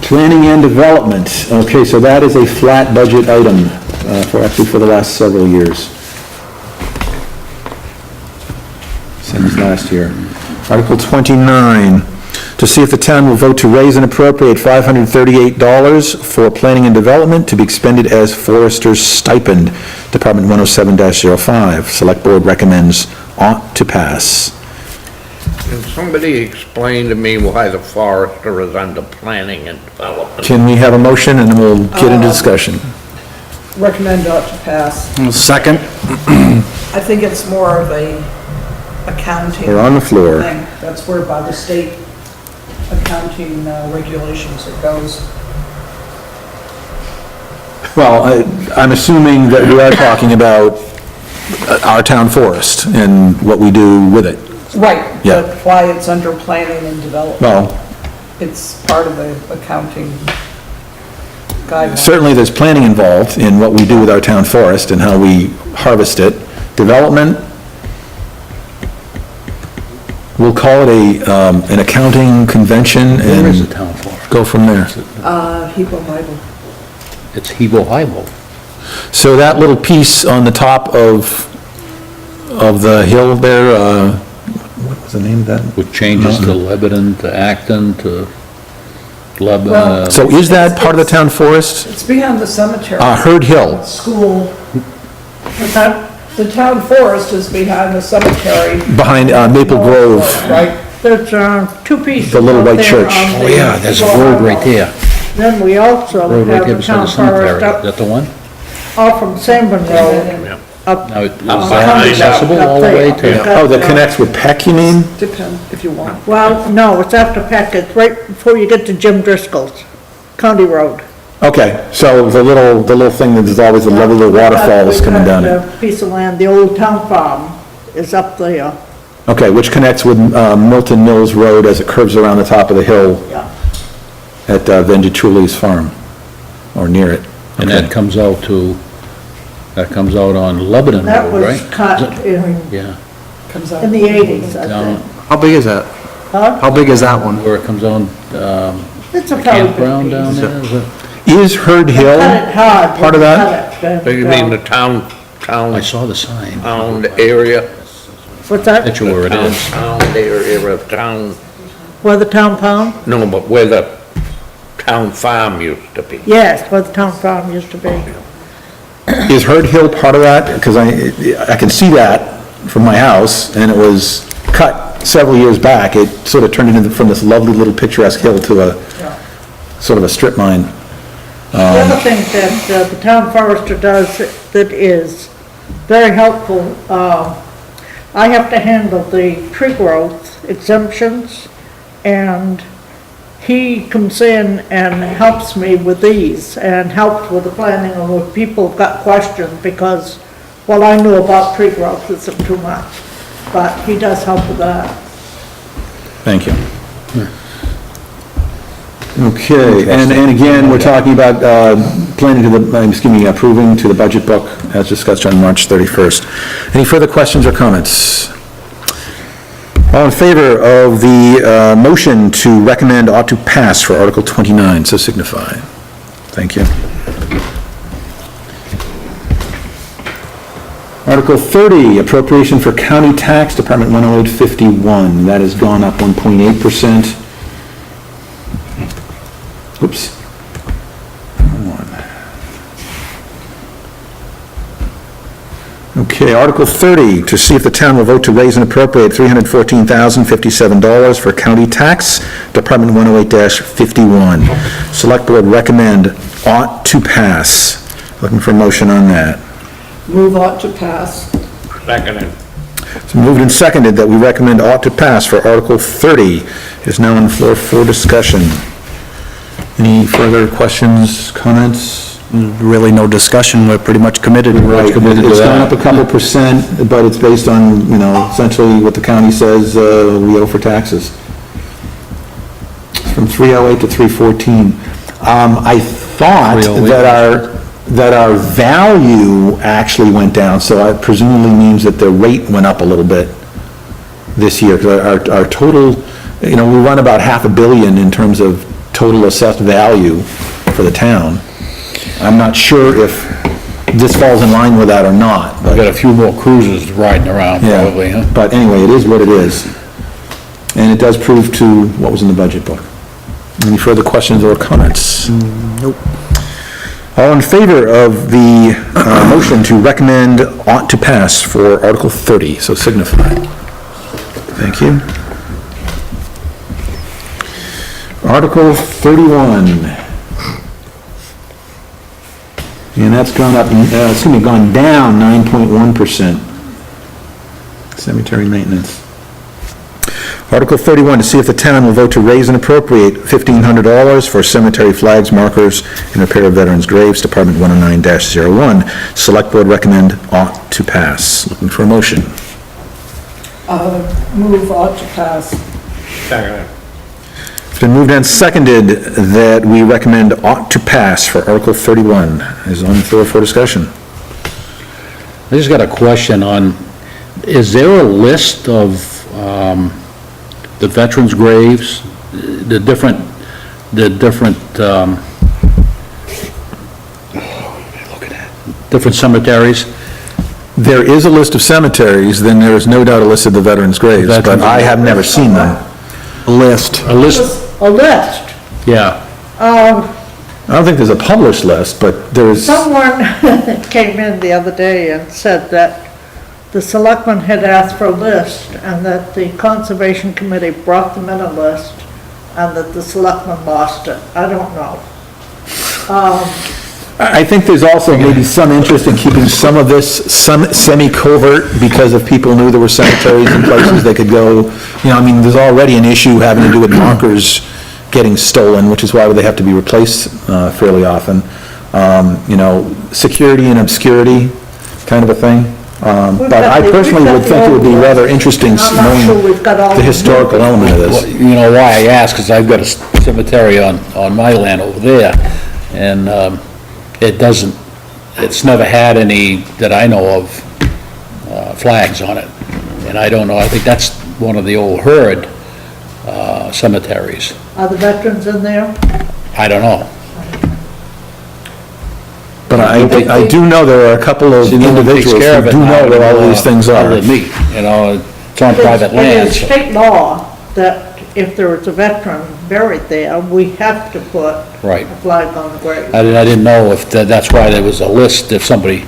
[SPEAKER 1] Planning and Development. Okay, so that is a flat budget item for the last several years. Since last year. Article 29. To see if the town will vote to raise and appropriate $538 for planning and development to be expended as forester's stipend, Department 107-05. Select Board recommends ought to pass.
[SPEAKER 6] Can somebody explain to me why the forester is under planning and development?
[SPEAKER 1] Can we have a motion and then we'll get into discussion?
[SPEAKER 3] Recommend ought to pass.
[SPEAKER 2] Second?
[SPEAKER 3] I think it's more of a accounting
[SPEAKER 1] We're on the floor.
[SPEAKER 3] thing. That's where by the state accounting regulations it goes.
[SPEAKER 1] Well, I'm assuming that we are talking about our town forest and what we do with it.
[SPEAKER 3] Right,
[SPEAKER 1] Yeah.
[SPEAKER 3] but why it's under planning and development.
[SPEAKER 1] Well,
[SPEAKER 3] It's part of the accounting guidelines.
[SPEAKER 1] certainly there's planning involved in what we do with our town forest and how we harvest it. Development, we'll call it an accounting convention
[SPEAKER 7] Where is the
[SPEAKER 1] and
[SPEAKER 7] town forest?
[SPEAKER 1] go from there.
[SPEAKER 3] Hebo Bible.
[SPEAKER 7] It's Hebo-Hibo.
[SPEAKER 1] So that little piece on the top of the hill there, what was the name of that?
[SPEAKER 7] With changes to Lebanon, to Acton, to Lebanon.
[SPEAKER 3] Well-
[SPEAKER 1] So is that part of the town forest?
[SPEAKER 3] It's behind the cemetery.
[SPEAKER 1] Herd Hill.
[SPEAKER 3] School. The town forest is behind the cemetery.
[SPEAKER 1] Behind Maple Grove.
[SPEAKER 3] Right?
[SPEAKER 9] There's two pieces.
[SPEAKER 1] The little
[SPEAKER 9] out
[SPEAKER 1] white
[SPEAKER 9] there
[SPEAKER 1] church.
[SPEAKER 9] on
[SPEAKER 7] Oh,
[SPEAKER 9] the-
[SPEAKER 7] yeah, there's a road right there.
[SPEAKER 9] Then we also
[SPEAKER 7] Road right
[SPEAKER 9] have
[SPEAKER 7] there
[SPEAKER 9] the
[SPEAKER 7] beside
[SPEAKER 9] town
[SPEAKER 7] the cemetery.
[SPEAKER 9] forest
[SPEAKER 7] Is
[SPEAKER 9] up,
[SPEAKER 7] that the one?
[SPEAKER 9] off from Sanborn Road, up.
[SPEAKER 7] Now, is
[SPEAKER 9] on
[SPEAKER 7] that
[SPEAKER 9] County
[SPEAKER 7] accessible
[SPEAKER 9] Road, up
[SPEAKER 7] all the way
[SPEAKER 9] there.
[SPEAKER 7] to?
[SPEAKER 1] Oh, that connects with Peck, you mean?
[SPEAKER 3] Depend, if you want.
[SPEAKER 9] Well, no, it's after Peck, it's right before you get to Jim Driscoll's, County Road.
[SPEAKER 1] Okay, so the little thing that is always the level of the waterfall is coming down it.
[SPEAKER 9] The piece of land, the old town farm is up there,
[SPEAKER 1] Okay, which connects with Milton Mills Road as it curves around the top of the hill
[SPEAKER 9] yeah.
[SPEAKER 1] at Vendichuli's farm, or near it.
[SPEAKER 7] And
[SPEAKER 1] Okay.
[SPEAKER 7] that comes out on Lebanon
[SPEAKER 9] That
[SPEAKER 7] Road,
[SPEAKER 9] was
[SPEAKER 7] right?
[SPEAKER 9] cut in
[SPEAKER 7] Yeah,
[SPEAKER 3] Comes out.
[SPEAKER 9] the 80s, I
[SPEAKER 7] down
[SPEAKER 9] think.
[SPEAKER 2] How big is that?
[SPEAKER 9] Huh?
[SPEAKER 2] How big is that one?
[SPEAKER 7] where it comes on,
[SPEAKER 9] It's a fairly big
[SPEAKER 7] campground down
[SPEAKER 9] piece.
[SPEAKER 7] there, is it?
[SPEAKER 1] Is Herd Hill
[SPEAKER 9] Cut it hard.
[SPEAKER 1] part of that?
[SPEAKER 9] Cut it,
[SPEAKER 6] You mean the town
[SPEAKER 7] I saw the sign.
[SPEAKER 6] area?
[SPEAKER 9] What's that?
[SPEAKER 7] Picture where it is.
[SPEAKER 6] Town area of town,
[SPEAKER 9] Where the town pound?
[SPEAKER 6] no, but where the town farm used to be.
[SPEAKER 9] Yes, where the town farm used to be.
[SPEAKER 1] Is Herd Hill part of that? Because I can see that from my house, and it was cut several years back, it sort of turned into, from this lovely little picturesque hill to a, sort of a strip mine.
[SPEAKER 9] The other thing that the town forester does that is very helpful, I have to handle the tree growth exemptions, and he comes in and helps me with these, and helps with the planning, and when people have got questions, because what I know about tree growth isn't too much, but he does help with that.
[SPEAKER 1] Thank you. Okay, and again, we're talking about planning to the, approving to the budget book as discussed on March 31st. Any further questions or comments? All in favor of the motion to recommend ought to pass for Article 29, so signify. Thank you. Article 30, appropriation for county tax, Department 10851. That has gone up 1.8%. Oops. Okay, Article 30, to see if the town will vote to raise and appropriate $314,057 for county tax, Department 108-51. Select Board recommend ought to pass. Looking for a motion on that.
[SPEAKER 3] Move ought to pass.
[SPEAKER 6] Seconded.
[SPEAKER 1] It's moved and seconded that we recommend ought to pass for Article 30. It is now on the floor for discussion. Any further questions, comments?
[SPEAKER 2] Really no discussion, we're pretty much committed.
[SPEAKER 1] Right, it's gone up a couple percent, but it's based on, essentially what the county says we owe for taxes. It's from 308 to 314. I thought that our value actually went down, so it presumably means that the rate went up a little bit this year, because our total, we run about $500 million in terms of total assessed value for the town. I'm not sure if this falls in line with that or not,
[SPEAKER 7] We've
[SPEAKER 1] but,
[SPEAKER 7] got a few more cruisers riding around probably, huh?
[SPEAKER 1] yeah. But anyway, it is what it is. And it does prove to what was in the budget book. Any further questions or comments? Nope. All in favor of the motion to recommend ought to pass for Article 30, so signify. Thank you. Article 31. And that's gone up, gone down 9.1%. Cemetery maintenance. Article 31, to see if the town will vote to raise and appropriate $1,500 for cemetery flags, markers, and repair of veterans' graves, Department 109-01. Select Board recommend ought to pass. Looking for a motion.
[SPEAKER 3] Move ought to pass.
[SPEAKER 6] Seconded.
[SPEAKER 1] It's been moved and seconded that we recommend ought to pass for Article 31. Is on the floor for discussion.
[SPEAKER 7] I just got a question on, is there a list of the veterans' graves, the different, different cemeteries?
[SPEAKER 1] There is a list of cemeteries, then there is no doubt a list of the veterans' graves, but I have never seen them.
[SPEAKER 7] A list,
[SPEAKER 9] A list?
[SPEAKER 7] yeah.
[SPEAKER 1] I don't think there's a published list, but there's,
[SPEAKER 9] Someone came in the other day and said that the selectmen had asked for a list, and that the conservation committee brought them in a list, and that the selectmen lost it. I don't know.
[SPEAKER 1] I think there's also maybe some interest in keeping some of this semi-covert because if people knew there were cemeteries and places they could go. There's already an issue having to do with markers getting stolen, which is why they have to be replaced fairly often. Security and obscurity kind of a thing. But I personally would think it would be rather interesting knowing the historical element of this.
[SPEAKER 7] Well, you know why I ask, because I've got a cemetery on my land over there, and it's never had any, that I know of, flags on it. And I don't know, I think that's one of the old herd cemeteries.
[SPEAKER 9] Are the veterans in there?
[SPEAKER 7] I don't know.
[SPEAKER 1] But I do know there are a couple of individuals who do know where all these things are.
[SPEAKER 7] Other than me, it's on private land.
[SPEAKER 9] It is state law that if there is a veteran buried there, we have to put
[SPEAKER 7] Right.
[SPEAKER 9] a flag on the grave.
[SPEAKER 7] I didn't know if that's why there was a list, if somebody,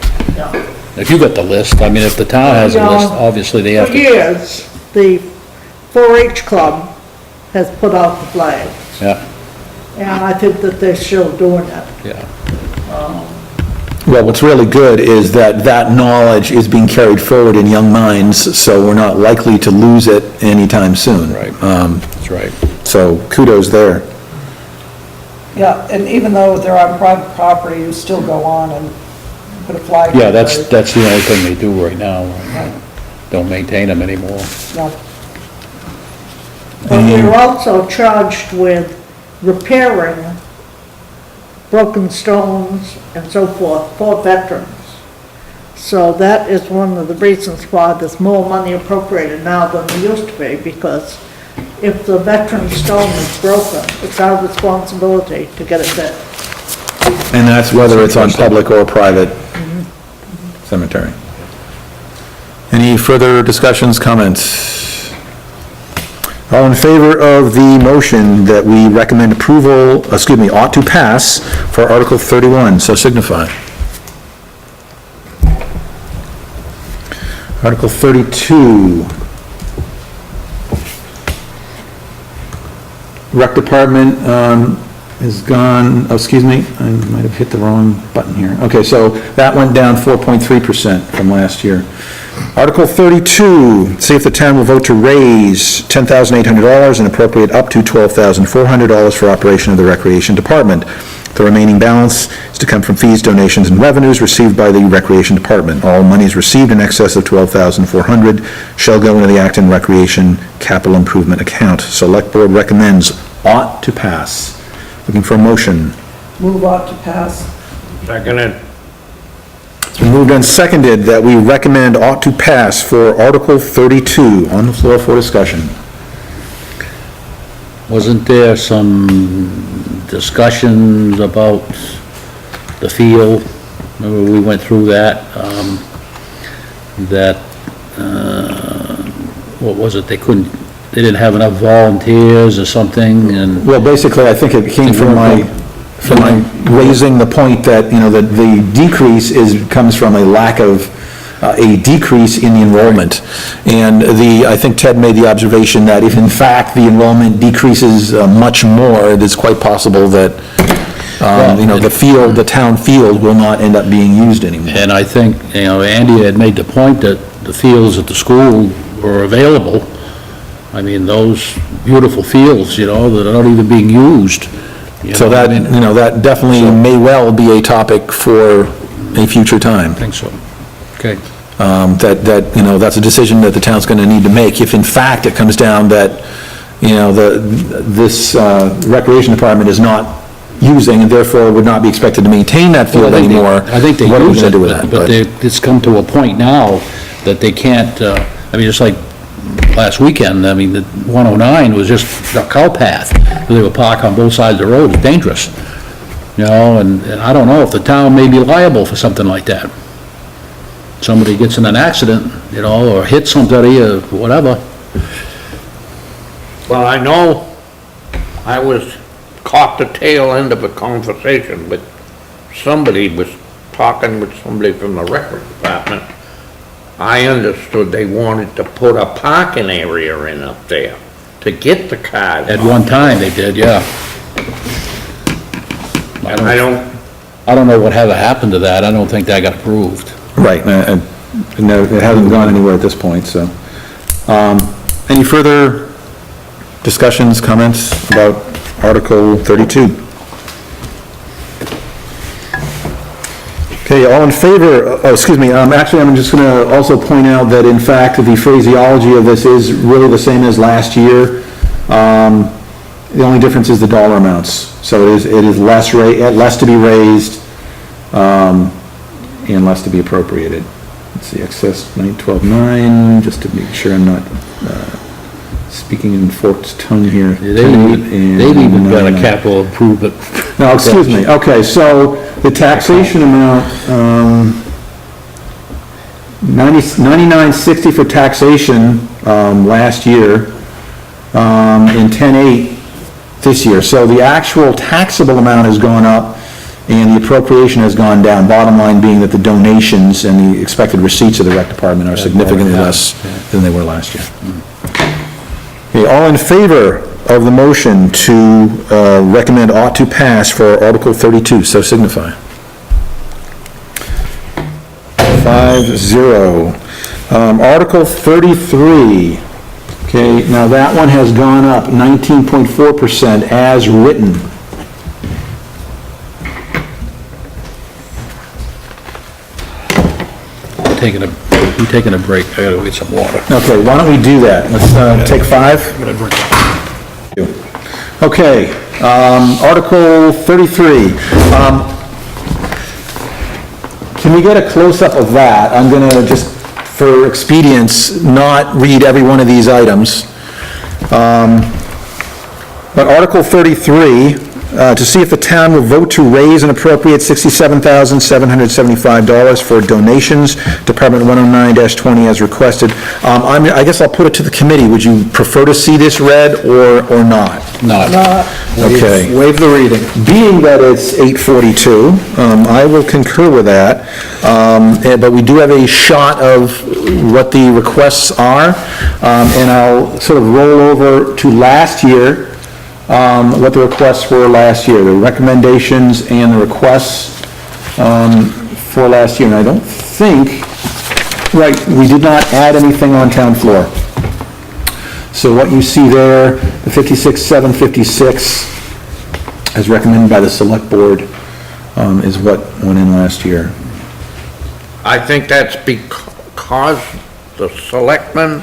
[SPEAKER 7] if you got the list, if the town has a list, obviously they have
[SPEAKER 9] For
[SPEAKER 7] to.
[SPEAKER 9] years, the 4-H club has put out the flags,
[SPEAKER 7] Yeah,
[SPEAKER 9] and I think that they're still doing it.
[SPEAKER 7] yeah.
[SPEAKER 1] Well, what's really good is that that knowledge is being carried forward in young minds, so we're not likely to lose it anytime soon.
[SPEAKER 7] Right. That's right.
[SPEAKER 1] So kudos there.
[SPEAKER 3] Yeah, and even though they're on private property, you still go on and put a flag.
[SPEAKER 7] Yeah,
[SPEAKER 3] in
[SPEAKER 7] that's
[SPEAKER 3] there.
[SPEAKER 7] the only thing they do right now. Don't maintain them anymore.
[SPEAKER 3] Yeah.
[SPEAKER 9] But we're also charged with repairing broken stones and so forth for veterans. So that is one of the reasons why there's more money appropriated now than there used to be, because if the veteran stone is broken, it's our responsibility to get it fixed.
[SPEAKER 1] And that's whether it's on public or private cemetery. Any further discussions, comments? All in favor of the motion that we recommend approval, ought to pass for Article 31, so signify. Article 32. Rec Department is gone, I might have hit the wrong button here. Okay, so that went down 4.3% from last year. Article 32, see if the town will vote to raise $10,800 and appropriate up to $12,400 for operation of the Recreation Department. The remaining balance is to come from fees, donations, and revenues received by the Recreation Department. All monies received in excess of $12,400 shall go into the Acton Recreation Capital Improvement Account. Select Board recommends ought to pass. Looking for a motion.
[SPEAKER 3] Move on to pass.
[SPEAKER 6] Seconded.
[SPEAKER 1] It's been moved and seconded that we recommend ought to pass for Article 32. On the floor for discussion.
[SPEAKER 7] Wasn't there some discussions about the field? Remember we went through that, what was it, they didn't have enough volunteers or something, and...
[SPEAKER 1] Well, basically, I think it came from my raising the point that, that the decrease comes from a lack of, a decrease in the enrollment. And I think Ted made the observation that if in fact the enrollment decreases much more, it is quite possible that, the town field will not end up being used anymore.
[SPEAKER 7] And I think, Andy had made the point that the fields at the school were available. I mean, those beautiful fields, that are not even being used.
[SPEAKER 1] So that, that definitely may well be a topic for a future time.
[SPEAKER 7] I think so. Okay.
[SPEAKER 1] That's a decision that the town's gonna need to make, if in fact it comes down that, this Recreation Department is not using, and therefore would not be expected to maintain that field anymore.
[SPEAKER 7] I think they
[SPEAKER 1] What are we
[SPEAKER 7] use
[SPEAKER 1] gonna
[SPEAKER 7] it,
[SPEAKER 1] do with that?
[SPEAKER 7] but it's come to a point now that they can't, just like last weekend, the 109 was just a cow path. They were parked on both sides of the road, it's dangerous. And I don't know if the town may be liable for something like that. Somebody gets in an accident, or hits somebody or whatever.
[SPEAKER 6] Well, I know I was caught the tail end of a conversation with somebody was talking with somebody from the record department. I understood they wanted to put a parking area in up there to get the cars.
[SPEAKER 7] At one time, they did, yeah.
[SPEAKER 6] I don't,
[SPEAKER 7] I don't know what ever happened to that. I don't think that got approved.
[SPEAKER 1] Right, and no, it hasn't gone anywhere at this point, so. Any further discussions, comments about Article 32? Okay, all in favor, actually, I'm just gonna also point out that in fact, the phraseology of this is really the same as last year. The only difference is the dollar amounts. So it is less to be raised, and less to be appropriated. Let's see, excess 912.9, just to make sure I'm not, speaking in forked tongue here.
[SPEAKER 7] They've even got a capital improvement.
[SPEAKER 1] No, excuse me, okay, so the taxation amount, 9960 for taxation, last year, and 10.8 this year. So the actual taxable amount has gone up, and the appropriation has gone down, bottom line being that the donations and the expected receipts of the rec department are significantly less than they were last year. Okay, all in favor of the motion to recommend ought to pass for Article 32, so signify. 5-0. Article 33, okay, now that one has gone up 19.4% as written.
[SPEAKER 7] You taking a break, I gotta get some water.
[SPEAKER 1] Okay, why don't we do that? Let's take 5. Okay, Article 33. Can we get a close-up of that? I'm going to, just for expedience, not read every one of these items. But Article 33, to see if the town will vote to raise and appropriate $67,775 for donations, Department 109-20 as requested. I guess I'll put it to the committee. Would you prefer to see this read or not?
[SPEAKER 7] Not.
[SPEAKER 1] Okay.
[SPEAKER 2] Waive the reading.
[SPEAKER 1] Being that it's 8:42, I will concur with that, but we do have a shot of what the requests are, and I'll sort of roll over to last year, what the requests were last year, the recommendations and the requests for last year, and I don't think, right, we did not add anything on town floor. So what you see there, the 56,756, as recommended by the select board, is what went in last year.
[SPEAKER 6] I think that's because the selectmen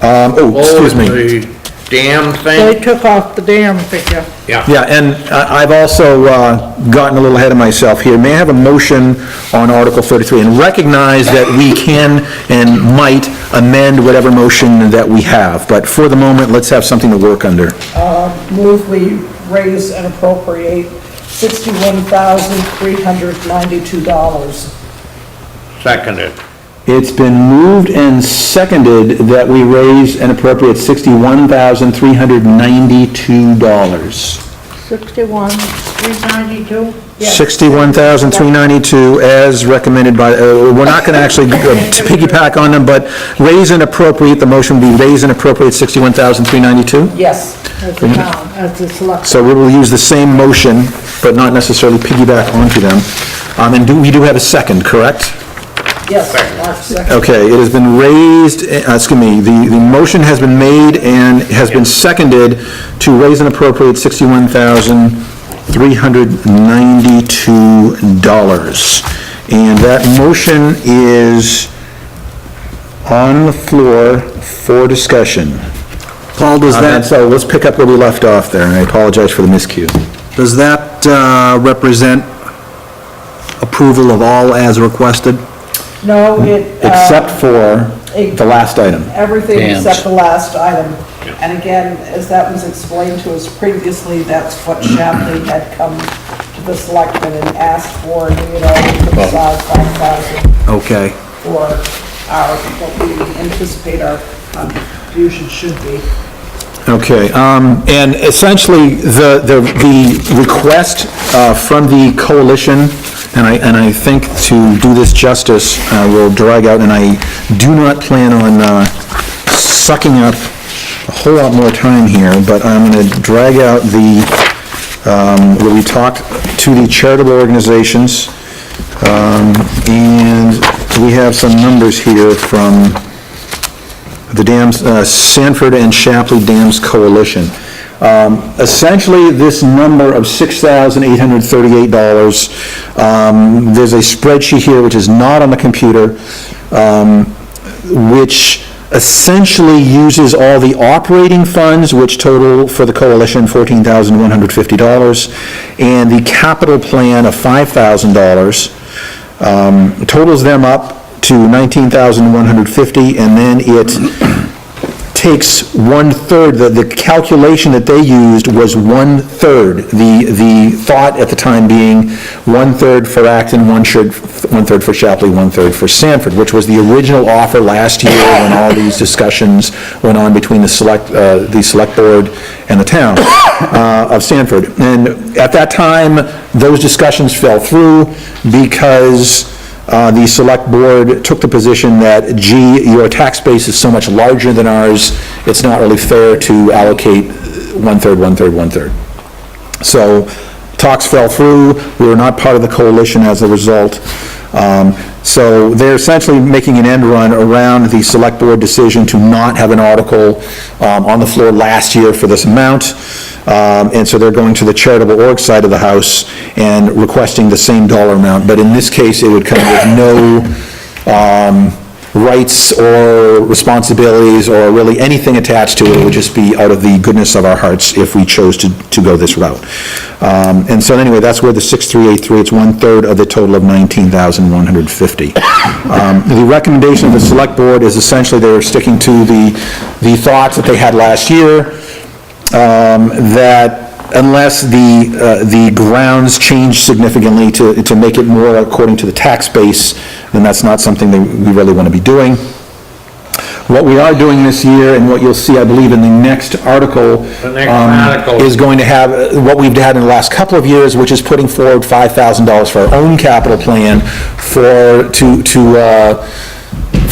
[SPEAKER 1] Excuse me.
[SPEAKER 6] the dam
[SPEAKER 9] They
[SPEAKER 6] thing.
[SPEAKER 9] took off the dam figure.
[SPEAKER 1] Yeah, and I've also gotten a little ahead of myself here. May I have a motion on Article 33, and recognize that we can and might amend whatever motion that we have, but for the moment, let's have something to work under.
[SPEAKER 3] Move we raise and appropriate $61,392.
[SPEAKER 6] Seconded.
[SPEAKER 1] It's been moved and seconded that we raise and appropriate $61,392.
[SPEAKER 9] 61,392?
[SPEAKER 1] $61,392 as recommended by, we're not going to actually piggyback on them, but raise and appropriate, the motion would be raise and appropriate $61,392?
[SPEAKER 3] Yes.
[SPEAKER 9] As the town, as the select.
[SPEAKER 1] So we will use the same motion, but not necessarily piggyback onto them. And we do have a second, correct?
[SPEAKER 3] Yes, March 2nd.
[SPEAKER 1] Okay, it has been raised, excuse me, the motion has been made and has been seconded to raise and appropriate $61,392. And that motion is on the floor for discussion.
[SPEAKER 2] Paul, does that,
[SPEAKER 1] So let's pick up where we left off there, and I apologize for the miscue.
[SPEAKER 2] does that represent approval of all as requested?
[SPEAKER 3] No,
[SPEAKER 1] Except for the last item.
[SPEAKER 3] everything
[SPEAKER 7] Dams.
[SPEAKER 3] except the last item. And again, as that was explained to us previously, that's what Shapley had come to the selectmen and asked for, and we had put aside 5,000
[SPEAKER 2] Okay.
[SPEAKER 3] for what we anticipate our contribution should be.
[SPEAKER 1] Okay, and essentially, the request from the coalition, and I think to do this justice, will drag out, and I do not plan on sucking up a whole lot more time here, but I'm going to drag out where we talked to the charitable organizations, and we have some numbers here from the Dams, Sanford and Shapley Dams Coalition. Essentially, this number of $6,838, there's a spreadsheet here which is not on the computer, which essentially uses all the operating funds, which total for the coalition $14,150, and the capital plan of $5,000, totals them up to $19,150, and then it takes 1/3, the calculation that they used was 1/3, the thought at the time being 1/3 for Acton, 1/3 for Shapley, 1/3 for Sanford, which was the original offer last year when all these discussions went on between the select board and the town of Sanford. And at that time, those discussions fell through because the select board took the position that, gee, your tax base is so much larger than ours, it's not really fair to allocate one-third, one-third, one-third. So talks fell through. We were not part of the coalition as a result. So they're essentially making an end run around the select board decision to not have an article on the floor last year for this amount. And so they're going to the charitable org side of the house and requesting the same dollar amount. But in this case, it would come with no rights or responsibilities or really anything attached to it. It would just be out of the goodness of our hearts if we chose to go this route. And so anyway, that's where the 6,383, it's one-third of the total of 19,150. The recommendation of the select board is essentially they're sticking to the thoughts that they had last year, that unless the grounds change significantly to make it more according to the tax base, then that's not something that we really want to be doing. What we are doing this year, and what you'll see, I believe, in the next article, is going to have what we've had in the last couple of years, which is putting forward $5,000 for our own capital plan for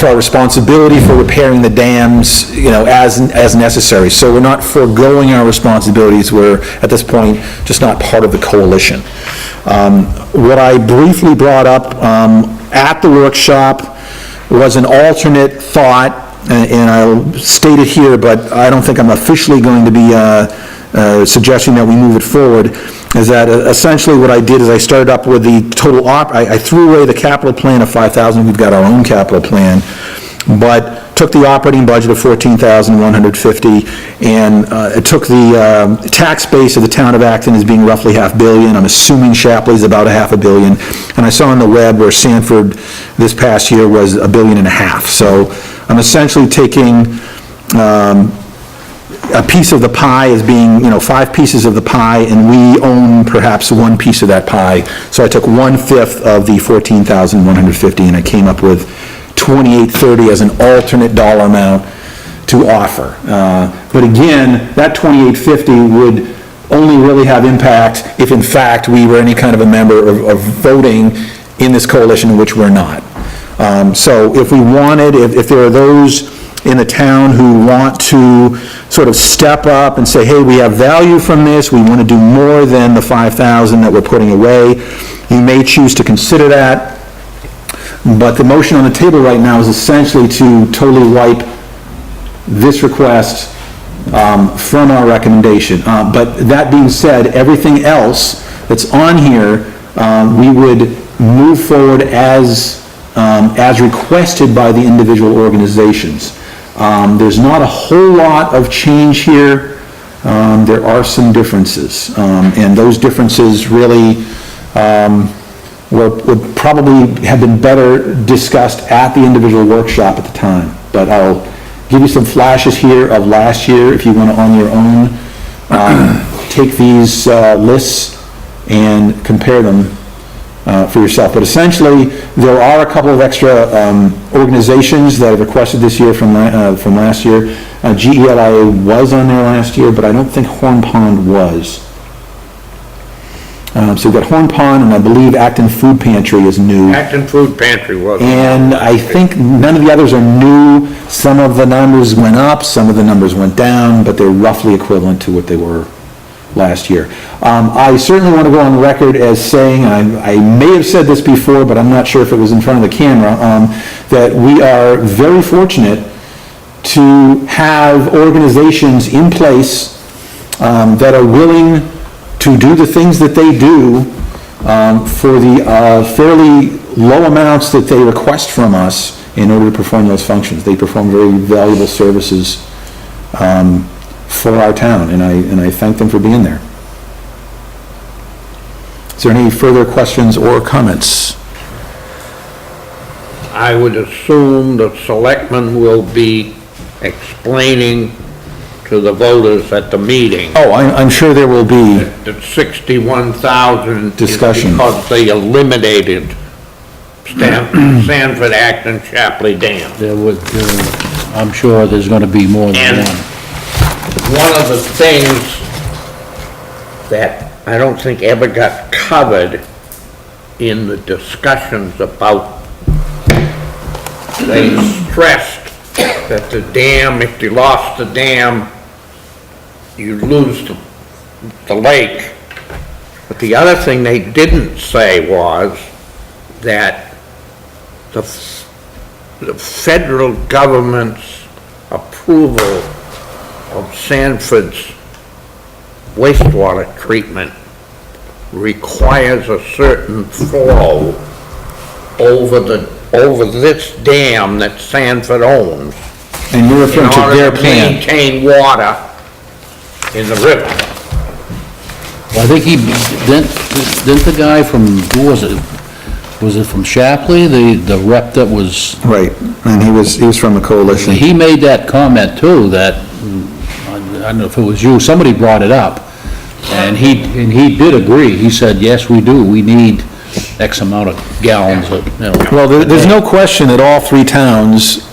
[SPEAKER 1] our responsibility for repairing the dams, as necessary. So we're not foregoing our responsibilities. We're, at this point, just not part of the coalition. What I briefly brought up at the workshop was an alternate thought, and I'll state it here, but I don't think I'm officially going to be suggesting that we move it forward, is that essentially what I did is I started up with the total I threw away the capital plan of 5,000, we've got our own capital plan, but took the operating budget of 14,150 and it took the tax base of the town of Acton as being roughly $500 million. I'm assuming Shapley's about $500 million. And I saw on the web where Sanford this past year was $1.5 billion. So I'm essentially taking a piece of the pie as being, 5 pieces of the pie, and we own perhaps one piece of that pie. So I took 1/5 of the 14,150 and I came up with 2,830 as an alternate dollar amount to offer. But again, that 2,850 would only really have impact if in fact we were any kind of a member of voting in this coalition, which we're not. So if we wanted, if there are those in the town who want to sort of step up and say, hey, we have value from this, we want to do more than the 5,000 that we're putting away, you may choose to consider that. But the motion on the table right now is essentially to totally wipe this request from our recommendation. But that being said, everything else that's on here, we would move forward as requested by the individual organizations. There's not a whole lot of change here. There are some differences, and those differences really would probably have been better discussed at the individual workshop at the time. But I'll give you some flashes here of last year if you want to, on your own, take these lists and compare them for yourself. But essentially, there are a couple of extra organizations that I've requested this year from last year. GELIA was on there last year, but I don't think Horn Pond was. So we've got Horn Pond, and I believe Acton Food Pantry is new.
[SPEAKER 6] Acton Food Pantry was.
[SPEAKER 1] And I think none of the others are new. Some of the numbers went up, some of the numbers went down, but they're roughly equivalent to what they were last year. I certainly want to go on record as saying, and I may have said this before, but I'm not sure if it was in front of the camera, that we are very fortunate to have organizations in place that are willing to do the things that they do for the fairly low amounts that they request from us in order to perform those functions. They perform very valuable services for our town, and I thank them for being there. Is there any further questions or comments?
[SPEAKER 6] I would assume the selectmen will be explaining to the voters at the meeting.
[SPEAKER 1] Oh, I'm sure there will be.
[SPEAKER 6] That 61,000
[SPEAKER 1] Discussion.
[SPEAKER 6] is because they eliminated Sanford, Acton, Shapley Dam.
[SPEAKER 7] There would, I'm sure there's gonna be more than
[SPEAKER 6] And
[SPEAKER 7] one.
[SPEAKER 6] one of the things that I don't think ever got covered in the discussions about they stressed that the dam, if you lost the dam, you'd lose the lake. But the other thing they didn't say was that the federal government's approval of Sanford's wastewater treatment requires a certain flow over this dam that Sanford owns.
[SPEAKER 1] And you're referring to their
[SPEAKER 6] In order to
[SPEAKER 1] plan.
[SPEAKER 6] maintain water in the river.
[SPEAKER 7] Well, I think didn't the guy from, who was it? Was it from Shapley, the rep that was,
[SPEAKER 1] Right, and he was from the coalition.
[SPEAKER 7] he made that comment too, that, I don't know if it was you, somebody brought it up, and he did agree. He said, yes, we do, we need X amount of gallons of, you know.
[SPEAKER 1] Well, there's no question that all three towns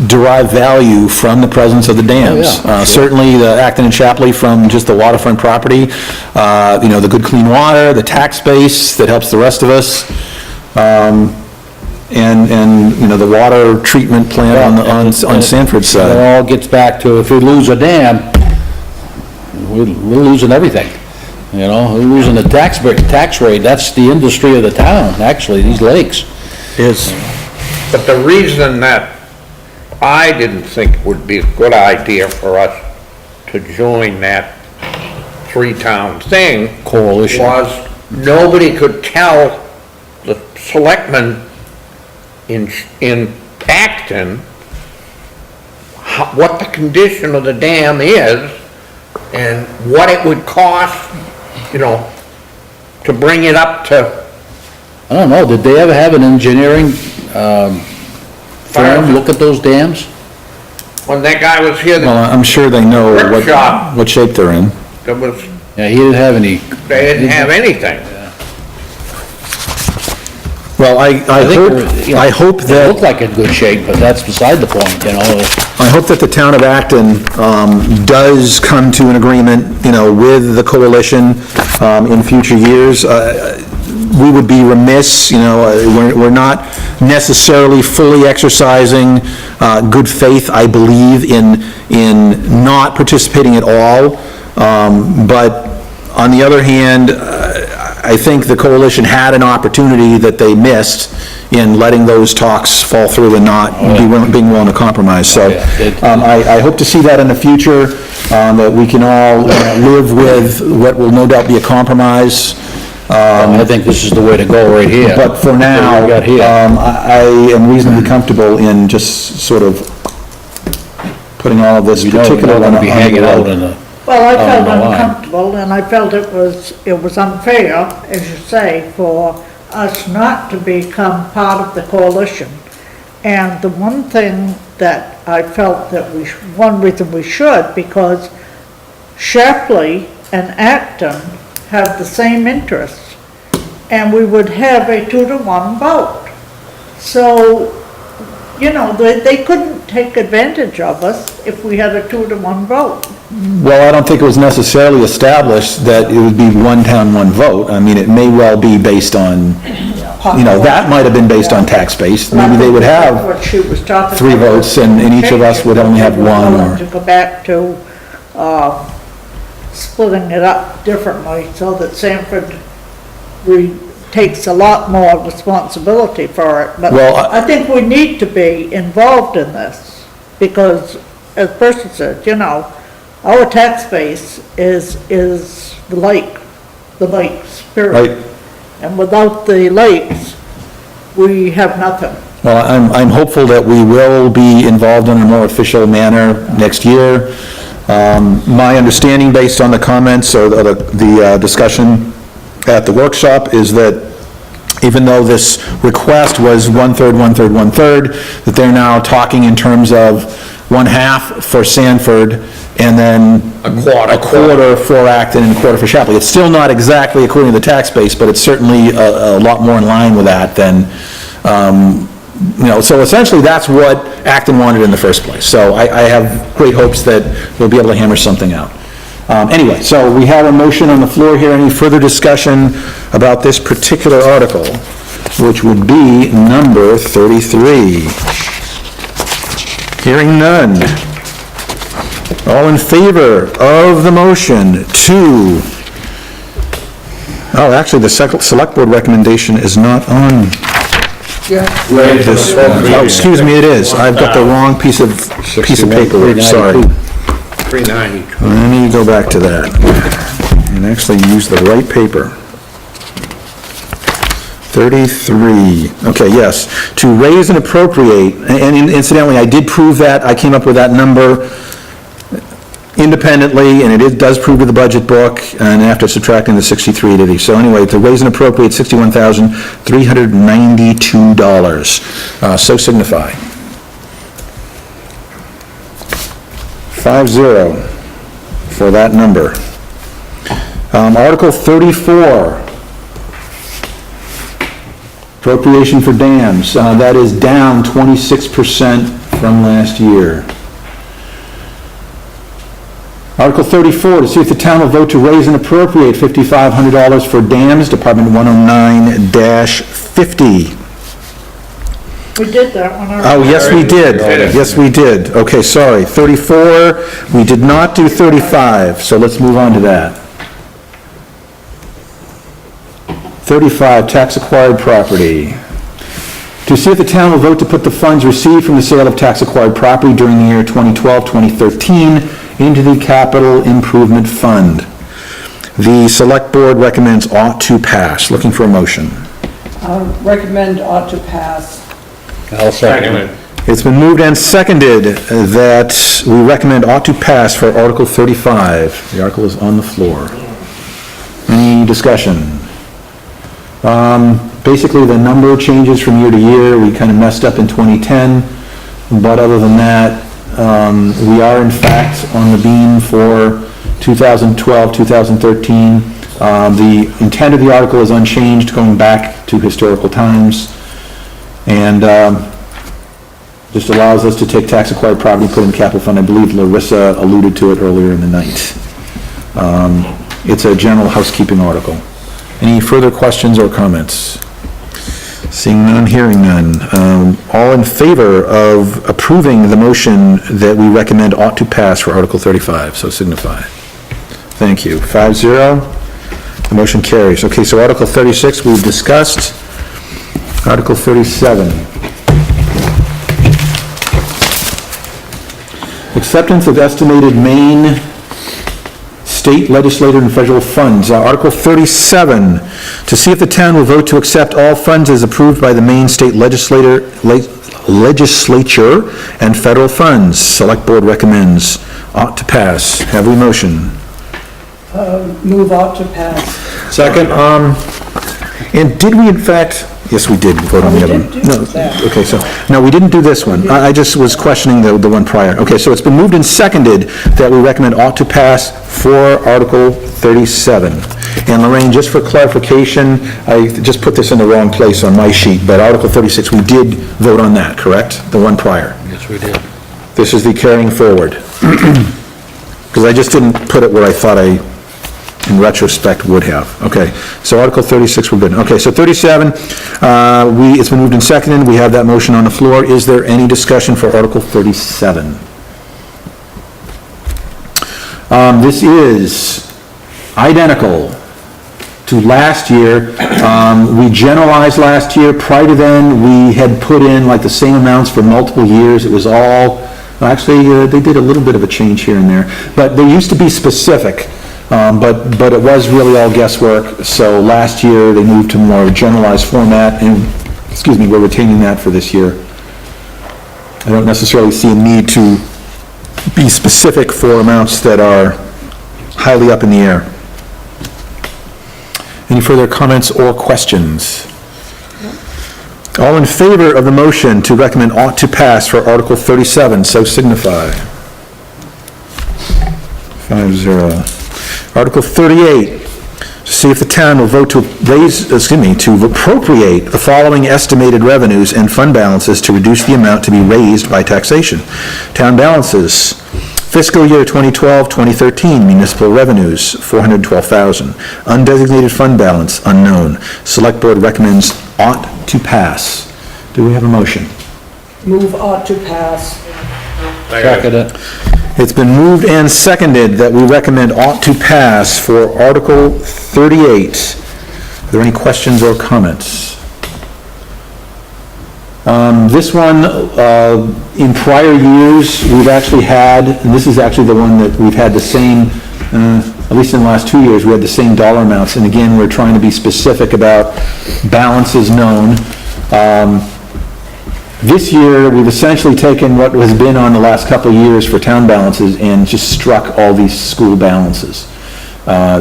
[SPEAKER 1] derive value from the presence of the dams.
[SPEAKER 7] Oh, yeah, sure.
[SPEAKER 1] Certainly, the Acton and Shapley from just the waterfront property, the good clean water, the tax base that helps the rest of us, and the water treatment plant on Sanford's
[SPEAKER 7] It
[SPEAKER 1] side.
[SPEAKER 7] all gets back to, if we lose a dam, we're losing everything, we're losing the tax rate, that's the industry of the town, actually, these lakes.
[SPEAKER 1] Is.
[SPEAKER 6] But the reason that I didn't think it would be a good idea for us to join that three-town thing
[SPEAKER 7] Coalition.
[SPEAKER 6] was nobody could tell the selectmen in Acton what the condition of the dam is and what it would cost, to bring it up to.
[SPEAKER 7] I don't know, did they ever have an engineering, firm look at those dams?
[SPEAKER 6] When that guy was here,
[SPEAKER 1] Well, I'm sure they know
[SPEAKER 6] Workshop.
[SPEAKER 1] what shape they're in.
[SPEAKER 6] there was,
[SPEAKER 7] Yeah, he didn't have any.
[SPEAKER 6] they didn't have anything.
[SPEAKER 1] Well, I hope
[SPEAKER 7] It
[SPEAKER 1] that...
[SPEAKER 7] looked like in good shape, but that's beside the point,
[SPEAKER 1] I hope that the town of Acton does come to an agreement, with the coalition in future years. We would be remiss, we're not necessarily fully exercising good faith, I believe, in not participating at all. But on the other hand, I think the coalition had an opportunity that they missed in letting those talks fall through and not being willing to compromise. So I hope to see that in the future, that we can all live with what will no doubt be a compromise.
[SPEAKER 7] I think this is the way to go right here.
[SPEAKER 1] But for now,
[SPEAKER 7] What we got here.
[SPEAKER 1] I am reasonably comfortable in just sort of putting all of this
[SPEAKER 7] We don't
[SPEAKER 1] particular
[SPEAKER 7] want
[SPEAKER 1] one
[SPEAKER 7] to be
[SPEAKER 1] on the
[SPEAKER 7] hanging out
[SPEAKER 1] road.
[SPEAKER 7] in the,
[SPEAKER 9] Well, I
[SPEAKER 7] on
[SPEAKER 9] felt
[SPEAKER 7] the line.
[SPEAKER 9] uncomfortable, and I felt it was unfair, as you say, for us not to become part of the coalition. And the one thing that I felt that one reason we should, because Shapley and Acton have the same interests, and we would have a 2-to-1 vote. So, they couldn't take advantage of us if we had a 2-to-1 vote.
[SPEAKER 1] Well, I don't think it was necessarily established that it would be one town, one vote. I mean, it may well be based on, that might have been based on tax base. Maybe they would have
[SPEAKER 9] What she was talking
[SPEAKER 1] 3
[SPEAKER 9] about.
[SPEAKER 1] votes and each of us would only have one, or...
[SPEAKER 9] To go back to, splitting it up differently so that Sanford takes a lot more responsibility for it. But
[SPEAKER 1] Well,
[SPEAKER 9] I think we need to be involved in this because, as Percy said, our tax base is the lakes, period.
[SPEAKER 1] Right.
[SPEAKER 9] And without the lakes, we have nothing.
[SPEAKER 1] Well, I'm hopeful that we will be involved in a more official manner next year. My understanding, based on the comments or the discussion at the workshop, is that even though this request was 1/3, 1/3, 1/3, that they're now talking in terms of 1/2 for Sanford, and then
[SPEAKER 6] A quarter.
[SPEAKER 1] a quarter for Acton and a quarter for Shapley. It's still not exactly according to the tax base, but it's certainly a lot more in line with that than, so essentially that's what Acton wanted in the first place. So I have great hopes that we'll be able to hammer something out. Anyway, so we have a motion on the floor here. Any further discussion about this particular article, which would be number 33? Hearing none. All in favor of the motion to, oh, actually, the select board recommendation is not on this. Oh, excuse me, it is. I've got the wrong piece of paper, sorry.
[SPEAKER 6] 392.
[SPEAKER 1] Let me go back to that and actually use the right paper. 33, okay, yes. To raise and appropriate, and incidentally, I did prove that. I came up with that number independently, and it does prove to the budget book, and after subtracting the 6380. So anyway, to raise and appropriate $61,392. So signify. 5-0 for that number. Article 34, appropriation for dams. That is down 26% from last year. Article 34, to see if the town will vote to raise and appropriate $5,500 for dams, Department 109-50.
[SPEAKER 9] We did that one already.
[SPEAKER 1] Oh, yes, we did. Yes, we did. Okay, sorry. 34, we did not do 35, so let's move on to that. 35, tax acquired property. To see if the town will vote to put the funds received from the sale of tax acquired property during the year 2012-2013 into the capital improvement fund. The select board recommends ought to pass. Looking for a motion.
[SPEAKER 3] Recommend ought to pass.
[SPEAKER 7] I'll second it.
[SPEAKER 1] It's been moved and seconded that we recommend ought to pass for Article 35. The article is on the floor. Any discussion? Basically, the number changes from year to year. We kind of messed up in 2010, but other than that, we are in fact on the beam for 2012, 2013. The intent of the article is unchanged, going back to historical times, and just allows us to take tax acquired property, put in the capital fund. I believe Larissa alluded to it earlier in the night. It's a general housekeeping article. Any further questions or comments? Seeing none, hearing none. All in favor of approving the motion that we recommend ought to pass for Article 35, so signify. Thank you. 5-0. The motion carries. Okay, so Article 36 we've discussed. Article 37. Acceptance of estimated Maine state legislative and federal funds. Article 37, to see if the town will vote to accept all funds as approved by the Maine state legislature and federal funds. Select board recommends ought to pass. Have we motion?
[SPEAKER 3] Move ought to pass.
[SPEAKER 1] Second. And did we in fact, yes, we did vote on the other one.
[SPEAKER 3] We did do that.
[SPEAKER 1] Okay, so, no, we didn't do this one. I just was questioning the one prior. Okay, so it's been moved and seconded that we recommend ought to pass for Article 37. And Lorraine, just for clarification, I just put this in the wrong place on my sheet, but Article 36, we did vote on that, correct? The one prior.
[SPEAKER 7] Yes, we did.
[SPEAKER 1] This is the carrying forward. Because I just didn't put it where I thought I, in retrospect, would have. Okay, so Article 36, we're good. Okay, so 37, it's been moved and seconded. We have that motion on the floor. Is there any discussion for Article 37? This is identical to last year. We generalized last year. Prior to then, we had put in like the same amounts for multiple years. It was all, actually, they did a little bit of a change here and there, but they used to be specific. But it was really all guesswork, so last year they moved to more of a generalized format, and, excuse me, we're retaining that for this year. I don't necessarily see a need to be specific for amounts that are highly up in the air. Any further comments or questions? All in favor of the motion to recommend ought to pass for Article 37, so signify. 5-0. Article 38, to see if the town will vote to to appropriate the following estimated revenues and fund balances to reduce the amount to be raised by taxation. Town balances, fiscal year 2012-2013 municipal revenues, $412,000. Undesignated fund balance, unknown. Select board recommends ought to pass. Do we have a motion?
[SPEAKER 3] Move ought to pass.
[SPEAKER 7] Second it.
[SPEAKER 1] It's been moved and seconded that we recommend ought to pass for Article 38. Are there any questions or comments? This one, in prior years, we've actually had, and this is actually the one that we've had the same, at least in the last 2 years, we had the same dollar amounts. And again, we're trying to be specific about balances known. This year, we've essentially taken what has been on the last couple of years for town balances and just struck all these school balances.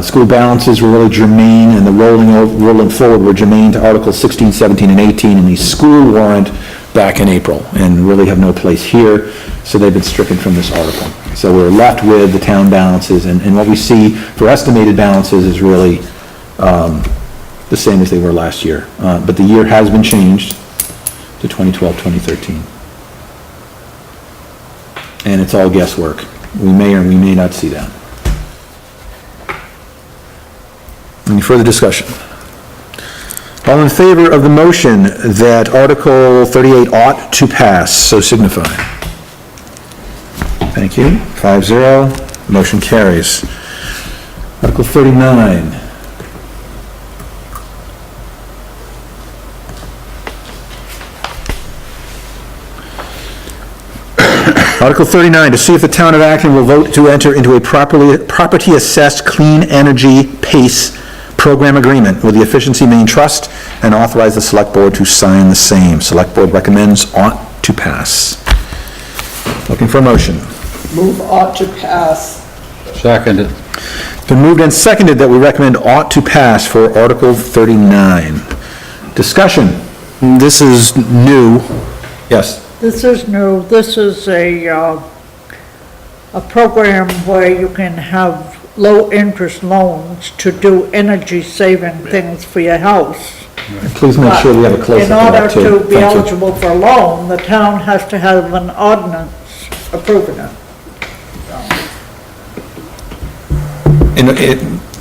[SPEAKER 1] School balances were really germane, and the rolling forward were germane to Articles 16, 17, and 18 in the school warrant back in April, and really have no place here, so they've been stricken from this article. So we're left with the town balances, and what we see for estimated balances is really the same as they were last year. But the year has been changed to 2012, 2013. And it's all guesswork. We may or we may not see that. Any further discussion? All in favor of the motion that Article 38 ought to pass, so signify. Thank you. 5-0, motion carries. Article 39. Article 39, to see if the town of Acton will vote to enter into a property-assessed clean energy PACE program agreement with the Efficiency Main Trust and authorize the Select Board to sign the same. Select Board recommends ought to pass. Looking for a motion.
[SPEAKER 3] Move ought to pass.
[SPEAKER 7] Second it.
[SPEAKER 1] It's been moved and seconded that we recommend ought to pass for Article 39. Discussion.
[SPEAKER 2] This is new.
[SPEAKER 1] Yes.
[SPEAKER 9] This is new, this is a program where you can have low-interest loans to do energy-saving things for your house.
[SPEAKER 1] Please make sure we have a close-up of that too.
[SPEAKER 9] In order to be
[SPEAKER 1] Thank you.
[SPEAKER 9] eligible for a loan, the town has to have an ordinance approving it.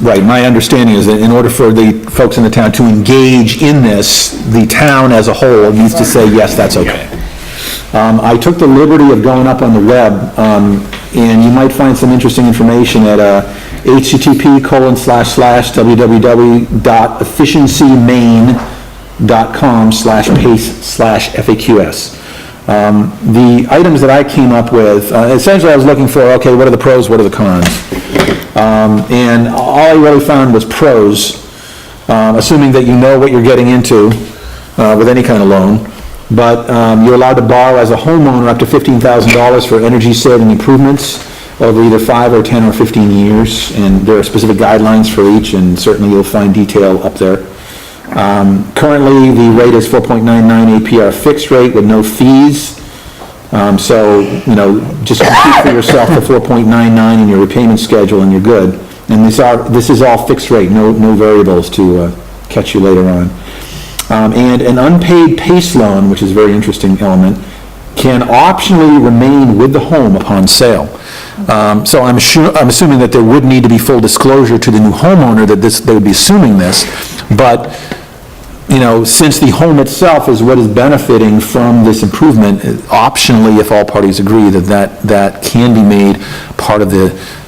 [SPEAKER 1] Right, my understanding is that in order for the folks in the town to engage in this, the town as a whole needs to say, yes, that's okay. I took the liberty of going up on the web, and you might find some interesting information at http://www.efficiencymain.com/PACE/FAQS. The items that I came up with, essentially I was looking for, okay, what are the pros, what are the cons? And all I really found was pros, assuming that you know what you're getting into with any kind of loan. But you're allowed to borrow as a homeowner up to $15,000 for energy-saving improvements over either 5 or 10 or 15 years, and there are specific guidelines for each, and certainly you'll find detail up there. Currently, the rate is 4.99 APR fixed rate with no fees. So, just compute for yourself the 4.99 in your repayment schedule and you're good. And this is all fixed rate, no variables to catch you later on. And an unpaid PACE loan, which is a very interesting element, can optionally remain with the home upon sale. So I'm assuming that there would need to be full disclosure to the new homeowner that they would be assuming this, but, since the home itself is what is benefiting from this improvement, optionally, if all parties agree, that can be made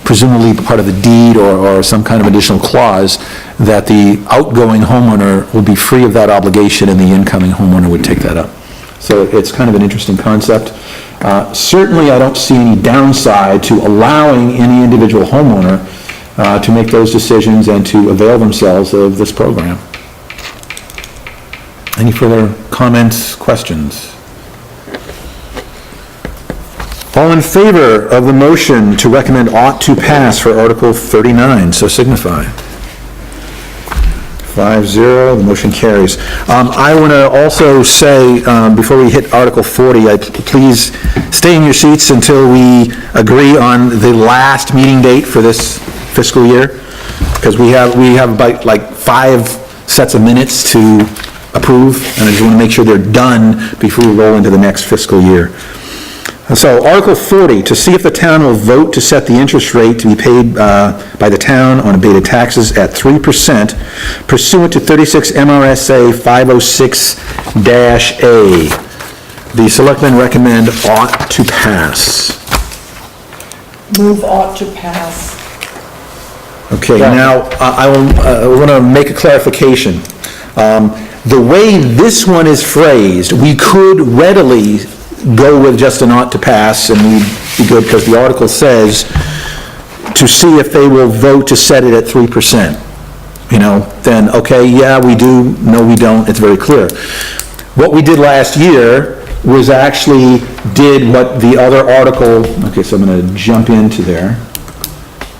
[SPEAKER 1] presumably part of the deed or some kind of additional clause, that the outgoing homeowner will be free of that obligation and the incoming homeowner would take that up. So it's kind of an interesting concept. Certainly, I don't see any downside to allowing any individual homeowner to make those decisions and to avail themselves of this program. Any further comments, questions? All in favor of the motion to recommend ought to pass for Article 39, so signify. 5-0, the motion carries. I want to also say, before we hit Article 40, please stay in your seats until we agree on the last meeting date for this fiscal year, because we have about like 5 sets of minutes to approve, and I just want to make sure they're done before we roll into the next fiscal year. So, Article 40, to see if the town will vote to set the interest rate to be paid by the town on abated taxes at 3% pursuant to 36 MRSA 506-A. the selectmen recommend ought to pass.
[SPEAKER 3] Move ought to pass.
[SPEAKER 1] Okay, now, I want to make a clarification. The way this one is phrased, we could readily go with just an ought to pass, and we'd be good, because the article says to see if they will vote to set it at 3%. You know, then, okay, yeah, we do, no, we don't, it's very clear. What we did last year was actually did what the other article, okay, so I'm going to jump into there.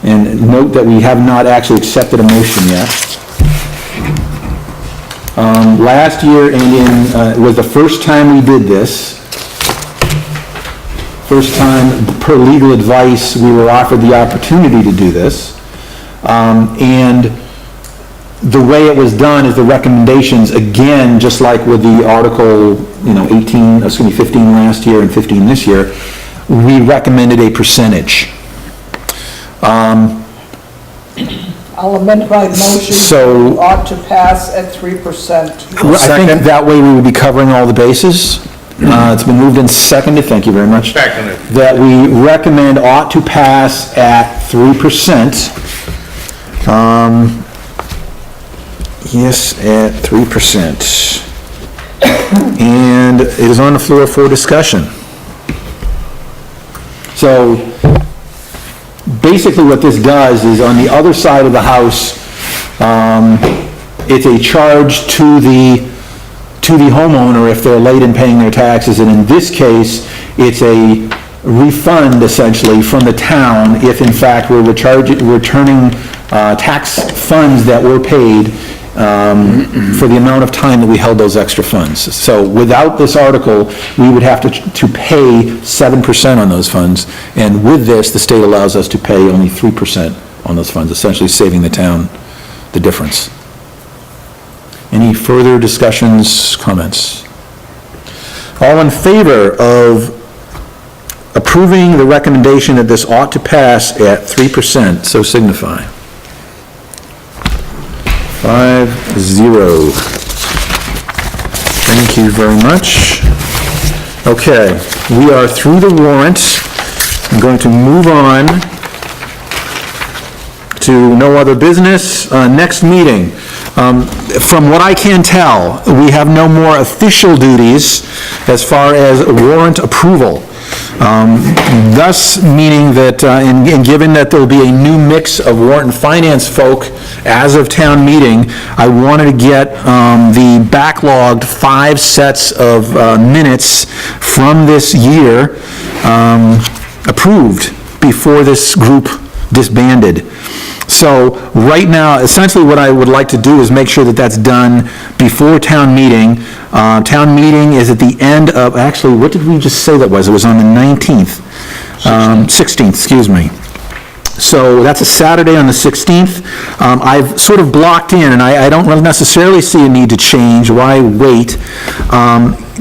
[SPEAKER 1] And note that we have not actually accepted a motion yet. Last year, it was the first time we did this. First time, per legal advice, we were offered the opportunity to do this. And the way it was done is the recommendations, again, just like with the article, 15 last year and 15 this year, we recommended a percentage.
[SPEAKER 3] I'll amend my motion
[SPEAKER 1] So-
[SPEAKER 3] to ought to pass at 3%.
[SPEAKER 1] I think that way we would be covering all the bases. It's been moved and seconded, thank you very much.
[SPEAKER 6] Seconded.
[SPEAKER 1] That we recommend ought to pass at 3%. Yes, at 3%. And it is on the floor for discussion. So, basically what this does is on the other side of the house, it's a charge to the homeowner if they're late in paying their taxes, and in this case, it's a refund essentially from the town if in fact we're returning tax funds that were paid for the amount of time that we held those extra funds. So without this article, we would have to pay 7% on those funds, and with this, the state allows us to pay only 3% on those funds, essentially saving the town the difference. Any further discussions, comments? All in favor of approving the recommendation that this ought to pass at 3%, so signify. 5-0. Thank you very much. Okay, we are through the warrant. I'm going to move on to no other business. Next meeting. From what I can tell, we have no more official duties as far as warrant approval. Thus meaning that, and given that there will be a new mix of warrant and finance folk as of town meeting, I wanted to get the backlogged 5 sets of minutes from this year approved before this group disbanded. So right now, essentially what I would like to do is make sure that that's done before town meeting. Town meeting is at the end of, actually, what did we just say that was? It was on the 19th. 16th, excuse me. So that's a Saturday on the 16th. I've sort of blocked in, and I don't really necessarily see a need to change. Why wait?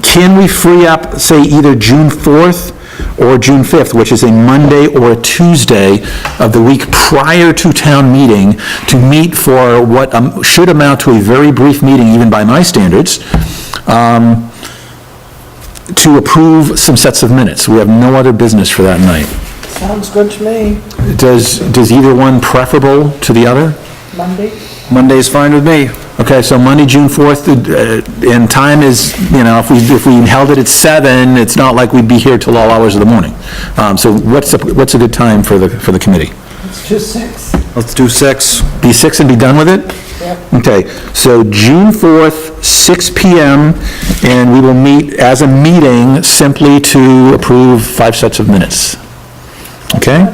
[SPEAKER 1] Can we free up, say, either June 4th or June 5th, which is a Monday or a Tuesday of the week prior to town meeting, to meet for what should amount to a very brief meeting, even by my standards, to approve some sets of minutes. We have no other business for that night.
[SPEAKER 3] Sounds good to me.
[SPEAKER 1] Does either one preferable to the other?
[SPEAKER 3] Monday?
[SPEAKER 2] Monday's fine with me.
[SPEAKER 1] Okay, so Monday, June 4th, and time is, if we held it at 7, it's not like we'd be here till all hours of the morning. So what's a good time for the committee?
[SPEAKER 3] Let's do 6.
[SPEAKER 2] Let's do 6.
[SPEAKER 1] Be 6 and be done with it?
[SPEAKER 3] Yep.
[SPEAKER 1] Okay, so June 4th, 6 PM, and we will meet as a meeting simply to approve 5 sets of minutes. Okay?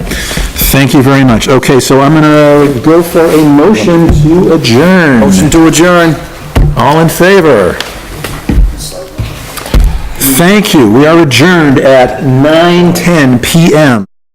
[SPEAKER 1] Thank you very much. Okay, so I'm going to go for a motion to adjourn.
[SPEAKER 2] Motion to adjourn.
[SPEAKER 1] All in favor? Thank you. We are adjourned at 9:10 PM.